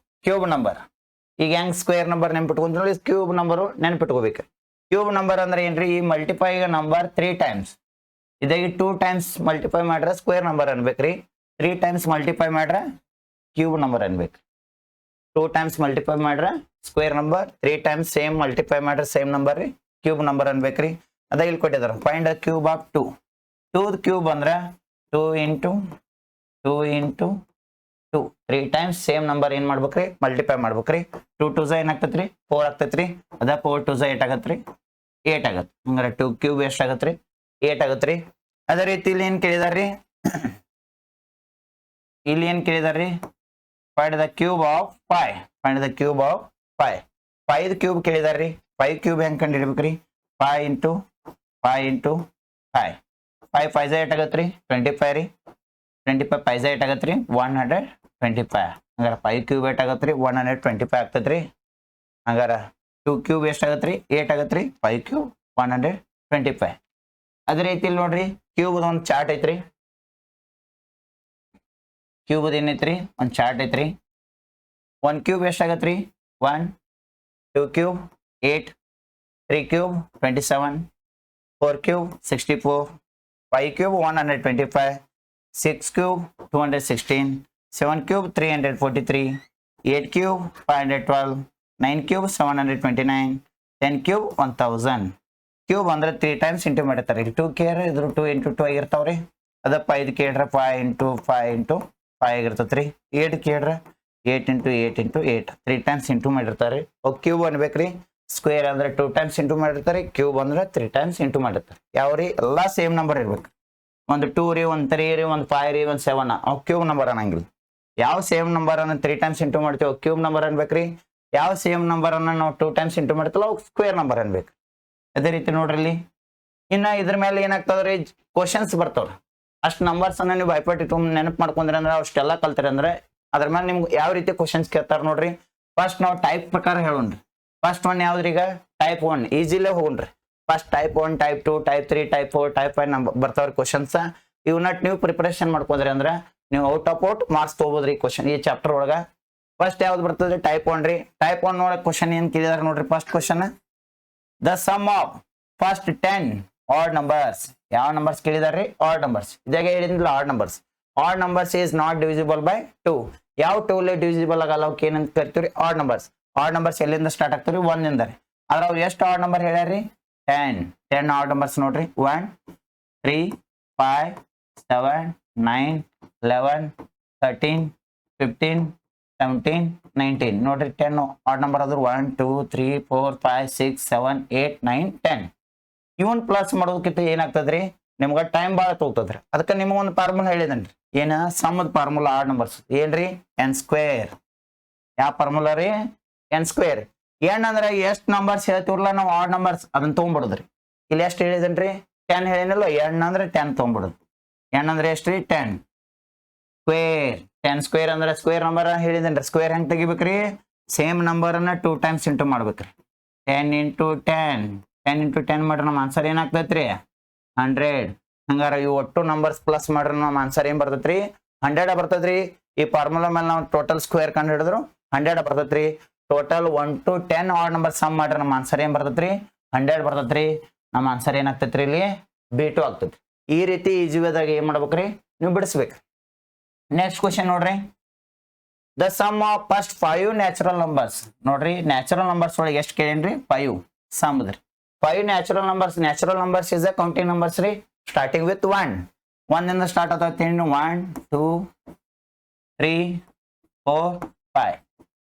ಕ್ಯೂಬ್ ನಂಬರ್. ಈಗ ಹೆಂಗ್ ಸ್ಕ್ವೇರ್ ನಂಬರ್ ನೆನ್ಪಿಟ್ಕೊಂಡ್ರಿ, ಕ್ಯೂಬ್ ನಂಬರ್ ನೆನ್ಪಿಟ್ಕೋಬೇಕು. ಕ್ಯೂಬ್ ನಂಬರ್ ಅಂದ್ರೆ ಏನ್ರಿ, ಈ ಮಲ್ಟಿಫೈ ನಂಬರ್ 3 times, ಇದಾಗಿ 2 times ಮಲ್ಟಿಫೈ ಮಾಡ್ರೆ ಸ್ಕ್ವೇರ್ ನಂಬರ್ ಅನ್ಬೇಕ್ರಿ. 3 times ಮಲ್ಟಿಫೈ ಮಾಡ್ರೆ ಕ್ಯೂಬ್ ನಂಬರ್ ಅನ್ಬೇಕು. 2 times ಮಲ್ಟಿಫೈ ಮಾಡ್ರೆ square number, 3 times same multiply ಮಾಡ್ರೆ ಸೇಮ್ ನಂಬರ್ ರೀ, ಕ್ಯೂಬ್ ನಂಬರ್ ಅನ್ಬೇಕ್ರಿ. ಅದ ಇಲ್ಲಿ ಕೊಟ್ಟಿದಾರ, find the cube of 2. 2 cube ಅಂದ್ರೆ 2 into 2 into 2, 3 times same number ಏನ್ ಮಾಡ್ಬೇಕ್ರಿ, ಮಲ್ಟಿಫೈ ಮಾಡ್ಬೇಕ್ರಿ. 2 2s ಏನಾಗ್ತೈತ್ರಿ 4 ಆಗ್ತೈತ್ರಿ. ಅದ 4 2s 8 ಆಗತ್ರಿ, 8 ಆಗತ್ತೆ. ಹಂಗಾರೆ 2 ಕ್ಯೂಬ್ ಎಷ್ಟ್ ಆಗತ್ರಿ, 8 ಆಗತ್ರಿ. ಅದೇ ರೀತಿ ಇಲ್ಲಿ ಏನ್ ಕೇಳಿದಾರ್ರಿ, ಇಲ್ಲಿ ಏನ್ ಕೇಳಿದಾರ್ರಿ, find the cube of 5. Find the cube of 5. 5 cube ಕೇಳಿದಾರ್ರಿ. 5 ಕ್ಯೂಬ್ ಹೆಂಗ್ ಕಂಡು ಹಿಡಿಬೇಕ್ರಿ, 5 into 5 into 5. 5 5s 8 ಆಗತ್ರಿ, 25 ರೀ. 25 5s 8 ಆಗತ್ರಿ, 125. ಹಂಗಾರ 5 ಕ್ಯೂಬ್ 8 ಆಗತ್ರಿ, 125 ಆಗ್ತದ್ರಿ. ಹಂಗಾರ 2 ಕ್ಯೂಬ್ ಎಷ್ಟ್ ಆಗತ್ರಿ, 8 ಆಗತ್ರಿ. 5 ಕ್ಯೂಬ್ 125. ಅದೇ ರೀತಿ ನೋಡ್ರಿ, ಕ್ಯೂಬ್ ಒಂದು ಚಾರ್ಟ್ ಐತ್ರಿ. ಕ್ಯೂಬ್ ಏನೈತ್ರಿ, ಒಂದು ಚಾರ್ಟ್ ಐತ್ರಿ. 1 ಕ್ಯೂಬ್ ಎಷ್ಟ್ ಆಗತ್ರಿ 1, 2 cube 8, 3 cube 27, 4 cube 64, 5 cube 125, 6 cube 216, 7 cube 343, 8 cube 512, 9 cube 729, 10 cube 1000. Cube ಅಂದ್ರೆ 3 ಟೈಮ್ಸ್ ಇಂಟು ಮಾಡಿರ್ತಾರೆ. ಇಲ್ಲಿ 2 ಕೇರ್ ಇದ್ರ 2 into 2 ಆಗಿರ್ತಾವ್ರಿ. ಅದಪ್ಪ 5 ಕೇಳ್ರ 5 into 5 into 5 ಆಗಿರ್ತೈತ್ರಿ. 8 ಕೇಳ್ರ 8 into 8 into 8 3 times into ಮಾಡಿರ್ತಾರೆ. ಕ್ಯೂಬ್ ಅನ್ಬೇಕ್ರಿ. ಸ್ಕ್ವೇರ್ ಅಂದ್ರೆ 2 ಟೈಮ್ಸ್ ಇಂಟು ಮಾಡಿರ್ತಾರೆ. ಕ್ಯೂಬ್ ಅಂದ್ರೆ 3 ಟೈಮ್ಸ್ ಇಂಟು ಮಾಡಿರ್ತಾರೆ. ಯಾವ್ರಿ ಎಲ್ಲಾ ಸೇಮ್ ನಂಬರ್ ಇರ್ಬೇಕು. ಒಂದು 2 ರೀ, ಒಂದು 3 ರೀ, ಒಂದು 5 ರೀ, ಒಂದು 7 ಕ್ಯೂಬ್ ನಂಬರ್ ಅನ್ನಂಗಿಲ್ಲ. ಯಾವ ಸೇಮ್ ನಂಬರ್ ಅನ್ನ 3 ಟೈಮ್ಸ್ ಇಂಟು ಮಾಡ್ತೀವಿ ಕ್ಯೂಬ್ ನಂಬರ್ ಅನ್ಬೇಕ್ರಿ. ಯಾವ ಸೇಮ್ ನಂಬರ್ ಅನ್ನ ನಾವು 2 ಟೈಮ್ಸ್ ಇಂಟು ಮಾಡ್ತೀವಲ್ಲ ಅವು ಸ್ಕ್ವೇರ್ ನಂಬರ್ ಅನ್ಬೇಕು. ಅದೇ ರೀತಿ ನೋಡ್ರಿ ಇಲ್ಲಿ ಇನ್ನ ಇದ್ರ ಮೇಲೆ ಏನಾಗ್ತದ್ರಿ, ಕ್ವಶನ್ಸ್ ಬರ್ತಾವ್ರಿ. ಅಷ್ಟು ನಂಬರ್ಸ್ ಅನ್ನ ನೀವು ಭಯಪಟ್ಟು ಇಟ್ಕೊಂಡು ನೆನಪು ಮಾಡ್ಕೊಂಡ್ರಿ ಅಂದ್ರೆ ಅಷ್ಟೆಲ್ಲ ಕಲ್ತಿರಿ ಅಂದ್ರೆ ಅದ್ರ ಮೇಲೆ ನಿಮ್ಗೆ ಯಾವ ರೀತಿ ಕ್ವಶನ್ಸ್ ಕೇಳ್ತಾರ ನೋಡ್ರಿ. ಫಸ್ಟ್ ನಾವು ಟೈಪ್ ಪ್ರಕಾರ ಹೇಳೋಣ್ರಿ. ಫಸ್ಟ್ ಒನ್ ಯಾವ್ದ್ರಿ, ಈಗ ಟೈಪ್ 1 ಈಜಿಲೇ ಹೋಗೋಣ್ರಿ. First type 1, type 2, type 3, type 4, type 5 number ಬರ್ತಾವ್ರಿ ಕ್ವಶನ್ಸ್. ಇವನ್ನ ನೀವು ಪ್ರಿಪರೇಷನ್ ಮಾಡ್ಕೊಂಡ್ರಿ ಅಂದ್ರೆ ನೀವು ಔಟ್ ಆಫ್ ಔಟ್ ಮಾರ್ಕ್ಸ್ ತಗೋಬೋದ್ರಿ ಕ್ವಶನ್ ಈ ಚಾಪ್ಟರ್ ಒಳಗ. ಫಸ್ಟ್ ಯಾವ್ದು ಬರ್ತದ್ರಿ, ಟೈಪ್ 1 ರೀ. ಟೈಪ್ 1 ಒಳಗೆ ಕ್ವಶನ್ ಏನ್ ಕೇಳಿದಾರೆ ನೋಡ್ರಿ. First question, the sum of first 10 odd numbers. ಯಾವ ನಂಬರ್ಸ್ ಕೇಳಿದಾರ್ರಿ, ಆಡ್ ನಂಬರ್ಸ್. ಇದಾಗ ಹೇಳಿದ್ರಲ್ಲ odd numbers. Odd numbers is not divisible by 2. ಯಾವ 2 ಡಿವಿಸಿಬಲ್ ಆಗಲ್ಲ ಅವಕ್ಕೆ ಏನಂತ ಕರಿತೀವಿ, ಆಡ್ ನಂಬರ್ಸ್. ಆಡ್ ನಂಬರ್ಸ್ ಎಲ್ಲಿಂದ ಸ್ಟಾರ್ಟ್ ಆಗ್ತಾವ್ರಿ, 1 ಇಂದ ರೀ. ಆದ್ರೆ ಅವು ಎಷ್ಟು ಆಡ್ ನಂಬರ್ ಹೇಳ್ಯಾರಿ, 10 ಆಡ್ ನಂಬರ್ಸ್ ನೋಡ್ರಿ. 1 3 5 7 9 11 13 15 17 19 ನೋಡ್ರಿ. 10 ಆಡ್ ನಂಬರ್ ಆದ್ರು 1 2 3 4 5 6 7 8 9 10. ಇವನ್ ಪ್ಲಸ್ ಮಾಡೋದಕ್ಕಿಂತ ಏನಾಗ್ತದ್ರಿ, ನಿಮ್ಗೆ ಟೈಮ್ ಭಾಳ ತಗೋತದ್ರಿ. ಅದಕ್ಕೆ ನಿಮ್ಗೆ ಒಂದು ಫಾರ್ಮುಲಾ ಹೇಳಿದನ್ರಿ. ಏನ ಸಮ್ಮದ ಫಾರ್ಮುಲಾ ಆಡ್ ನಂಬರ್ಸ್ ಏನ್ರಿ, n ಸ್ಕ್ವೇರ್. ಯಾವ ಫಾರ್ಮುಲಾ ರೀ, n ಸ್ಕ್ವೇರ್. ಏನ್ ಅಂದ್ರೆ ಎಷ್ಟ್ ನಂಬರ್ಸ್ ಹೇಳ್ತಿವ್ರಲ್ಲ ನಾವು ಆಡ್ ನಂಬರ್ಸ್ ಅದನ್ನ ತಗೊಂಡ್ಬಿಡುದ್ರಿ. ಇಲ್ಲಿ ಎಷ್ಟು ಹೇಳಿದನ್ರಿ, 10 ಹೇಳಿನಲ್ಲ. n ಅಂದ್ರೆ 10 ತಗೊಂಡ್ಬಿಡುದು. n ಅಂದ್ರೆ ಎಷ್ಟ್ರಿ, 10 ಸ್ಕ್ವೇರ್. 10 ಸ್ಕ್ವೇರ್ ಅಂದ್ರೆ ಸ್ಕ್ವೇರ್ ನಂಬರ್ ಹೇಳಿದನ್ರಿ. ಸ್ಕ್ವೇರ್ ಹೆಂಗ್ ತೆಗಿಬೇಕ್ರಿ, ಸೇಮ್ ನಂಬರ್ ಅನ್ನ 2 ಟೈಮ್ಸ್ ಇಂಟು ಮಾಡ್ಬೇಕ್ರಿ. 10 ಇಂಟು 10 10 ಇಂಟು 10 ಮಾಡ್ರಿ ನಮ್ಮ ಆನ್ಸರ್ ಏನಾಗ್ತೈತ್ರಿ, 100. ಹಂಗಾರ ಇವು ಒಟ್ಟು ನಂಬರ್ಸ್ ಪ್ಲಸ್ ಮಾಡ್ರಿ ನಮ್ಮ ಆನ್ಸರ್ ಏನ್ ಬರ್ತೈತ್ರಿ, 100 ಬರ್ತೈತ್ರಿ. ಈ ಫಾರ್ಮುಲಾ ಮೇಲೆ ನಾವು ಟೋಟಲ್ ಸ್ಕ್ವೇರ್ ಕಂಡು ಹಿಡಿದ್ರು 100 ಬರ್ತೈತ್ರಿ. Total 1 to 10 odd number sum ಮಾಡ್ರಿ ನಮ್ಮ ಆನ್ಸರ್ ಏನ್ ಬರ್ತೈತ್ರಿ, 100 ಬರ್ತೈತ್ರಿ. ನಮ್ಮ ಆನ್ಸರ್ ಏನಾಗ್ತೈತ್ರಿ, ಇಲ್ಲಿ B2 ಆಗ್ತೈತ್ರಿ. ಈ ರೀತಿ ಈಜಿ ವೇದಾಗ ಏನ್ ಮಾಡ್ಬೇಕ್ರಿ, ನೀವು ಬಿಡಿಸ್ಬೇಕ್ರಿ. ನೆಕ್ಸ್ಟ್ ಕ್ವಶನ್ ನೋಡ್ರಿ, the sum of first 5 natural numbers. ನೋಡ್ರಿ ನ್ಯಾಚುರಲ್ ನಂಬರ್ಸ್ ಒಳಗೆ ಎಷ್ಟು ಕೇಳೇನ್ರಿ, 5 ಸಮ್ ಅದ್ರಿ. 5 natural numbers. Natural numbers is a counting numbers ರೀ, ಸ್ಟಾರ್ಟಿಂಗ್ ವಿತ್ 1. 1 ಇಂದ ಸ್ಟಾರ್ಟ್ ಆಗ್ತೈತಿ. 1 2 3 4 5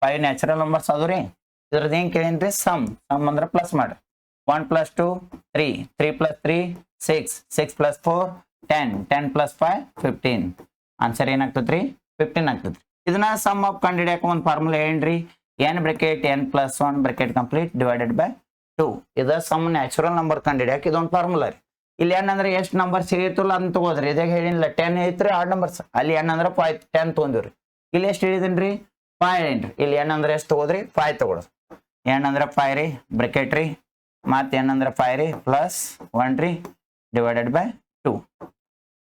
5 ನ್ಯಾಚುರಲ್ ನಂಬರ್ಸ್ ಅದು ರೀ. ಇದ್ರದ್ದು ಏನ್ ಕೇಳೇನ್ರಿ, ಸಮ್. ಸಮ್ ಅಂದ್ರೆ ಪ್ಲಸ್ ಮಾಡ್ರಿ. 1 + 2 3 3 + 3 6 6 + 4 10 10 + 5 15. ಆನ್ಸರ್ ಏನಾಗ್ತದ್ರಿ, 15 ಆಗ್ತದ್ರಿ. ಇದನ್ನ ಸಮ್ ಆಫ್ ಕಂಡುಹಿಡಿಯಕ್ಕೆ ಒಂದು ಫಾರ್ಮುಲಾ ಏನ್ರಿ, n bracket n + 1 bracket complete divided by 2. ಇದ ಸಮ್ ನ್ಯಾಚುರಲ್ ನಂಬರ್ ಕಂಡುಹಿಡಿಯಕ್ಕೆ ಇದೊಂದು ಫಾರ್ಮುಲಾ ರೀ. ಇಲ್ಲಿ n ಅಂದ್ರೆ ಎಷ್ಟು ನಂಬರ್ಸ್ ಹೇಳಿರ್ತಲ್ಲ ಅದನ್ನ ತಗೋದ್ರಿ. ಇದಾಗ ಹೇಳಿಲ್ಲ 10 ಐತ್ರಿ ಆಡ್ ನಂಬರ್ಸ್. ಅಲ್ಲಿ n ಅಂದ್ರೆ 5 10 ತೊಗೊಂಡಿವ್ರಿ. ಇಲ್ಲಿ ಎಷ್ಟು ಹೇಳಿದನ್ರಿ, 5 ಏನ್ರಿ. ಇಲ್ಲಿ n ಅಂದ್ರೆ ಎಷ್ಟು ತಗೋದ್ರಿ, 5 ತಗೊಳ್ರಿ. n ಅಂದ್ರೆ 5 ರೀ ಬ್ರಾಕೆಟ್ ರೀ, ಮತ್ತೆ n ಅಂದ್ರೆ 5 ರೀ ಪ್ಲಸ್ 1 ರೀ ಡಿವೈಡೆಡ್ ಬೈ 2.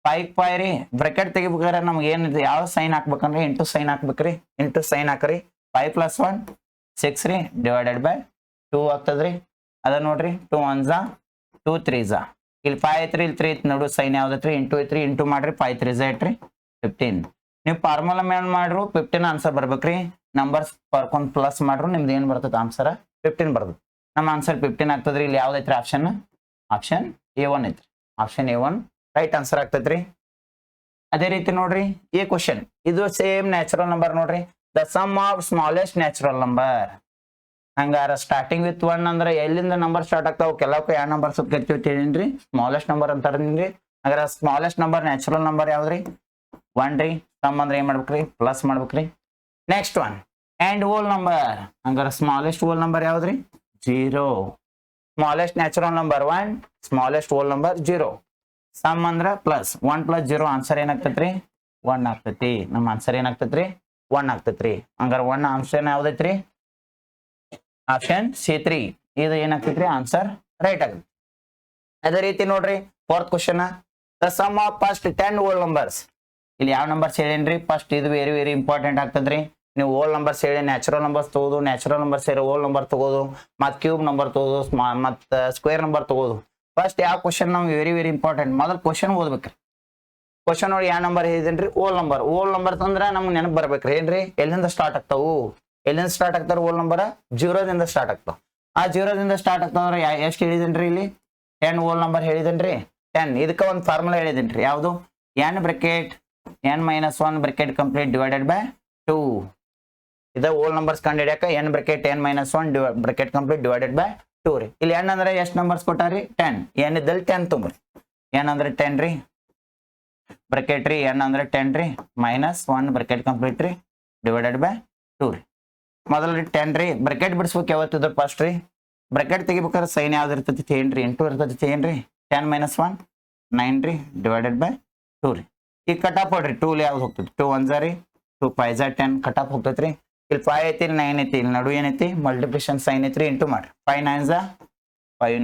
5 ರೀ ಬ್ರಾಕೆಟ್ ತೆಗಿಬೇಕಾದ್ರೆ ನಮ್ಗೆ ಏನಿದೆ, ಯಾವ ಸೈನ್ ಹಾಕ್ಬೇಕಂದ್ರೆ ಇಂಟು ಸೈನ್ ಹಾಕ್ಬೇಕ್ರಿ. ಇಂಟು ಸೈನ್ ಹಾಕ್ರಿ. 5 + 1 6 ರೀ ಡಿವೈಡೆಡ್ ಬೈ 2 ಆಗ್ತದ್ರಿ. ಅದ ನೋಡ್ರಿ 2 1s 2 3s. ಇಲ್ಲಿ 5 ಐತ್ರಿ, ಇಲ್ಲಿ 3 ಐತಿ, ನೋಡು ಸೈನ್ ಯಾವ್ದೈತ್ರಿ, ಇಂಟು ಐತ್ರಿ. ಇಂಟು ಮಾಡ್ರಿ 5 3s ಐತ್ರಿ 15. ನೀವು ಫಾರ್ಮುಲಾ ಮೇಲೆ ಮಾಡ್ರು 15 ಆನ್ಸರ್ ಬರ್ಬೇಕ್ರಿ. ನಂಬರ್ಸ್ ಬರ್ಕೊಂಡ್ ಪ್ಲಸ್ ಮಾಡ್ರು ನಿಮ್ದು ಏನ್ ಬರ್ತದೆ ಆನ್ಸರ್ 15 ಬರ್ತದೆ. ನಮ್ಮ ಆನ್ಸರ್ 15 ಆಗ್ತದ್ರಿ. ಇಲ್ಲಿ ಯಾವ್ದೈತ್ರಿ ಆಪ್ಷನ್, ಆಪ್ಷನ್ A1 ಐತ್ರಿ. ಆಪ್ಷನ್ A1 ರೈಟ್ ಆನ್ಸರ್ ಆಗ್ತೈತ್ರಿ. ಅದೇ ರೀತಿ ನೋಡ್ರಿ ಈ ಕ್ವಶನ್, ಇದು ಸೇಮ್ ನ್ಯಾಚುರಲ್ ನಂಬರ್ ನೋಡ್ರಿ. The sum of smallest natural number. ಹಂಗಾರ ಸ್ಟಾರ್ಟಿಂಗ್ ವಿತ್ 1 ಅಂದ್ರೆ ಎಲ್ಲಿಂದ ನಂಬರ್ ಸ್ಟಾರ್ಟ್ ಆಗ್ತಾವ ಕೆಲವಕ್ಕೆ ಯಾವ ನಂಬರ್ಸ್ ಕರಿತೀವಿ ತಿಳಿನ್ರಿ, ಸ್ಮಾಲೆಸ್ಟ್ ನಂಬರ್ ಅಂತಾರನ್ರಿ. ಹಂಗಾರ ಸ್ಮಾಲೆಸ್ಟ್ ನಂಬರ್ ನ್ಯಾಚುರಲ್ ನಂಬರ್ ಯಾವ್ದ್ರಿ, 1 ರೀ. ಸಮ್ ಅಂದ್ರೆ ಏನ್ ಮಾಡ್ಬೇಕ್ರಿ, ಪ್ಲಸ್ ಮಾಡ್ಬೇಕ್ರಿ. Next one and whole number. ಹಂಗಾರ ಸ್ಮಾಲೆಸ್ಟ್ ಹೋಲ್ ನಂಬರ್ ಯಾವ್ದ್ರಿ, 0. Smallest natural number 1, smallest whole number 0. Sum ಅಂದ್ರ ಪ್ಲಸ್ 1 + 0 ಆನ್ಸರ್ ಏನಾಗ್ತೈತ್ರಿ, 1 ಆಗ್ತೈತಿ. ನಮ್ಮ ಆನ್ಸರ್ ಏನಾಗ್ತೈತ್ರಿ, 1 ಆಗ್ತೈತ್ರಿ. ಹಂಗಾರ 1 ಆಪ್ಷನ್ ಯಾವ್ದೈತ್ರಿ, ಆಪ್ಷನ್ C3. ಇದು ಏನಾಗ್ತೈತ್ರಿ ಆನ್ಸರ್ ರೈಟ್ ಆಗುತ್ತೆ. ಅದೇ ರೀತಿ ನೋಡ್ರಿ fourth question, the sum of first 10 whole numbers. ಇಲ್ಲಿ ಯಾವ ನಂಬರ್ಸ್ ಹೇಳೇನ್ರಿ, ಫಸ್ಟ್ ಇದು ವೆರಿ ವೆರಿ ಇಂಪಾರ್ಟೆಂಟ್ ಆಗ್ತದ್ರಿ. ನೀವು ಹೋಲ್ ನಂಬರ್ಸ್ ಹೇಳಿ ನ್ಯಾಚುರಲ್ ನಂಬರ್ಸ್ ತಗೋದು, ನ್ಯಾಚುರಲ್ ನಂಬರ್ಸ್ ಹೇಳಿ ಹೋಲ್ ನಂಬರ್ ತಗೋದು, ಮತ್ತೆ ಕ್ಯೂಬ್ ನಂಬರ್ ತಗೋದು, ಮತ್ತೆ ಸ್ಕ್ವೇರ್ ನಂಬರ್ ತಗೋದು. ಫಸ್ಟ್ ಯಾವ ಕ್ವಶನ್ ನಮ್ಗೆ ವೆರಿ ವೆರಿ ಇಂಪಾರ್ಟೆಂಟ್, ಮೊದಲು ಕ್ವಶನ್ ಓದ್ಬೇಕ್ರಿ. ಕ್ವಶನ್ ನೋಡಿ ಯಾವ ನಂಬರ್ ಹೇಳಿದೇನ್ರಿ, ಹೋಲ್ ನಂಬರ್. ಹೋಲ್ ನಂಬರ್ ತಂದ್ರೆ ನಮ್ಗೆ ನೆನಪು ಬರ್ಬೇಕ್ರಿ ಏನ್ರಿ, ಎಲ್ಲಿಂದ ಸ್ಟಾರ್ಟ್ ಆಗ್ತಾವು, ಎಲ್ಲಿಂದ ಸ್ಟಾರ್ಟ್ ಆಗ್ತಾರ ಹೋಲ್ ನಂಬರ್, 0ದಿಂದ ಸ್ಟಾರ್ಟ್ ಆಗ್ತಾವ. ಆ 0ದಿಂದ ಸ್ಟಾರ್ಟ್ ಆಗ್ತಾವ್ರೆ ಎಷ್ಟು ಹೇಳಿದೇನ್ರಿ ಇಲ್ಲಿ 10 ಹೋಲ್ ನಂಬರ್ ಹೇಳಿದನ್ರಿ 10 ಇದಕ್ಕೆ ಒಂದು ಫಾರ್ಮುಲಾ ಹೇಳಿದನ್ರಿ ಯಾವುದು n bracket n minus 1 bracket complete divided by 2 ಇದ ಹೋಲ್ ನಂಬರ್ಸ್ ಕಂಡು ಹಿಡಿಯಕ n bracket n minus 1 bracket complete divided by 2 ರೀ ಇಲ್ಲಿ n ಅಂದ್ರೆ ಎಷ್ಟು ನಂಬರ್ಸ್ ಕೊಟ್ಟಾರಿ 10 n ಇದ್ದಲ್ಲಿ 10 ತುಂಬ್ರಿ n ಅಂದ್ರೆ 10 ರೀ ಬ್ರಾಕೆಟ್ ರೀ n ಅಂದ್ರೆ 10 ರೀ ಮೈನಸ್ 1 ಬ್ರಾಕೆಟ್ ಕಂಪ್ಲೀಟ್ ರೀ ಡಿವೈಡೆಡ್ ಬೈ 2 ರೀ ಮೊದಲು ರೀ 10 ರೀ ಬ್ರಾಕೆಟ್ ಬಿಡಿಸ್ಬೇಕು ಯಾವತ್ತಿದ್ರು ಫಸ್ಟ್ ರೀ ಬ್ರಾಕೆಟ್ ತೆಗಿಬೇಕಾದ್ರೆ ಸೈನ್ ಯಾವ್ದು ಇರ್ತೈತಿ ಏನ್ರಿ ಇಂಟು ಇರ್ತೈತಿ ಏನ್ರಿ 10 ಮೈನಸ್ 1 9 ರೀ ಡಿವೈಡೆಡ್ ಬೈ 2 ರೀ ಈಗ ಕಟಾಪ್ ಹೊಡ್ರಿ 2 ಯಾವ್ದು ಹೋಗ್ತೈತಿ 2 1 ರೀ 2 5 10 ಕಟಾಪ್ ಹೋಗ್ತೈತ್ರಿ ಇಲ್ಲಿ 5 ಐತಿ ಇಲ್ಲಿ 9 ಐತಿ ಇಲ್ಲಿ ನಡು ಏನೈತಿ ಮಲ್ಟಿಪ್ಲಿಕೇಶನ್ ಸೈನ್ ಐತ್ರಿ ಇಂಟು ಮಾಡ್ರಿ 5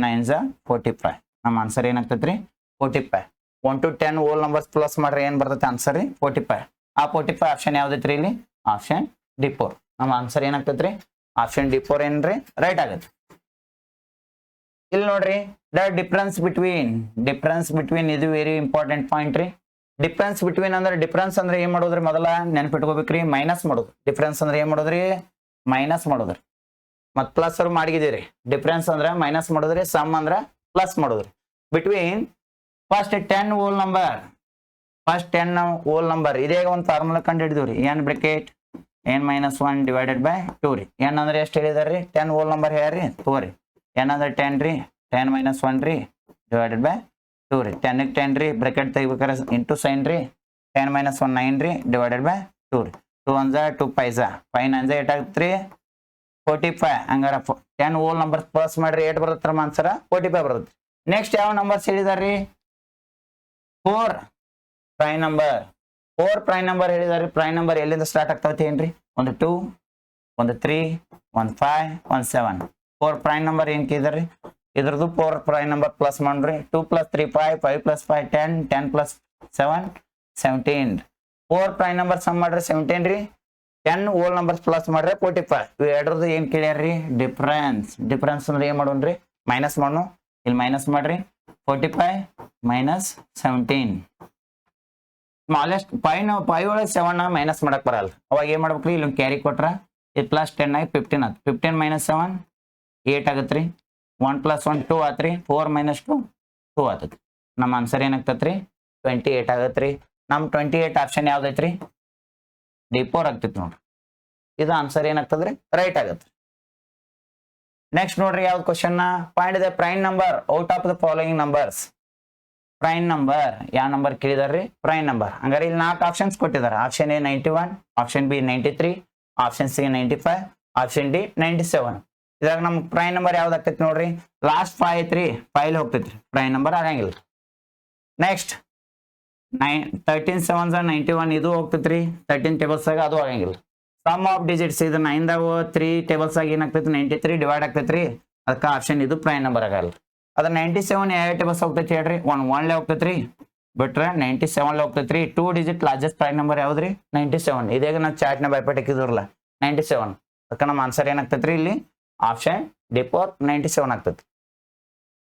9 45 ನಮ್ಮ ಆನ್ಸರ್ ಏನಾಗ್ತೈತ್ರಿ 45 1 to 10 ಹೋಲ್ ನಂಬರ್ಸ್ ಪ್ಲಸ್ ಮಾಡ್ರಿ ಏನ್ ಬರ್ತೈತಿ ಆನ್ಸರ್ ರೀ 45 ಆ 45 ಆಪ್ಷನ್ ಯಾವ್ದೈತ್ರಿ ಇಲ್ಲಿ ಆಪ್ಷನ್ D4 ನಮ್ಮ ಆನ್ಸರ್ ಏನಾಗ್ತೈತ್ರಿ ಆಪ್ಷನ್ D4 ಏನ್ರಿ ರೈಟ್ ಆಗತ್ತೆ ಇಲ್ಲಿ ನೋಡ್ರಿ ದ ಡಿಫರೆನ್ಸ್ ಬಿಟ್ವೀನ್ ಇದು ವೆರಿ ಇಂಪಾರ್ಟೆಂಟ್ ಪಾಯಿಂಟ್ ರೀ ಡಿಫರೆನ್ಸ್ ಬಿಟ್ವೀನ್ ಅಂದ್ರೆ ಡಿಫರೆನ್ಸ್ ಅಂದ್ರೆ ಏನ್ ಮಾಡೋದ್ರಿ ಮೊದಲ ನೆನ್ಪಿಟ್ಕೋಬೇಕ್ರಿ ಮೈನಸ್ ಮಾಡೋದು ಡಿಫರೆನ್ಸ್ ಅಂದ್ರೆ ಏನ್ ಮಾಡೋದ್ರಿ ಮೈನಸ್ ಮಾಡೋದ್ರಿ ಮತ್ ಪ್ಲಸ್ ಅವ್ರು ಮಾಡಿದಿರಿ ಡಿಫರೆನ್ಸ್ ಅಂದ್ರೆ ಮೈನಸ್ ಮಾಡೋದ್ರಿ ಸಮ್ ಅಂದ್ರೆ ಪ್ಲಸ್ ಮಾಡೋದ್ರಿ ಬಿಟ್ವೀನ್ ಫಸ್ಟ್ 10 ಹೋಲ್ ನಂಬರ್ ಇದೇ ಒಂದು ಫಾರ್ಮುಲಾ ಕಂಡು ಹಿಡಿದ್ರಿ n bracket n minus 1 divided by 2 ರೀ n ಅಂದ್ರೆ ಎಷ್ಟು ಹೇಳಿದಾರ್ರಿ 10 ಹೋಲ್ ನಂಬರ್ ಹೇಳ್ರಿ ತೋರಿ n ಅಂದ್ರೆ 10 ರೀ 10 ಮೈನಸ್ 1 ರೀ ಡಿವೈಡೆಡ್ ಬೈ 2 ರೀ 10 ಗೆ 10 ರೀ ಬ್ರಾಕೆಟ್ ತೆಗಿಬೇಕಾರೆ ಇಂಟು ಸೈನ್ ರೀ 10 ಮೈನಸ್ 1 9 ರೀ ಡಿವೈಡೆಡ್ ಬೈ 2 ರೀ 2 1 2 5 5 9 8 ಆಗುತ್ತೆ 45 ಹಂಗಾರ 10 ಹೋಲ್ ನಂಬರ್ ಪ್ಲಸ್ ಮಾಡ್ರಿ 8 ಬರುತ್ತೆ ಆನ್ಸರ್ 45 ಬರುತ್ತೆ ನೆಕ್ಸ್ಟ್ ಯಾವ ನಂಬರ್ಸ್ ಹೇಳಿದಾರ್ರಿ 4 ಪ್ರೈಮ್ ನಂಬರ್ ಹೇಳಿದಾರೆ ಪ್ರೈಮ್ ನಂಬರ್ ಎಲ್ಲಿಂದ ಸ್ಟಾರ್ಟ್ ಆಗ್ತಾವತಿ ಏನ್ರಿ ಒಂದು 2 ಒಂದು 3 ಒಂದು 5 ಒಂದು 7 4 ಪ್ರೈಮ್ ನಂಬರ್ ಏನ್ ಕೇಳಿದಾರ್ರಿ ಇದ್ರದ್ದು 4 ಪ್ರೈಮ್ ನಂಬರ್ ಪ್ಲಸ್ ಮಾಡ್ರಿ 2 plus 3 5 5 plus 5 10 10 plus 7 17 4 prime number sum ಮಾಡ್ರಿ 17 ರೀ 10 ಹೋಲ್ ನಂಬರ್ಸ್ ಪ್ಲಸ್ ಮಾಡ್ರಿ 45 ಇವು ಎರಡರದ್ದು ಏನ್ ಕೇಳ್ಯಾರ್ರಿ ಡಿಫರೆನ್ಸ್ ಅಂದ್ರೆ ಏನ್ ಮಾಡೋಣ್ರಿ ಮೈನಸ್ ಮಾಡೋಣ ಇಲ್ಲಿ ಮೈನಸ್ ಮಾಡ್ರಿ 45 ಮೈನಸ್ 17 ಸ್ಮಾಲೆಸ್ಟ್ 5 ಒಳಗೆ 7 ಮೈನಸ್ ಮಾಡಕ್ ಬರಲ್ಲ ಅವಾಗ ಏನ್ ಮಾಡ್ಬೇಕ್ರಿ ಇಲ್ಲಿ ಕ್ಯಾರಿ ಕೊಟ್ರ ಇದು ಪ್ಲಸ್ 10 ಆಗಿ 15 ಆತ್ 15 ಮೈನಸ್ 7 8 ಆಗತ್ರಿ 1 ಪ್ಲಸ್ 1 2 ಆತ್ರಿ 4 ಮೈನಸ್ 2 2 ಆತತ್ರಿ ನಮ್ಮ ಆನ್ಸರ್ ಏನಾಗ್ತತ್ರಿ 28 ಆಗತ್ರಿ ನಮ್ 28 ಆಪ್ಷನ್ ಯಾವ್ದೈತ್ರಿ D4 ಆಗ್ತೈತಿ ನೋಡ್ರಿ ಇದು ಆನ್ಸರ್ ಏನಾಗ್ತದ್ರಿ ರೈಟ್ ಆಗತ್ರಿ ನೆಕ್ಸ್ಟ್ ನೋಡ್ರಿ ಯಾವ್ದು question find the prime number out of the following numbers prime number ಯಾವ ನಂಬರ್ ಕೇಳಿದಾರ್ರಿ ಪ್ರೈಮ್ ನಂಬರ್ ಹಂಗಾರೆ ಇಲ್ಲಿ 4 ಆಪ್ಷನ್ಸ್ ಕೊಟ್ಟಿದ್ದಾರೆ option A 91 option B 93 option C 95 option D 97 ಇದಾಗ ನಮ್ ಪ್ರೈಮ್ ನಂಬರ್ ಯಾವ್ದು ಆಗ್ತೈತಿ ನೋಡ್ರಿ ಲಾಸ್ಟ್ 5 ಐತ್ರಿ 5 ಹೋಗ್ತೈತ್ರಿ ಪ್ರೈಮ್ ನಂಬರ್ ಆಗಂಗಿಲ್ಲ ನೆಕ್ಸ್ಟ್ 13 7 91 ಇದು ಹೋಗ್ತೈತ್ರಿ 13 ಟೇಬಲ್ಸ್ ಆಗ ಅದು ಆಗಂಗಿಲ್ಲ ಸಮ್ ಆಫ್ ಡಿಜಿಟ್ಸ್ ಇದು 9 ದಾಗ 3 ಟೇಬಲ್ಸ್ ಆಗಿ ಏನಾಗ್ತೈತಿ 93 ಡಿವೈಡ್ ಆಗ್ತೈತ್ರಿ ಅದಕ್ಕೆ ಆಪ್ಷನ್ ಇದು ಪ್ರೈಮ್ ನಂಬರ್ ಆಗಲ್ಲ ಅದ 97 ಯಾವ ಟೇಬಲ್ಸ್ ಹೋಗ್ತೈತಿ ಹೇಳ್ರಿ 1 ಲೇ ಹೋಗ್ತೈತ್ರಿ ಬಿಟ್ರೆ 97 ಲೇ ಹೋಗ್ತೈತ್ರಿ 2 ಡಿಜಿಟ್ ಲಾರ್ಜೆಸ್ಟ್ ಪ್ರೈಮ್ ನಂಬರ್ ಯಾವ್ದ್ರಿ 97 ಇದೇಗ ನಾ ಚಾರ್ಟ್ ನ ಬೈಪಟ್ ಹಾಕಿದ್ರಲ್ಲ 97 ಅದಕ್ಕೆ ನಮ್ಮ ಆನ್ಸರ್ ಏನಾಗ್ತೈತ್ರಿ ಇಲ್ಲಿ ಆಪ್ಷನ್ D4 97 ಆಗ್ತೈತಿ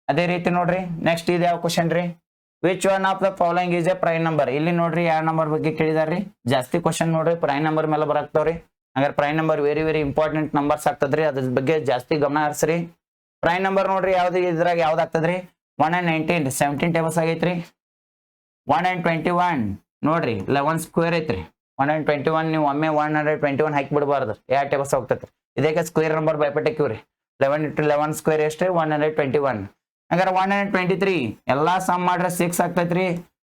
ಅದೇ ರೀತಿ ನೋಡ್ರಿ ನೆಕ್ಸ್ಟ್ ಇದು ಯಾವ ಕ್ವಶನ್ ರೀ which one of the following is A prime number ಇಲ್ಲಿ ನೋಡ್ರಿ ಯಾವ ನಂಬರ್ ಬಗ್ಗೆ ಕೇಳಿದಾರ್ರಿ ಜಾಸ್ತಿ ಕ್ವಶನ್ ನೋಡ್ರಿ ಪ್ರೈಮ್ ನಂಬರ್ ಮೇಲೆ ಬರಾಕ್ತಾವ್ರಿ ಹಂಗಾರೆ prime number very important numbers ಆಗ್ತದ್ರಿ ಅದ್ರ ಬಗ್ಗೆ ಜಾಸ್ತಿ ಗಮನ ಹರಿಸ್ರಿ ಪ್ರೈಮ್ ನಂಬರ್ ನೋಡ್ರಿ ಯಾವ್ದು ಇದ್ರಾಗ ಯಾವ್ದು ಆಗ್ತದ್ರಿ 119 17 ಟೇಬಲ್ಸ್ ಆಗೈತ್ರಿ 121 ನೋಡ್ರಿ 11 ಸ್ಕ್ವೇರ್ ಐತ್ರಿ 121 ನೀವು ಒಮ್ಮೆ 121 ಹಾಕಿ ಬಿಡಬಾರ್ದು ಯಾವ ಟೇಬಲ್ಸ್ ಹೋಗ್ತೈತ್ರಿ ಇದಕ್ಕೆ ಸ್ಕ್ವೇರ್ ನಂಬರ್ ಬೈಪಟ್ ಹಾಕಿವ್ರಿ 11 into 11 ಸ್ಕ್ವೇರ್ ಎಷ್ಟ್ರಿ 121 ಹಂಗಾರೆ 123 ಎಲ್ಲಾ ಸಮ್ ಮಾಡ್ರೆ 6 ಆಗ್ತೈತ್ರಿ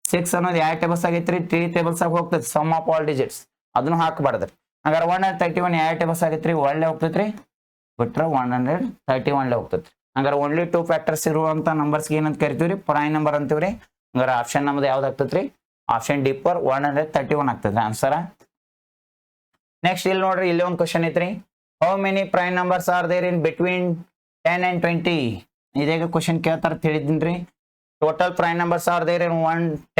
6 ಅನ್ನೋದು ಯಾವ ಟೇಬಲ್ಸ್ ಆಗೈತ್ರಿ 3 ಟೇಬಲ್ಸ್ ಆಗಿ ಹೋಗ್ತೈತಿ ಸಮ್ ಆಫ್ ಆಲ್ ಡಿಜಿಟ್ಸ್ ಅದನ್ನು ಹಾಕಬಾರ್ದ್ರಿ ಹಂಗಾರೆ 131 ಯಾವ ಟೇಬಲ್ಸ್ ಆಗೈತ್ರಿ ಒಳ್ಳೆ ಹೋಗ್ತೈತ್ರಿ ಬಿಟ್ರೆ 131 ಲೇ ಹೋಗ್ತೈತ್ರಿ ಹಂಗಾರೆ ಓನ್ಲಿ 2 ಫ್ಯಾಕ್ಟರ್ಸ್ ಇರುವಂತ ನಂಬರ್ಸ್ ಏನಂತ ಕರಿತೀವ್ರಿ ಪ್ರೈಮ್ ನಂಬರ್ ಅಂತೀವ್ರಿ ಹಂಗಾರೆ ಆಪ್ಷನ್ ನಮ್ದು ಯಾವ್ದು ಆಗ್ತೈತ್ರಿ ಆಪ್ಷನ್ D4 131 ಆಗ್ತೈತ್ರಿ ಆನ್ಸರ್ ನೆಕ್ಸ್ಟ್ ಇಲ್ಲಿ ನೋಡ್ರಿ ಇಲ್ಲಿ ಒಂದು ಕ್ವಶನ್ ಐತ್ರಿ how many prime numbers are there in between 10 and 20 ಇದೇಗ ಕ್ವಶನ್ ಕೇಳ್ತಾರ ತಿಳಿದಿನ್ರಿ total prime numbers are there in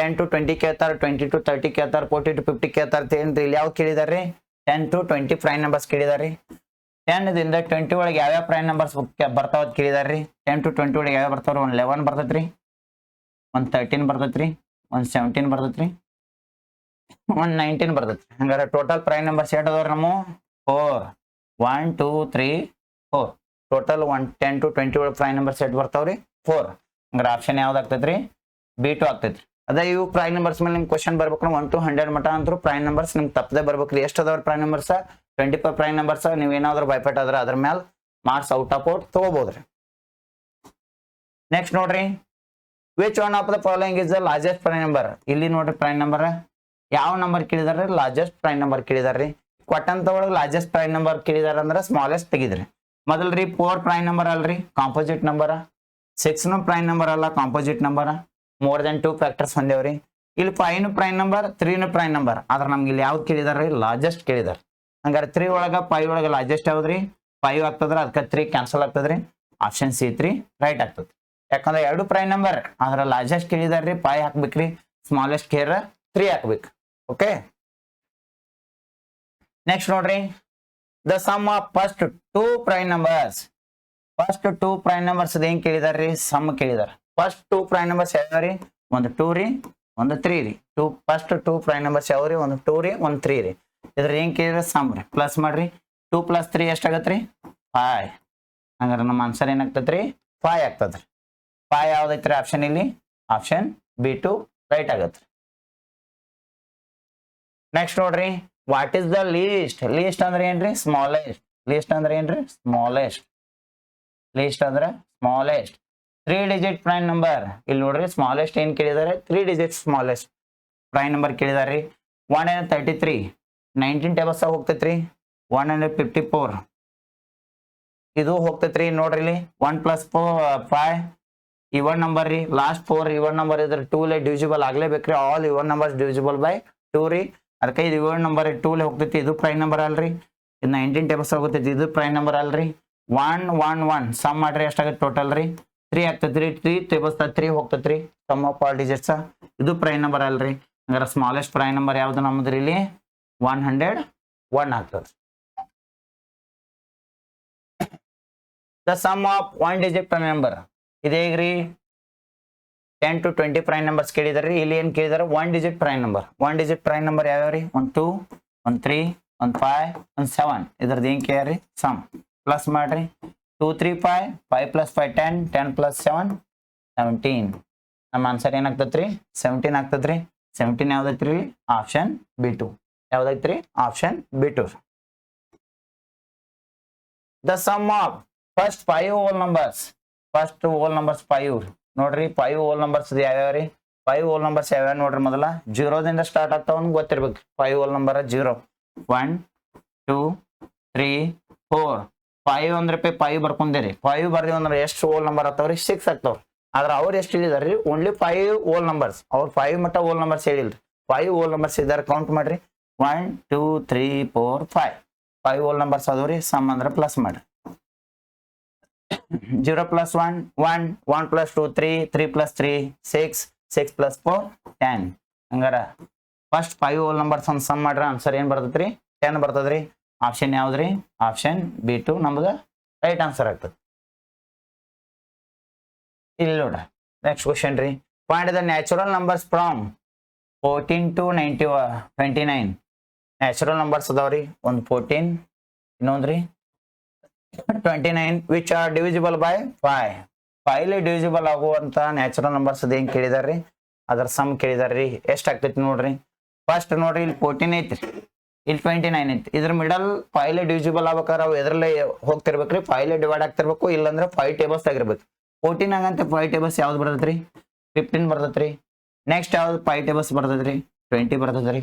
10 to 20 ಕೇಳ್ತಾರ 20 to 30 ಕೇಳ್ತಾರ 40 to 50 ಕೇಳ್ತಾರ ಏನ್ರಿ ಇಲ್ಲಿ ಯಾವ್ದು ಕೇಳಿದಾರ್ರಿ 10 to 20 ಪ್ರೈಮ್ ನಂಬರ್ಸ್ ಕೇಳಿದಾರ್ರಿ 10 ದಿಂದ 20 ಒಳಗೆ ಯಾವ ಪ್ರೈಮ್ ನಂಬರ್ಸ್ ಬರ್ತಾವ ಕೇಳಿದಾರ್ರಿ 10 to 20 ಒಳಗೆ ಯಾವ ಬರ್ತಾವ್ರಿ ಒಂದು 11 ಬರ್ತೈತ್ರಿ ಒಂದು 13 ಬರ್ತೈತ್ರಿ ಒಂದು 17 ಬರ್ತೈತ್ರಿ ಒಂದು 19 ಬರ್ತೈತ್ರಿ ಹಂಗಾರೆ ಟೋಟಲ್ ಪ್ರೈಮ್ ನಂಬರ್ಸ್ ಎಷ್ಟು ಅದಾವ್ರಿ ನಮ್ಮ 4 1 2 3 4 ಟೋಟಲ್ 10 to 20 ಒಳಗೆ ಪ್ರೈಮ್ ನಂಬರ್ ಸೆಟ್ ಬರ್ತಾವ್ರಿ 4 ಹಂಗಾರೆ ಆಪ್ಷನ್ ಯಾವ್ದು ಆಗ್ತೈತ್ರಿ B2 ಆಗ್ತೈತ್ರಿ. ಅದೇ ಇವು ಪ್ರೈಮ್ ನಂಬರ್ಸ್ ಮೇಲೆ ನಿಮ್ಗೆ ಕ್ವಶನ್ ಬರ್ಬೇಕು 1 to 100 ಮಟ ಅಂತೂ ಪ್ರೈಮ್ ನಂಬರ್ಸ್ ನಿಮ್ಗೆ ತಪ್ಪದೆ ಬರ್ಬೇಕ್ರಿ. ಎಷ್ಟು ಅದಾವ್ರಿ ಪ್ರೈಮ್ ನಂಬರ್ಸ್ 25 ಪ್ರೈಮ್ ನಂಬರ್ಸ್. ನೀವು ಏನಾದ್ರು ಬೈಪೇಟ್ ಆದ್ರೆ ಅದ್ರ ಮೇಲೆ ಮಾರ್ಕ್ಸ್ ಔಟ್ ಆಫ್ ಔಟ್ ತಗೋಬಹುದ್ರಿ. ನೆಕ್ಸ್ಟ್ ನೋಡ್ರಿ, which one of the following is the largest prime number. ಇಲ್ಲಿ ನೋಡ್ರಿ ಪ್ರೈಮ್ ನಂಬರ್ ಯಾವ ನಂಬರ್ ಕೇಳಿದಾರೆ ಲಾರ್ಜೆಸ್ಟ್ ಪ್ರೈಮ್ ನಂಬರ್ ಕೇಳಿದಾರ್ರಿ. ಕೊಟ್ಟಂತ ಒಳಗೆ ಲಾರ್ಜೆಸ್ಟ್ ಪ್ರೈಮ್ ನಂಬರ್ ಕೇಳಿದಾರ ಅಂದ್ರೆ ಸ್ಮಾಲೆಸ್ಟ್ ತೆಗಿದ್ರಿ. ಮೊದಲ್ರಿ 4 ಪ್ರೈಮ್ ನಂಬರ್ ಅಲ್ರಿ ಕಾಂಪೋಸಿಟ್ ನಂಬರ್. 6 ಪ್ರೈಮ್ ನಂಬರ್ ಅಲ್ಲ composite number. More than 2 factors ಹೊಂದೇವ್ರಿ. ಇಲ್ಲಿ 5 ಪ್ರೈಮ್ ನಂಬರ್ 3 ಪ್ರೈಮ್ ನಂಬರ್. ಆದ್ರೆ ನಮ್ಗೆ ಇಲ್ಲಿ ಯಾವ್ದು ಕೇಳಿದಾರ್ರಿ ಲಾರ್ಜೆಸ್ಟ್ ಕೇಳಿದಾರ. ಹಂಗಾರೆ 3 ಒಳಗ 5 ಒಳಗ ಲಾರ್ಜೆಸ್ಟ್ ಯಾವ್ದ್ರಿ 5 ಆಗ್ತದ್ರ. ಅದಕ್ಕೆ 3 ಕ್ಯಾನ್ಸಲ್ ಆಗ್ತದ್ರಿ. ಆಪ್ಷನ್ C3 ರೈಟ್ ಆಗ್ತದೆ. ಯಾಕಂದ್ರೆ 2 ಪ್ರೈಮ್ ನಂಬರ್ ಅದ್ರ ಲಾರ್ಜೆಸ್ಟ್ ಕೇಳಿದಾರ್ರಿ 5 ಹಾಕ್ಬೇಕ್ರಿ. ಸ್ಮಾಲೆಸ್ಟ್ ಕೇರ್ 3 ಹಾಕ್ಬೇಕು. ಓಕೆ, ನೆಕ್ಸ್ಟ್ ನೋಡ್ರಿ, the sum of first 2 prime numbers. First 2 prime numbers ಏನ್ ಕೇಳಿದಾರ್ರಿ ಸಮ್ ಕೇಳಿದಾರ. ಫಸ್ಟ್ 2 ಪ್ರೈಮ್ ನಂಬರ್ಸ್ ಯಾವ್ರಿ ಒಂದು 2 ರೀ ಒಂದು 3 ರೀ. ಫಸ್ಟ್ 2 ಪ್ರೈಮ್ ನಂಬರ್ಸ್ ಯಾವ್ರಿ ಒಂದು 2 ರೀ ಒಂದು 3 ರೀ. ಇದ್ರ ಏನ್ ಕೇಳಿದ್ರೆ ಸಮ್ ರೀ. ಪ್ಲಸ್ ಮಾಡ್ರಿ 2 + 3 ಎಷ್ಟಾಗತ್ರಿ 5. ಹಂಗಾರೆ ನಮ್ಮ ಆನ್ಸರ್ ಏನಾಗ್ತದ್ರಿ 5 ಆಗ್ತದ್ರಿ. 5 ಯಾವ್ದೈತ್ರಿ ಆಪ್ಷನ್ ಇಲ್ಲಿ ಆಪ್ಷನ್ B2 ರೈಟ್ ಆಗತ್ರಿ. ನೆಕ್ಸ್ಟ್ ನೋಡ್ರಿ, what is the least. Least ಅಂದ್ರೆ ಏನ್ರಿ ಸ್ಮಾಲೆಸ್ಟ್. ಲೀಸ್ಟ್ ಅಂದ್ರೆ ಏನ್ರಿ ಸ್ಮಾಲೆಸ್ಟ್. ಲೀಸ್ಟ್ ಅಂದ್ರೆ ಸ್ಮಾಲೆಸ್ಟ್ 3 ಡಿಜಿಟ್ ಪ್ರೈಮ್ ನಂಬರ್. ಇಲ್ಲಿ ನೋಡ್ರಿ ಸ್ಮಾಲೆಸ್ಟ್ ಏನ್ ಕೇಳಿದಾರೆ 3 ಡಿಜಿಟ್ ಸ್ಮಾಲೆಸ್ಟ್ ಪ್ರೈಮ್ ನಂಬರ್ ಕೇಳಿದಾರೆ. 133 19 ಟೇಬಲ್ಸ್ ಹೋಗ್ತೈತ್ರಿ. 154 ಇದು ಹೋಗ್ತೈತ್ರಿ. ನೋಡ್ರಿ ಇಲ್ಲಿ 1 + 5 ಇವನ್ ನಂಬರ್ ರೀ. ಲಾಸ್ಟ್ 4 ಇವನ್ ನಂಬರ್ ಇದ್ರೆ 2 ಲೆ ಡಿವಿಸಿಬಲ್ ಆಗ್ಲೇಬೇಕ್ರಿ. All even numbers divisible by 2 ರೀ. ಅದಕ್ಕೆ ಇದು ಇವನ್ ನಂಬರ್ 2 ಲೆ ಹೋಗ್ತೈತಿ. ಇದು ಪ್ರೈಮ್ ನಂಬರ್ ಅಲ್ರಿ. ಇದು 19 ಟೇಬಲ್ಸ್ ಹೋಗ್ತೈತಿ. ಇದು ಪ್ರೈಮ್ ನಂಬರ್ ಅಲ್ರಿ. 1 1 1 ಸಮ್ ಮಾಡ್ರಿ ಎಷ್ಟಾಗತ್ತೆ ಟೋಟಲ್ ರೀ 3 ಆಗ್ತೈತ್ರಿ. 3 ಟೇಬಲ್ಸ್ 3 ಹೋಗ್ತೈತ್ರಿ. Sum of all digits. ಇದು ಪ್ರೈಮ್ ನಂಬರ್ ಅಲ್ರಿ. ಹಂಗಾರೆ ಸ್ಮಾಲೆಸ್ಟ್ ಪ್ರೈಮ್ ನಂಬರ್ ಯಾವ್ದು ನಮ್ದ್ರಿ ಇಲ್ಲಿ 101 ಆಗ್ತದೆ. The sum of 1 digit prime number ಇದು ಹೇಗ್ರಿ 10 to 20 ಪ್ರೈಮ್ ನಂಬರ್ಸ್ ಕೇಳಿದಾರೆ. ಇಲ್ಲಿ ಏನ್ ಕೇಳಿದಾರೆ 1 digit prime number. 1 digit prime number ಯಾವ್ಯಾವ್ರಿ 1 2 1 3 1 5 1 7. ಇದ್ರದ್ದು ಏನ್ ಕೇಳ್ರಿ ಸಮ್. ಪ್ಲಸ್ ಮಾಡ್ರಿ 2 3 5 5 + 5 10 10 + 7 17. ನಮ್ಮ ಆನ್ಸರ್ ಏನಾಗ್ತತ್ರಿ 17 ಆಗ್ತದ್ರಿ. 17 ಯಾವ್ದೈತ್ರಿ ಆಪ್ಷನ್ B2 ಯಾವ್ದೈತ್ರಿ option B2. The sum of first 5 whole numbers. First whole numbers 5 ನೋಡ್ರಿ. 5 ಹೋಲ್ ನಂಬರ್ಸ್ ಯಾವ್ಯಾವ್ರಿ 5 ಹೋಲ್ ನಂಬರ್ಸ್ ಯಾವ್ಯಾವ ನೋಡ್ರಿ. ಮೊದಲ 0 ದಿಂದ ಸ್ಟಾರ್ಟ್ ಆಗ್ತಾವ ಗೊತ್ತಿರ್ಬೇಕು. 5 ಹೋಲ್ ನಂಬರ್ 0 1 2 3 4 5 ಅಂದ್ರೆ 5 ಬರ್ಕೊಂಡಿರಿ. 5 ಬರ್ದಿ ಅಂದ್ರೆ ಎಷ್ಟು ಹೋಲ್ ನಂಬರ್ ಆಗ್ತಾವ್ರಿ 6 ಆಗ್ತಾವ್ರಿ. ಆದ್ರೆ ಅವ್ರು ಎಷ್ಟು ಹೇಳಿದಾರ್ರಿ ಓನ್ಲಿ 5 ಹೋಲ್ ನಂಬರ್ಸ್. ಅವ್ರು 5 ಮಟ್ಟ ಹೋಲ್ ನಂಬರ್ಸ್ ಹೇಳಿಲ್ರಿ. 5 ಹೋಲ್ ನಂಬರ್ಸ್ ಇದಾರೆ ಕೌಂಟ್ ಮಾಡ್ರಿ 1 2 3 4 5. 5 ಹೋಲ್ ನಂಬರ್ಸ್ ಅದಾವ್ರಿ. ಸಮ್ ಅಂದ್ರೆ ಪ್ಲಸ್ ಮಾಡ್ರಿ 0 + 1 1 1 + 2 3 3 + 3 6 6 + 4 10. ಹಂಗಾರ ಫಸ್ಟ್ 5 ಹೋಲ್ ನಂಬರ್ಸ್ ಒಂದು ಸಮ್ ಮಾಡ್ರಿ ಆನ್ಸರ್ ಏನ್ ಬರ್ತೈತ್ರಿ 10 ಬರ್ತದ್ರಿ. ಆಪ್ಷನ್ ಯಾವ್ದ್ರಿ ಆಪ್ಷನ್ B2 ನಮ್ದು ರೈಟ್ ಆನ್ಸರ್ ಆಗ್ತದೆ. ಇಲ್ಲಿ ನೋಡ್ರಿ ನೆಕ್ಸ್ಟ್ ಕ್ವಶನ್ ರೀ. Find the natural numbers from 14 to 29. Natural numbers ಅದಾವ್ರಿ. ಒಂದು 14 ಇನ್ನೊಂದ್ರಿ 29 which are divisible by 5. 5 Le divisible ಆಗುವಂತ ನ್ಯಾಚುರಲ್ ನಂಬರ್ಸ್ ಅದೇನ್ ಕೇಳಿದಾರ್ರಿ ಅದರ ಸಮ್ ಕೇಳಿದಾರ್ರಿ. ಎಷ್ಟ್ ಆಗ್ತೈತಿ ನೋಡ್ರಿ. ಫಸ್ಟ್ ನೋಡ್ರಿ ಇಲ್ಲಿ 14 ಐತ್ರಿ ಇಲ್ಲಿ 29 ಐತಿ. ಇದ್ರ ಮಿಡಲ್ 5 ಲೆ ಡಿವಿಸಿಬಲ್ ಆಗ್ಬೇಕಾದ್ರೆ ಅವು ಎದ್ರಲ್ಲೇ ಹೋಗ್ತಿರ್ಬೇಕ್ರಿ. 5 ಲೆ ಡಿವೈಡ್ ಆಗ್ತಿರ್ಬೇಕು. ಇಲ್ಲಾಂದ್ರೆ 5 ಟೇಬಲ್ಸ್ ಆಗಿರ್ಬೇಕು. 14 ಆಗಂತ 5 ಟೇಬಲ್ಸ್ ಯಾವ್ದು ಬರ್ತೈತ್ರಿ 15 ಬರ್ತೈತ್ರಿ. ನೆಕ್ಸ್ಟ್ ಯಾವ್ದು 5 ಟೇಬಲ್ಸ್ ಬರ್ತೈತ್ರಿ 20 ಬರ್ತದ್ರಿ.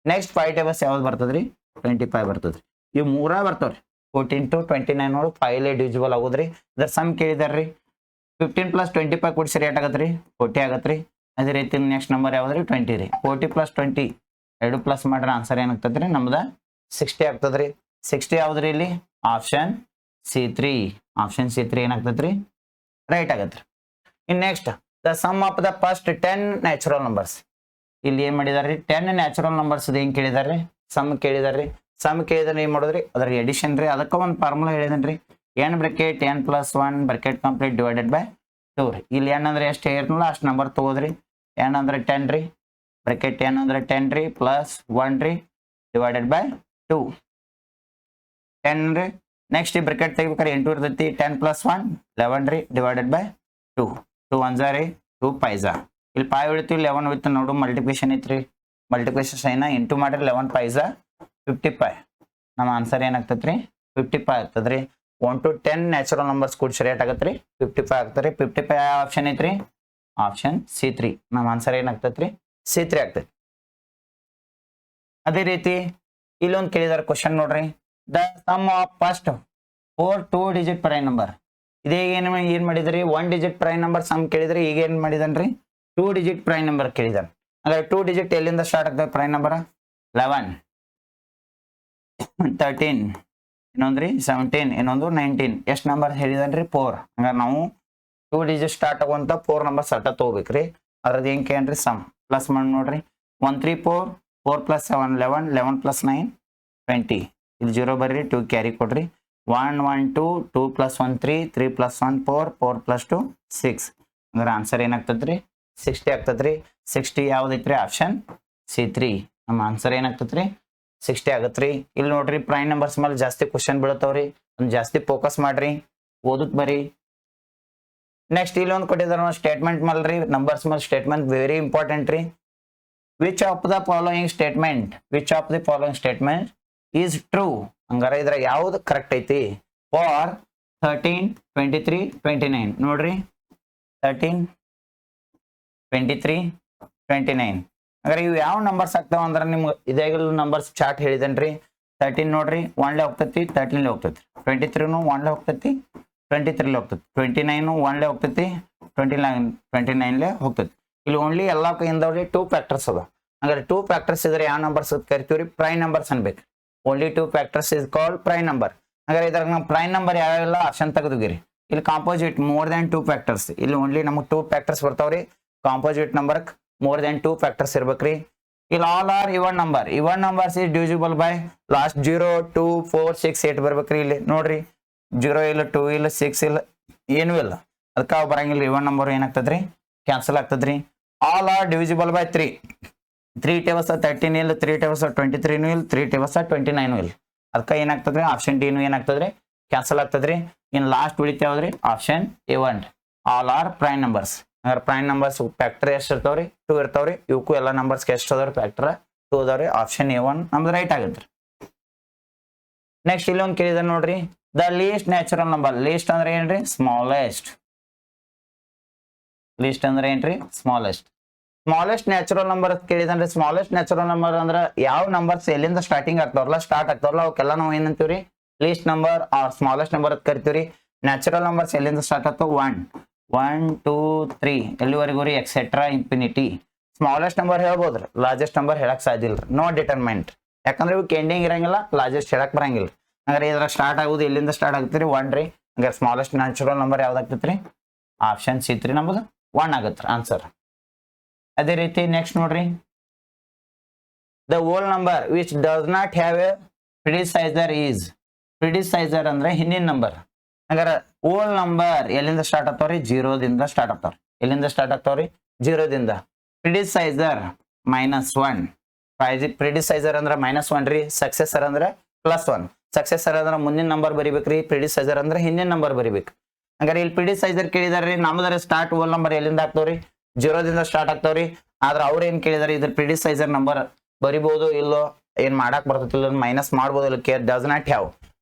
ನೆಕ್ಸ್ಟ್ 5 ಟೇಬಲ್ಸ್ ಯಾವ್ದು ಬರ್ತದ್ರಿ 25 ಬರ್ತದ್ರಿ. ಇವು ಮೂರ ಬರ್ತಾವ್ರಿ. 14 to 29 ನೋಡು 5 ಲೆ ಡಿವಿಸಿಬಲ್ ಆಗೋದ್ರಿ. ಇದ್ರ ಸಮ್ ಕೇಳಿದಾರ್ರಿ. 15 + 25 ಕೂಡಿಸಿರಿ ಏಟಾಗತ್ರಿ 40 ಆಗತ್ರಿ. ಅದೇ ರೀತಿ ನೆಕ್ಸ್ಟ್ ನಂಬರ್ ಯಾವ್ದ್ರಿ 20 ರೀ. 40 + 20 2 ಪ್ಲಸ್ ಮಾಡ್ರೆ ಆನ್ಸರ್ ಏನಾಗ್ತದ್ರಿ ನಮ್ದ 60 ಆಗ್ತದ್ರಿ. 60 ಯಾವ್ದ್ರಿ ಇಲ್ಲಿ ಆಪ್ಷನ್ C3. ಆಪ್ಷನ್ C3 ಏನಾಗ್ತದ್ರಿ ರೈಟ್ ಆಗತ್ರಿ. In next the sum of the first 10 natural numbers. ಇಲ್ಲಿ ಏನ್ ಮಾಡಿದಾರ್ರಿ 10 ನ್ಯಾಚುರಲ್ ನಂಬರ್ಸ್ ಏನ್ ಕೇಳಿದಾರ್ರಿ ಸಮ್ ಕೇಳಿದಾರ್ರಿ. ಸಮ್ ಕೇಳಿದ್ರೆ ಏನ್ ಮಾಡೋದ್ರಿ ಅದ್ರ ಎಡಿಷನ್ ರೀ. ಅದಕ್ಕೆ ಒಂದು ಫಾರ್ಮುಲಾ ಹೇಳಿದನ್ರಿ n bracket n + 1 bracket complete divided by 2 ರೀ. ಇಲ್ಲಿ n ಅಂದ್ರೆ ಎಷ್ಟು ಇರ್ತಲ್ಲ ಅಷ್ಟು ನಂಬರ್ ತಗೋದ್ರಿ. n ಅಂದ್ರೆ 10 ರೀ ಬ್ರಾಕೆಟ್ n ಅಂದ್ರೆ 10 ರೀ ಪ್ಲಸ್ 1 ರೀ ಡಿವೈಡೆಡ್ ಬೈ 2 10 ರೀ. ನೆಕ್ಸ್ಟ್ ಈ ಬ್ರಾಕೆಟ್ ತೆಗಿಬೇಕಾದ್ರೆ 8 ಇರ್ತೈತಿ. 10 + 1 11 ರೀ ಡಿವೈಡೆಡ್ ಬೈ 2 2 1 ರೀ 2 5 ಇಲ್ಲಿ 5 ಉಳಿತು 11 ಉಳಿತು ನೋಡು ಮಲ್ಟಿಪ್ಲಿಕೇಶನ್ ಐತ್ರಿ ಮಲ್ಟಿಪ್ಲಿಕೇಶನ್ ಸೈನ್ ಇಂಟು ಮಾಡ್ರಿ 11 5 55 ನಮ್ಮ ಆನ್ಸರ್ ಏನಾಗ್ತೈತ್ರಿ 55 ಆಗ್ತದ್ರಿ 1 to 10 ನ್ಯಾಚುರಲ್ ನಂಬರ್ಸ್ ಕೂಡಿಸಿ ರೇಟ್ ಆಗತ್ರಿ 55 ಆಗ್ತದ್ರಿ 55 ಯಾವ ಆಪ್ಷನ್ ಐತ್ರಿ ಆಪ್ಷನ್ C3 ನಮ್ಮ ಆನ್ಸರ್ ಏನಾಗ್ತೈತ್ರಿ C3 ಆಗ್ತೈತಿ ಅದೇ ರೀತಿ ಇಲ್ಲೊಂದು ಕೇಳಿದಾರೆ ಕ್ವಶನ್ ನೋಡ್ರಿ the sum of first 4 2 digit prime number ಇದೇ ಏನ್ ಮಾಡಿದ್ರಿ 1 ಡಿಜಿಟ್ ಪ್ರೈಮ್ ನಂಬರ್ ಸಮ್ ಕೇಳಿದ್ರಿ ಈಗ ಏನ್ ಮಾಡಿದನ್ರಿ 2 ಡಿಜಿಟ್ ಪ್ರೈಮ್ ನಂಬರ್ ಕೇಳಿದಾರೆ ಅಂದ್ರೆ 2 ಡಿಜಿಟ್ ಎಲ್ಲಿಂದ ಸ್ಟಾರ್ಟ್ ಆಗ್ತದೆ ಪ್ರೈಮ್ ನಂಬರ್ 11 13 ಇನ್ನೊಂದ್ರಿ 17 ಇನ್ನೊಂದು 19 ಎಷ್ಟು ನಂಬರ್ ಹೇಳಿದನ್ರಿ 4 ಹಂಗಾರೆ ನಾವು 2 ಡಿಜಿಟ್ ಸ್ಟಾರ್ಟ್ ಆಗುವಂತ 4 ನಂಬರ್ ಸಟ್ಟ ತಗೋಬೇಕ್ರಿ ಅದ್ರದ್ದು ಏನ್ ಕೇಳ್ರಿ ಸಮ್ ಪ್ಲಸ್ ಮಾಡಿ ನೋಡ್ರಿ 1 3 4 4 plus 7 11 11 plus 9 20 ಇಲ್ಲಿ 0 ಬರ್ರಿ 2 ಕ್ಯಾರಿ ಕೊಡ್ರಿ 1 1 2 2 plus 1 3 3 plus 1 4 4 plus 2 6 ಅಂದ್ರೆ ಆನ್ಸರ್ ಏನಾಗ್ತದ್ರಿ 60 ಆಗ್ತದ್ರಿ 60 ಯಾವ್ದೈತ್ರಿ ಆಪ್ಷನ್ C3 ನಮ್ಮ ಆನ್ಸರ್ ಏನಾಗ್ತದ್ರಿ 60 ಆಗತ್ರಿ ಇಲ್ಲಿ ನೋಡ್ರಿ ಪ್ರೈಮ್ ನಂಬರ್ಸ್ ಮೇಲೆ ಜಾಸ್ತಿ ಕ್ವಶನ್ ಬೀಳತಾವ್ರಿ ಒಂದು ಜಾಸ್ತಿ ಫೋಕಸ್ ಮಾಡ್ರಿ ಓದಕ್ ಬರ್ರಿ ನೆಕ್ಸ್ಟ್ ಇಲ್ಲಿ ಒಂದು ಕೊಟ್ಟಿದಾರ ಸ್ಟೇಟ್ಮೆಂಟ್ ಮಲ್ರಿ ನಂಬರ್ಸ್ ಮೇಲೆ ಸ್ಟೇಟ್ಮೆಂಟ್ ವೆರಿ ಇಂಪಾರ್ಟೆಂಟ್ ರೀ which of the following statement is true ಹಂಗಾರೆ ಇದ್ರ ಯಾವ್ದು ಕರೆಕ್ಟ್ ಐತಿ ಫಾರ್ 13 23 29 ನೋಡ್ರಿ 13 23 29 ಹಾಗಾದ್ರೆ ಇವು ಯಾವ ನಂಬರ್ಸ್ ಆಗ್ತಾವ ಅಂದ್ರೆ ನಿಮ್ಗೆ ಇದಾಗಲೂ ನಂಬರ್ಸ್ ಚಾರ್ಟ್ ಹೇಳಿದನ್ರಿ 13 ನೋಡ್ರಿ 1 ಲೇ ಹೋಗ್ತೈತಿ 13 ಲೇ ಹೋಗ್ತೈತಿ 23 1 ಲೇ ಹೋಗ್ತೈತಿ 23 ಲೇ ಹೋಗ್ತೈತಿ 29 1 ಲೇ ಹೋಗ್ತೈತಿ 29 ಲೇ ಹೋಗ್ತೈತಿ ಇಲ್ಲಿ ಓನ್ಲಿ ಎಲ್ಲಾ ಕೈಯಿಂದವ್ರಿ 2 ಫ್ಯಾಕ್ಟರ್ಸ್ ಅದ ಹಂಗಾರೆ 2 ಫ್ಯಾಕ್ಟರ್ಸ್ ಇದ್ರೆ ಯಾವ ನಂಬರ್ಸ್ ಕರಿತೀವ್ರಿ ಪ್ರೈಮ್ ನಂಬರ್ಸ್ ಅನ್ಬೇಕು only 2 factors is called prime number ಹಾಗಾದ್ರೆ ಇದ್ರಾಗ ನಾವು ಪ್ರೈಮ್ ನಂಬರ್ ಯಾವೆಲ್ಲ ಆಪ್ಷನ್ ತೆಗೆದುಗಿರಿ ಇಲ್ಲಿ ಕಾಂಪೋಸಿಟ್ ಮೋರ್ ದನ್ 2 ಫ್ಯಾಕ್ಟರ್ಸ್ ಇಲ್ಲಿ ಓನ್ಲಿ ನಮಗೆ 2 ಫ್ಯಾಕ್ಟರ್ಸ್ ಬರ್ತಾವ್ರಿ composite number more than 2 factors ಇರ್ಬೇಕ್ರಿ ಇಲ್ಲಿ all are even numbers is divisible by last 0 2 4 6 8 ಬರ್ಬೇಕ್ರಿ ಇಲ್ಲಿ ನೋಡ್ರಿ 0 ಇಲ್ಲ 2 ಇಲ್ಲ 6 ಇಲ್ಲ ಏನೂ ಇಲ್ಲ ಅದಕ್ಕೆ ಅವು ಬರಂಗಿಲ್ಲ ಇವನ್ ನಂಬರ್ ಏನಾಗ್ತದ್ರಿ ಕ್ಯಾನ್ಸಲ್ ಆಗ್ತದ್ರಿ all are divisible by 3 3 tables 13 ಇಲ್ಲ 3 tables 23 ನು ಇಲ್ಲ 3 tables 29 ಇಲ್ಲ ಅದಕ್ಕೆ ಏನಾಗ್ತದ್ರಿ ಆಪ್ಷನ್ ಡಿ ನು ಏನಾಗ್ತದ್ರಿ ಕ್ಯಾನ್ಸಲ್ ಆಗ್ತದ್ರಿ ಇನ್ ಲಾಸ್ಟ್ ಉಳಿತ ಯಾವ್ದ್ರಿ option A1 all are prime numbers ಅಂದ್ರೆ ಪ್ರೈಮ್ ನಂಬರ್ಸ್ ಫ್ಯಾಕ್ಟರ್ ಎಷ್ಟು ಇರ್ತಾವ್ರಿ 2 ಇರ್ತಾವ್ರಿ ಇವಕ್ಕೂ ಎಲ್ಲ ನಂಬರ್ಸ್ ಎಷ್ಟು ಅದಾವ್ರಿ ಫ್ಯಾಕ್ಟರ್ 2 ಅದಾವ್ರಿ ಆಪ್ಷನ್ A1 ನಮ್ದು ರೈಟ್ ಆಗುತ್ತೆ ನೆಕ್ಸ್ಟ್ ಇಲ್ಲಿ ಒಂದು ಕೇಳಿದ ನೋಡ್ರಿ the least natural number least ಅಂದ್ರೆ ಏನ್ರಿ ಸ್ಮಾಲೆಸ್ಟ್ ಲೀಸ್ಟ್ ಅಂದ್ರೆ ಏನ್ರಿ ಸ್ಮಾಲೆಸ್ಟ್ ನ್ಯಾಚುರಲ್ ನಂಬರ್ ಕೇಳಿದ್ರೆ ಸ್ಮಾಲೆಸ್ಟ್ ನ್ಯಾಚುರಲ್ ನಂಬರ್ ಅಂದ್ರೆ ಯಾವ ನಂಬರ್ಸ್ ಎಲ್ಲಿಂದ ಸ್ಟಾರ್ಟ್ ಆಗ್ತಾವಲ್ಲ ಅವಕ್ಕೆಲ್ಲ ನಾವು ಏನಂತೀವ್ರಿ least number or smallest number ಅಂತ ಕರಿತೀವ್ರಿ ನ್ಯಾಚುರಲ್ ನಂಬರ್ಸ್ ಎಲ್ಲಿಂದ ಸ್ಟಾರ್ಟ್ ಆಗ್ತಾವ 1 1 2 3 ಎಲ್ಲಿವರೆಗೂ ರೀ ಎಕ್ಸೆಟ್ರಾ ಇನ್ಫಿನಿಟಿ ಸ್ಮಾಲೆಸ್ಟ್ ನಂಬರ್ ಹೇಳ್ಬೋದ್ರಿ ಲಾರ್ಜೆಸ್ಟ್ ನಂಬರ್ ಹೇಳಕ್ ಸಾಧ್ಯ ಇಲ್ರಿ ನೋ ಡಿಟರ್ಮೆಂಟ್ ಯಾಕಂದ್ರೆ ಇವಕ್ಕೆ ಎಂಡಿಂಗ್ ಇರಂಗಿಲ್ಲ ಲಾರ್ಜೆಸ್ಟ್ ಹೇಳಕ್ ಬರಂಗಿಲ್ಲ ಹಂಗಾರೆ ಇದ್ರ ಸ್ಟಾರ್ಟ್ ಆಗುದು ಎಲ್ಲಿಂದ ಸ್ಟಾರ್ಟ್ ಆಗ್ತೈತ್ರಿ 1 ರೀ ಹಂಗಾರೆ ಸ್ಮಾಲೆಸ್ಟ್ ನ್ಯಾಚುರಲ್ ನಂಬರ್ ಯಾವ್ದಾಗ್ತೈತ್ರಿ ಆಪ್ಷನ್ C3 ನಮ್ಮದು 1 ಆಗತ್ರಿ ಆನ್ಸರ್ ಅದೇ ರೀತಿ ನೆಕ್ಸ್ಟ್ ನೋಡ್ರಿ the whole number which does not have a predecessor ಅಂದ್ರೆ ಹಿಂದಿನ ನಂಬರ್ ಹಂಗಾರೆ ಹೋಲ್ ನಂಬರ್ ಎಲ್ಲಿಂದ ಸ್ಟಾರ್ಟ್ ಆಗ್ತಾವ್ರಿ 0 ದಿಂದ ಸ್ಟಾರ್ಟ್ ಆಗ್ತಾವ್ರಿ ಎಲ್ಲಿಂದ ಸ್ಟಾರ್ಟ್ ಆಗ್ತಾವ್ರಿ 0 ದಿಂದ ಪ್ರಿಡಿಸೈಸರ್ -1 ಪ್ರಿಡಿಸೈಸರ್ ಅಂದ್ರೆ -1 ರೀ ಸಕ್ಸೆಸರ್ ಅಂದ್ರೆ +1 ಸಕ್ಸೆಸರ್ ಅಂದ್ರೆ ಮುಂದಿನ ನಂಬರ್ ಬರಿಬೇಕ್ರಿ ಪ್ರಿಡಿಸೈಸರ್ ಅಂದ್ರೆ ಹಿಂದಿನ ನಂಬರ್ ಬರಿಬೇಕು ಹಂಗಾರೆ ಇಲ್ಲಿ ಪ್ರಿಡಿಸೈಸರ್ ಕೇಳಿದಾರೆ ನಮ್ಮದ್ರ ಸ್ಟಾರ್ಟ್ ಹೋಲ್ ನಂಬರ್ ಎಲ್ಲಿಂದ ಆಗ್ತಾವ್ರಿ 0 ದಿಂದ ಸ್ಟಾರ್ಟ್ ಆಗ್ತಾವ್ರಿ ಆದ್ರೆ ಅವ್ರ ಏನ್ ಕೇಳಿದಾರೆ ಇದ್ರ ಪ್ರಿಡಿಸೈಸರ್ ನಂಬರ್ ಬರಿಬಹುದು ಇಲ್ಲೋ ಏನ್ ಮಾಡಕ್ ಬರ್ತೈತಿಲ್ಲ ಮೈನಸ್ ಮಾಡ್ಬೋದು ಇಲ್ಲ ಕೇರ್ ಡಸ್ ನಾಟ್ ಹ್ಯಾವ್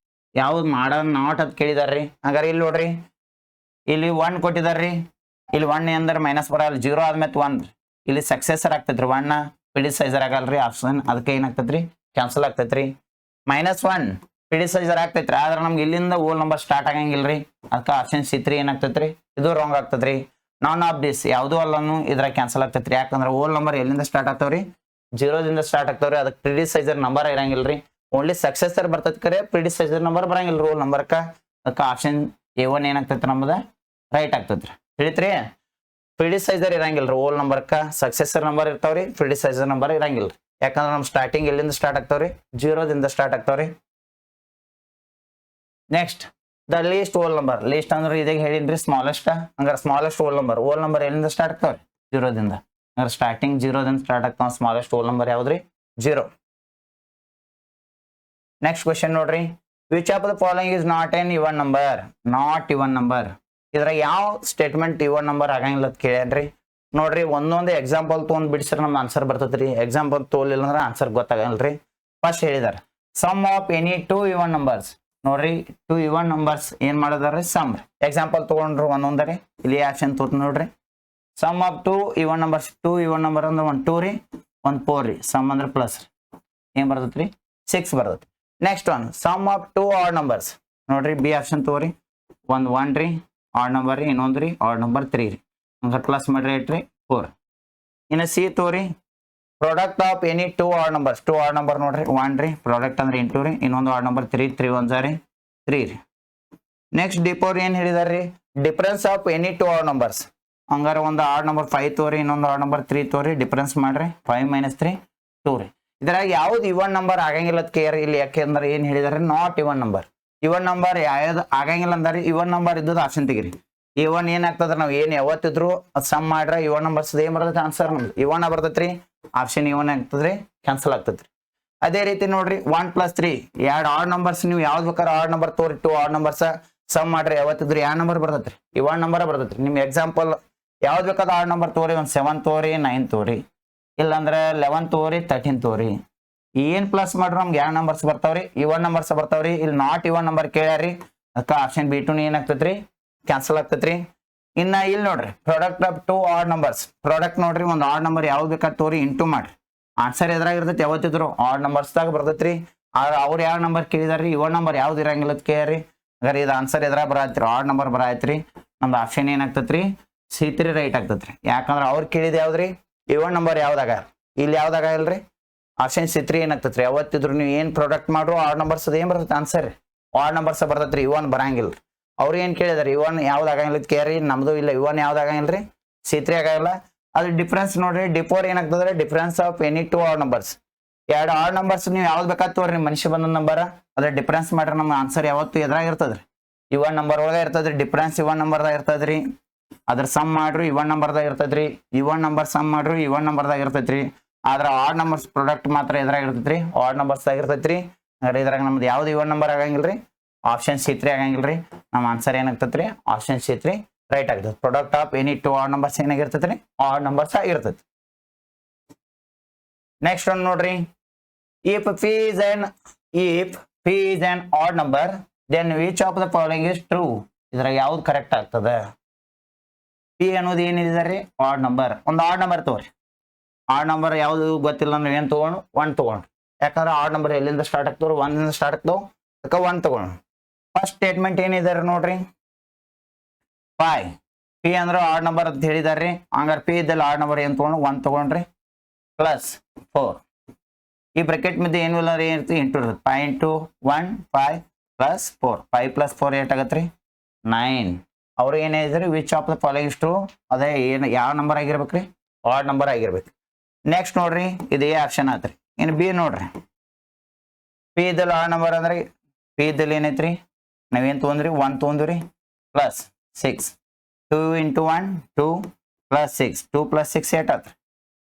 ಯಾವ್ದು ಮಾಡ ನಾಟ್ ಅಂತ ಕೇಳಿದಾರ್ರಿ ಹಂಗಾರೆ ಇಲ್ಲಿ ನೋಡ್ರಿ ಇಲ್ಲಿ 1 ಕೊಟ್ಟಿದಾರ್ರಿ ಇಲ್ಲಿ 1 ಅಂದ್ರೆ ಮೈನಸ್ ಬರಲ್ಲ 0 ಆದ್ಮೇಲೆ 1 ಇಲ್ಲಿ ಸಕ್ಸೆಸರ್ ಆಗ್ತೈತ್ರಿ 1 ಪ್ರಿಡಿಸೈಸರ್ ಆಗಲ್ರಿ ಆಪ್ಷನ್ ಅದಕ್ಕೆ ಏನಾಗ್ತೈತ್ರಿ ಕ್ಯಾನ್ಸಲ್ ಆಗ್ತೈತ್ರಿ -1 ಪ್ರಿಡಿಸೈಸರ್ ಆಗ್ತೈತ್ರಿ ಆದ್ರೆ ನಮ್ಗೆ ಇಲ್ಲಿಂದ ಹೋಲ್ ನಂಬರ್ ಸ್ಟಾರ್ಟ್ ಆಗಂಗಿಲ್ರಿ ಅದಕ್ಕೆ ಆಪ್ಷನ್ C3 ಏನಾಗ್ತೈತ್ರಿ ಇದು ರಾಂಗ್ ಆಗ್ತದ್ರಿ ನಾನ್ ಆಫ್ ದಿಸ್ ಯಾವ್ದು ಅಲ್ಲನು ಇದ್ರ ಕ್ಯಾನ್ಸಲ್ ಆಗ್ತೈತ್ರಿ ಯಾಕಂದ್ರೆ ಹೋಲ್ ನಂಬರ್ ಎಲ್ಲಿಂದ ಸ್ಟಾರ್ಟ್ ಆಗ್ತಾವ್ರಿ 0 ದಿಂದ ಸ್ಟಾರ್ಟ್ ಆಗ್ತಾವ್ರಿ ಅದಕ್ಕೆ ಪ್ರಿಡಿಸೈಸರ್ ನಂಬರ್ ಇರಂಗಿಲ್ರಿ ಓನ್ಲಿ ಸಕ್ಸೆಸರ್ ಬರ್ತೈತಿ ಕರೆ ಪ್ರಿಡಿಸೈಸರ್ ನಂಬರ್ ಬರಂಗಿಲ್ರಿ ಹೋಲ್ ನಂಬರ್ಕ ಅದಕ್ಕೆ ಆಪ್ಷನ್ A1 ಏನಾಗ್ತೈತ್ರಿ ನಮ್ಮದ ರೈಟ್ ಆಗ್ತೈತ್ರಿ ತಿಳಿತ್ರಿ ಪ್ರಿಡಿಸೈಸರ್ ಇರಂಗಿಲ್ರಿ ಹೋಲ್ ನಂಬರ್ಕ ಸಕ್ಸೆಸರ್ ನಂಬರ್ ಇರ್ತಾವ್ರಿ ಪ್ರಿಡಿಸೈಸರ್ ನಂಬರ್ ಇರಂಗಿಲ್ರಿ ಯಾಕಂದ್ರೆ ನಮ್ ಸ್ಟಾರ್ಟಿಂಗ್ ಎಲ್ಲಿಂದ ಸ್ಟಾರ್ಟ್ ಆಗ್ತಾವ್ರಿ 0 ದಿಂದ ಸ್ಟಾರ್ಟ್ ಆಗ್ತಾವ್ರಿ next the least whole number least ಅಂದ್ರೆ ಇದಾಗ ಹೇಳಿನ್ರಿ ಸ್ಮಾಲೆಸ್ಟ್ ಹಂಗಾರೆ ಸ್ಮಾಲೆಸ್ಟ್ ಹೋಲ್ ನಂಬರ್ ಎಲ್ಲಿಂದ ಸ್ಟಾರ್ಟ್ ಆಗ್ತಾವ್ರಿ 0 ದಿಂದ ಹಂಗಾರೆ ಸ್ಟಾರ್ಟಿಂಗ್ 0 ದಿಂದ ಸ್ಟಾರ್ಟ್ ಆಗ್ತಾವ ಸ್ಮಾಲೆಸ್ಟ್ ಹೋಲ್ ನಂಬರ್ ಯಾವ್ದ್ರಿ 0 ನೆಕ್ಸ್ಟ್ ಕ್ವೆಶ್ಚನ್ ನೋಡ್ರಿ which of the following is not even number ಇದ್ರಾಗ ಯಾವ ಸ್ಟೇಟ್ಮೆಂಟ್ ಇವನ್ ನಂಬರ್ ಆಗಂಗಿಲ್ಲ ಅಂತ ಕೇಳ್ಯಾನ್ರಿ. ನೋಡ್ರಿ ಒಂದೊಂದು ಎಕ್ಸಾಂಪಲ್ ತೊಗೊಂಡ್ ಬಿಡಿಸ್ರೆ ನಮ್ಗೆ ಆನ್ಸರ್ ಬರ್ತೈತ್ರಿ. ಎಕ್ಸಾಂಪಲ್ ತೋಲಿಲ್ಲ ಅಂದ್ರೆ ಆನ್ಸರ್ ಗೊತ್ತಾಗಲ್ರಿ. ಫಸ್ಟ್ ಹೇಳಿದಾರೆ sum of any two even numbers. ನೋಡ್ರಿ ಟೂ ಇವನ್ ನಂಬರ್ಸ್ ಏನ್ ಮಾಡಿದಾರೆ ಸಮ್. ಎಕ್ಸಾಂಪಲ್ ತಗೊಂಡ್ರು ಒಂದೊಂದರಿ ಇಲ್ಲಿ ಆಪ್ಷನ್ ತೋತ್ ನೋಡ್ರಿ. Sum of two even numbers. Two even number ಅಂದ್ರೆ 1 2 ರೀ 1 4 ರೀ. ಸಮ್ ಅಂದ್ರೆ ಪ್ಲಸ್ ಏನ್ ಬರ್ತೈತ್ರಿ 6 ಬರ್ತೈತಿ. Next one sum of two odd numbers. ನೋಡ್ರಿ ಬಿ ಆಪ್ಷನ್ ತಗೋರಿ. 1 1 ರೀ ಆಡ್ ನಂಬರ್ ರೀ, ಇನ್ನೊಂದು ರೀ ಆಡ್ ನಂಬರ್ 3 ರೀ. ಹಂಗಾರೆ ಪ್ಲಸ್ ಮಾಡ್ರಿ 8 ರೀ 4. ಇನ್ನು ಸಿ ತೋರಿ product of any two odd numbers. Two odd number ನೋಡ್ರಿ 1 ರೀ ಪ್ರಾಡಕ್ಟ್ ಅಂದ್ರೆ ಇಂಟು ರೀ, ಇನ್ನೊಂದು ಆಡ್ ನಂಬರ್ 3 3 1 ರೀ 3 ರೀ. ನೆಕ್ಸ್ಟ್ ಡಿಪೋರ್ ಏನ್ ಹೇಳಿದಾರ್ರಿ difference of any two odd numbers. ಹಂಗಾರೆ ಒಂದು ಆಡ್ ನಂಬರ್ 5 ತೋರಿ, ಇನ್ನೊಂದು ಆಡ್ ನಂಬರ್ 3 ತೋರಿ, ಡಿಫರೆನ್ಸ್ ಮಾಡ್ರಿ 5 - 3 2 ರೀ. ಇದ್ರಾಗ ಯಾವ್ದು ಇವನ್ ನಂಬರ್ ಆಗಂಗಿಲ್ಲ ಕೇರ್ ಇಲ್ಲಿ. ಯಾಕೆಂದ್ರೆ ಏನ್ ಹೇಳಿದಾರೆ not even number. Even number ಯಾವ್ದು ಆಗಂಗಿಲ್ಲ ಅಂದ್ರೆ ಇವನ್ ನಂಬರ್ ಇದ್ದದ ಆಪ್ಷನ್ ತೆಗಿರಿ. ಇವನ್ ಏನಾಗ್ತದ್ರ ನಾವು ಏನ್ ಯಾವತ್ತಿದ್ರು ಸಮ್ ಮಾಡ್ರ ಇವನ್ ನಂಬರ್ಸ್ ಏನ್ ಬರ್ತೈತಿ ಆನ್ಸರ್ ನಮ್ದು ಇವನ್ ಬರ್ತೈತ್ರಿ. ಆಪ್ಷನ್ ಇವನ್ ಆಗ್ತದ್ರಿ ಕ್ಯಾನ್ಸಲ್ ಆಗ್ತದ್ರಿ. ಅದೇ ರೀತಿ ನೋಡ್ರಿ 1 + 3 ಎರಡು ಆಡ್ ನಂಬರ್ಸ್ ನೀವು ಯಾವ್ದು ಬೇಕಾದ್ರೆ ಆಡ್ ನಂಬರ್ ತೋರಿ. ಟೂ ಆಡ್ ನಂಬರ್ಸ್ ಸಮ್ ಮಾಡ್ರಿ ಯಾವತ್ತಿದ್ರು ಯಾವ ನಂಬರ್ ಬರ್ತೈತ್ರಿ ಇವನ್ ನಂಬರ್ ಬರ್ತೈತ್ರಿ. ನಿಮ್ ಎಕ್ಸಾಂಪಲ್ ಯಾವ್ದು ಬೇಕಾದ್ರೆ ಆಡ್ ನಂಬರ್ ತೋರಿ. ಒಂದು 7 ತೋರಿ 9 ತೋರಿ, ಇಲ್ಲಾಂದ್ರೆ 11 ತೋರಿ 13 ತೋರಿ. ಏನ್ ಪ್ಲಸ್ ಮಾಡ್ರಿ ನಮ್ಗೆ ಯಾವ ನಂಬರ್ಸ್ ಬರ್ತಾವ್ರಿ ಇವನ್ ನಂಬರ್ಸ್ ಬರ್ತಾವ್ರಿ. ಇಲ್ಲಿ ನಾಟ್ ಇವನ್ ನಂಬರ್ ಕೇಳ್ಯಾರಿ ಅದಕ್ಕೆ ಆಪ್ಷನ್ B2 ಏನಾಗ್ತೈತ್ರಿ ಕ್ಯಾನ್ಸಲ್ ಆಗ್ತೈತ್ರಿ. ಇನ್ನ ಇಲ್ಲಿ ನೋಡ್ರಿ product of two odd numbers. Product ನೋಡ್ರಿ ಒಂದು ಆಡ್ ನಂಬರ್ ಯಾವ್ದು ಬೇಕಾದ್ ತೋರಿ ಇಂಟು ಮಾಡ್ರಿ. ಆನ್ಸರ್ ಎದ್ರಾಗ ಇರ್ತೈತಿ ಯಾವತ್ತಿದ್ರು ಆಡ್ ನಂಬರ್ಸ್ದಾಗ ಬರ್ತೈತ್ರಿ. ಅವ್ರು ಯಾವ ನಂಬರ್ ಕೇಳಿದಾರ್ರಿ ಇವನ್ ನಂಬರ್ ಯಾವ್ದು ಇರಂಗಿಲ್ಲ ಅಂತ ಕೇಳ್ರಿ. ಹಾಗಾದ್ರೆ ಇದು ಆನ್ಸರ್ ಎದ್ರಾಗ ಬರತ್ರಿ ಆಡ್ ನಂಬರ್ ಬರತ್ರಿ. ನಮ್ದು ಆಪ್ಷನ್ ಏನಾಗ್ತೈತ್ರಿ C3 ರೈಟ್ ಆಗ್ತೈತ್ರಿ. ಯಾಕಂದ್ರೆ ಅವ್ರು ಕೇಳಿದ ಯಾವ್ದ್ರಿ ಇವನ್ ನಂಬರ್ ಯಾವ್ದಾಗ, ಇಲ್ಲಿ ಯಾವ್ದಾಗ ಇಲ್ರಿ ಆಪ್ಷನ್ C3 ಏನಾಗ್ತೈತ್ರಿ. ಯಾವತ್ತಿದ್ರು ನೀವು ಏನ್ ಪ್ರಾಡಕ್ಟ್ ಮಾಡ್ರು ಆಡ್ ನಂಬರ್ಸ್ ಏನ್ ಬರ್ತೈತಿ ಆನ್ಸರ್ ಆಡ್ ನಂಬರ್ಸ್ ಬರ್ತೈತ್ರಿ. ಇವನ್ ಬರಂಗಿಲ್ಲ. ಅವ್ರು ಏನ್ ಕೇಳಿದಾರೆ ಇವನ್ ಯಾವ್ದು ಆಗಂಗಿಲ್ಲ ಕೇರಿ. ನಮ್ದು ಇಲ್ಲ ಇವನ್ ಯಾವ್ದು ಆಗಂಗಿಲ್ರಿ C3 ಆಗಲ್ಲ. ಅದ್ರ ಡಿಫ್ರೆನ್ಸ್ ನೋಡ್ರಿ ಡಿಫೋರ್ ಏನಾಗ್ತದ್ರಿ difference of any two odd numbers. ಎರಡು ಆಡ್ ನಂಬರ್ಸ್ ನೀವು ಯಾವ್ದು ಬೇಕಾದ್ ತೋರಿ ಮನುಷ್ಯ ಬಂದ ನಂಬರ್ ಅದ್ರ ಡಿಫ್ರೆನ್ಸ್ ಮಾಡ್ರಿ ನಮ್ಮ ಆನ್ಸರ್ ಯಾವತ್ತು ಎದ್ರಾಗ ಇರ್ತದ್ರಿ ಇವನ್ ನಂಬರ್ ಒಳಗ ಇರ್ತದ್ರಿ. ಡಿಫ್ರೆನ್ಸ್ ಇವನ್ ನಂಬರ್ದಾಗ ಇರ್ತದ್ರಿ. ಅದ್ರ ಸಮ್ ಮಾಡ್ರು ಇವನ್ ನಂಬರ್ದಾಗ ಇರ್ತೈತ್ರಿ. ಇವನ್ ನಂಬರ್ ಸಮ್ ಮಾಡ್ರು ಇವನ್ ನಂಬರ್ದಾಗ ಇರ್ತೈತ್ರಿ. ಆದ್ರ ಆಡ್ ನಂಬರ್ಸ್ ಪ್ರಾಡಕ್ಟ್ ಮಾತ್ರ ಎದ್ರಾಗ ಇರ್ತೈತ್ರಿ ಆಡ್ ನಂಬರ್ಸ್ ಇರ್ತೈತ್ರಿ. ಇದ್ರಾಗ ನಮ್ದು ಯಾವ್ದು ಇವನ್ ನಂಬರ್ ಆಗಂಗಿಲ್ರಿ ಆಪ್ಷನ್ C3 ಆಗಂಗಿಲ್ರಿ. ನಮ್ಮ ಆನ್ಸರ್ ಏನಾಗ್ತೈತ್ರಿ ಆಪ್ಷನ್ C3 ರೈಟ್ ಆಗ್ತದೆ. Product of any two odd numbers ಏನಾಗಿರ್ತೈತ್ರಿ ಆಡ್ ನಂಬರ್ಸ್ ಆಗಿರ್ತೈತಿ. ನೆಕ್ಸ್ಟ್ ಒಂದು ನೋಡ್ರಿ ಇಫ್ P is an odd number then which of the following is true. ಇದ್ರಾಗ ಯಾವ್ದು ಕರೆಕ್ಟ್ ಆಗ್ತದೆ. P ಅನ್ನೋದು ಏನಿದೆ ಆಡ್ ನಂಬರ್. ಒಂದು ಆಡ್ ನಂಬರ್ ತಗೋರಿ. ಆಡ್ ನಂಬರ್ ಯಾವ್ದು ಗೊತ್ತಿಲ್ಲ ಅಂದ್ರೆ ಏನ್ ತಗೊಂಡು 1 ತಗೊಂಡು. ಯಾಕಂದ್ರೆ ಆಡ್ ನಂಬರ್ ಎಲ್ಲಿಂದ ಸ್ಟಾರ್ಟ್ ಆಗ್ತಾವ್ರು 1 ಇಂದ ಸ್ಟಾರ್ಟ್ ಆಗ್ತಾವ ಅದಕ್ಕೆ 1 ತಗೊಂಡು. ಫಸ್ಟ್ ಸ್ಟೇಟ್ಮೆಂಟ್ ಏನಿದೆ ನೋಡ್ರಿ 5. P ಅಂದ್ರೆ ಆಡ್ ನಂಬರ್ ಅಂತ ಹೇಳಿದಾರ್ರಿ. ಹಂಗಾರೆ P ಇದ್ದಲ್ಲಿ ಆಡ್ ನಂಬರ್ ಏನ್ ತಗೊಂಡು 1 ತಗೊಂಡ್ರಿ ಪ್ಲಸ್ 4. ಈ ಬ್ರಾಕೆಟ್ ಮಧ್ಯೆ ಏನು ಇಲ್ಲ ಏನಿರ್ತಿ ಇಂಟು ಇರುತ್ತೆ 5 × 1 5 + 4 5 + 4 8 ಆಗತ್ರಿ 9. ಅವ್ರು ಏನ್ ಹೇಳಿದ್ರಿ which of the following is true. ಅದೇ ಏನು ಯಾವ ನಂಬರ್ ಆಗಿರ್ಬೇಕ್ರಿ ಆಡ್ ನಂಬರ್ ಆಗಿರ್ಬೇಕು. ನೆಕ್ಸ್ಟ್ ನೋಡ್ರಿ ಇದು A ಆಪ್ಷನ್ ಆತ್ರಿ. ಇನ್ನು B ನೋಡ್ರಿ P ಇದ್ದಲ್ಲಿ ಆಡ್ ನಂಬರ್ ಅಂದ್ರೆ P ಇದ್ದಲ್ಲಿ ಏನೈತ್ರಿ ನಾವೇನ್ ತಗೊಂಡ್ರಿ 1 ತಗೊಂಡ್ರಿ ಪ್ಲಸ್ 6 2 × 1 2 + 6 2 + 6 8 ಆತ್ರಿ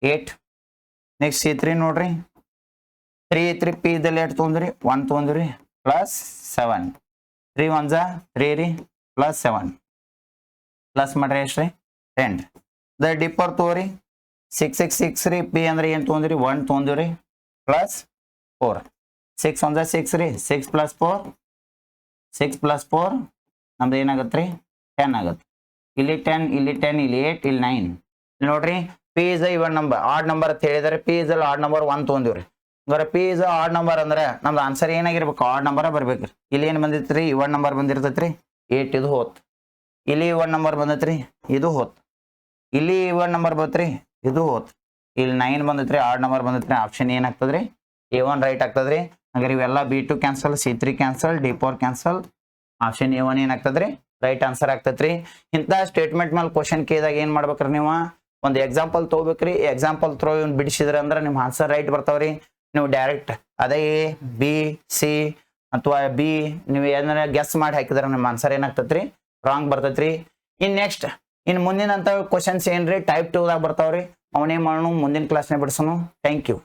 8. ನೆಕ್ಸ್ಟ್ C3 ನೋಡ್ರಿ 3 ಐತ್ರಿ. P ಇದ್ದಲ್ಲಿ 8 ತಗೊಂಡ್ರಿ 1 ತಗೊಂಡ್ರಿ ಪ್ಲಸ್ 7 3 1 3 ರೀ ಪ್ಲಸ್ 7 ಪ್ಲಸ್ ಮಾಡ್ರಿ ಎಷ್ಟ್ರಿ 10. ದ ಡಿಪ್ಪರ್ ತಗೋರಿ 6 6 6 ರೀ. P ಅಂದ್ರೆ ಏನ್ ತಗೊಂಡ್ರಿ 1 ತಗೊಂಡ್ರಿ ಪ್ಲಸ್ 4 6 1 6 ರೀ 6 + 4 6 + 4 ನಮ್ದು ಏನಾಗತ್ರಿ 10 ಆಗತ್ತೆ. ಇಲ್ಲಿ 10 ಇಲ್ಲಿ 10 ಇಲ್ಲಿ 8 ಇಲ್ಲಿ 9. ನೋಡ್ರಿ P is a even number odd number ಅಂತ ಹೇಳಿದಾರೆ. P is odd number 1 ತಗೊಂಡಿವ್ರಿ. ಹಂಗಾರೆ P is ಆಡ್ ನಂಬರ್ ಅಂದ್ರೆ ನಮ್ದು ಆನ್ಸರ್ ಏನಾಗಿರ್ಬೇಕು ಆಡ್ ನಂಬರ್ ಬರ್ಬೇಕ್ರಿ. ಇಲ್ಲಿ ಏನ್ ಬಂದಿತ್ರಿ ಇವನ್ ನಂಬರ್ ಬಂದಿರ್ತೈತ್ರಿ 8 ಇದು ಹೋತ್. ಇಲ್ಲಿ ಇವನ್ ನಂಬರ್ ಬಂದೈತ್ರಿ ಇದು ಹೋತ್. ಇಲ್ಲಿ ಇವನ್ ನಂಬರ್ ಬಂತ್ರಿ ಇದು ಹೋತ್. ಇಲ್ಲಿ 9 ಬಂದೈತ್ರಿ ಆಡ್ ನಂಬರ್ ಬಂದೈತ್ರಿ. ಆಪ್ಷನ್ ಏನಾಗ್ತದ್ರಿ A1 ರೈಟ್ ಆಗ್ತದ್ರಿ. ಹಂಗಾರೆ ಇವೆಲ್ಲ B2 cancel C3 cancel D4 cancel. Option A1 ಏನಾಗ್ತದ್ರಿ ರೈಟ್ ಆನ್ಸರ್ ಆಗ್ತೈತ್ರಿ. ಇಂಥ ಸ್ಟೇಟ್ಮೆಂಟ್ ಮೇಲೆ ಕ್ವಶನ್ ಕೇಳಿದಾಗ ಏನ್ ಮಾಡ್ಬೇಕ್ರಿ ನೀವು ಒಂದು ಎಕ್ಸಾಂಪಲ್ ತಗೋಬೇಕ್ರಿ. ಎಕ್ಸಾಂಪಲ್ ಥ್ರೋ ಇವ್ನು ಬಿಡಿಸಿದ್ರೆ ಅಂದ್ರೆ ನಿಮ್ಮ ಆನ್ಸರ್ ರೈಟ್ ಬರ್ತಾವ್ರಿ. ನೀವು ಡೈರೆಕ್ಟ್ ಅದೇ A B C ಅಥವಾ B ನೀವು ಏನಾರ ಗೆಸ್ ಮಾಡಿ ಹಾಕಿದ್ರೆ ನಿಮ್ಮ ಆನ್ಸರ್ ಏನಾಗ್ತೈತ್ರಿ ರಾಂಗ್ ಬರ್ತೈತ್ರಿ. ನೆಕ್ಸ್ಟ್ ಮುಂದಿನಂತ ಕ್ವಶನ್ಸ್ ಏನ್ರಿ ಟೈಪ್ 2 ದಾಗ ಬರ್ತಾವ್ರಿ. ಅವನೇ ಮಾಡೋಣ ಮುಂದಿನ ಕ್ಲಾಸ್ನೇ ಬಿಡಿಸೋಣ. Thank you.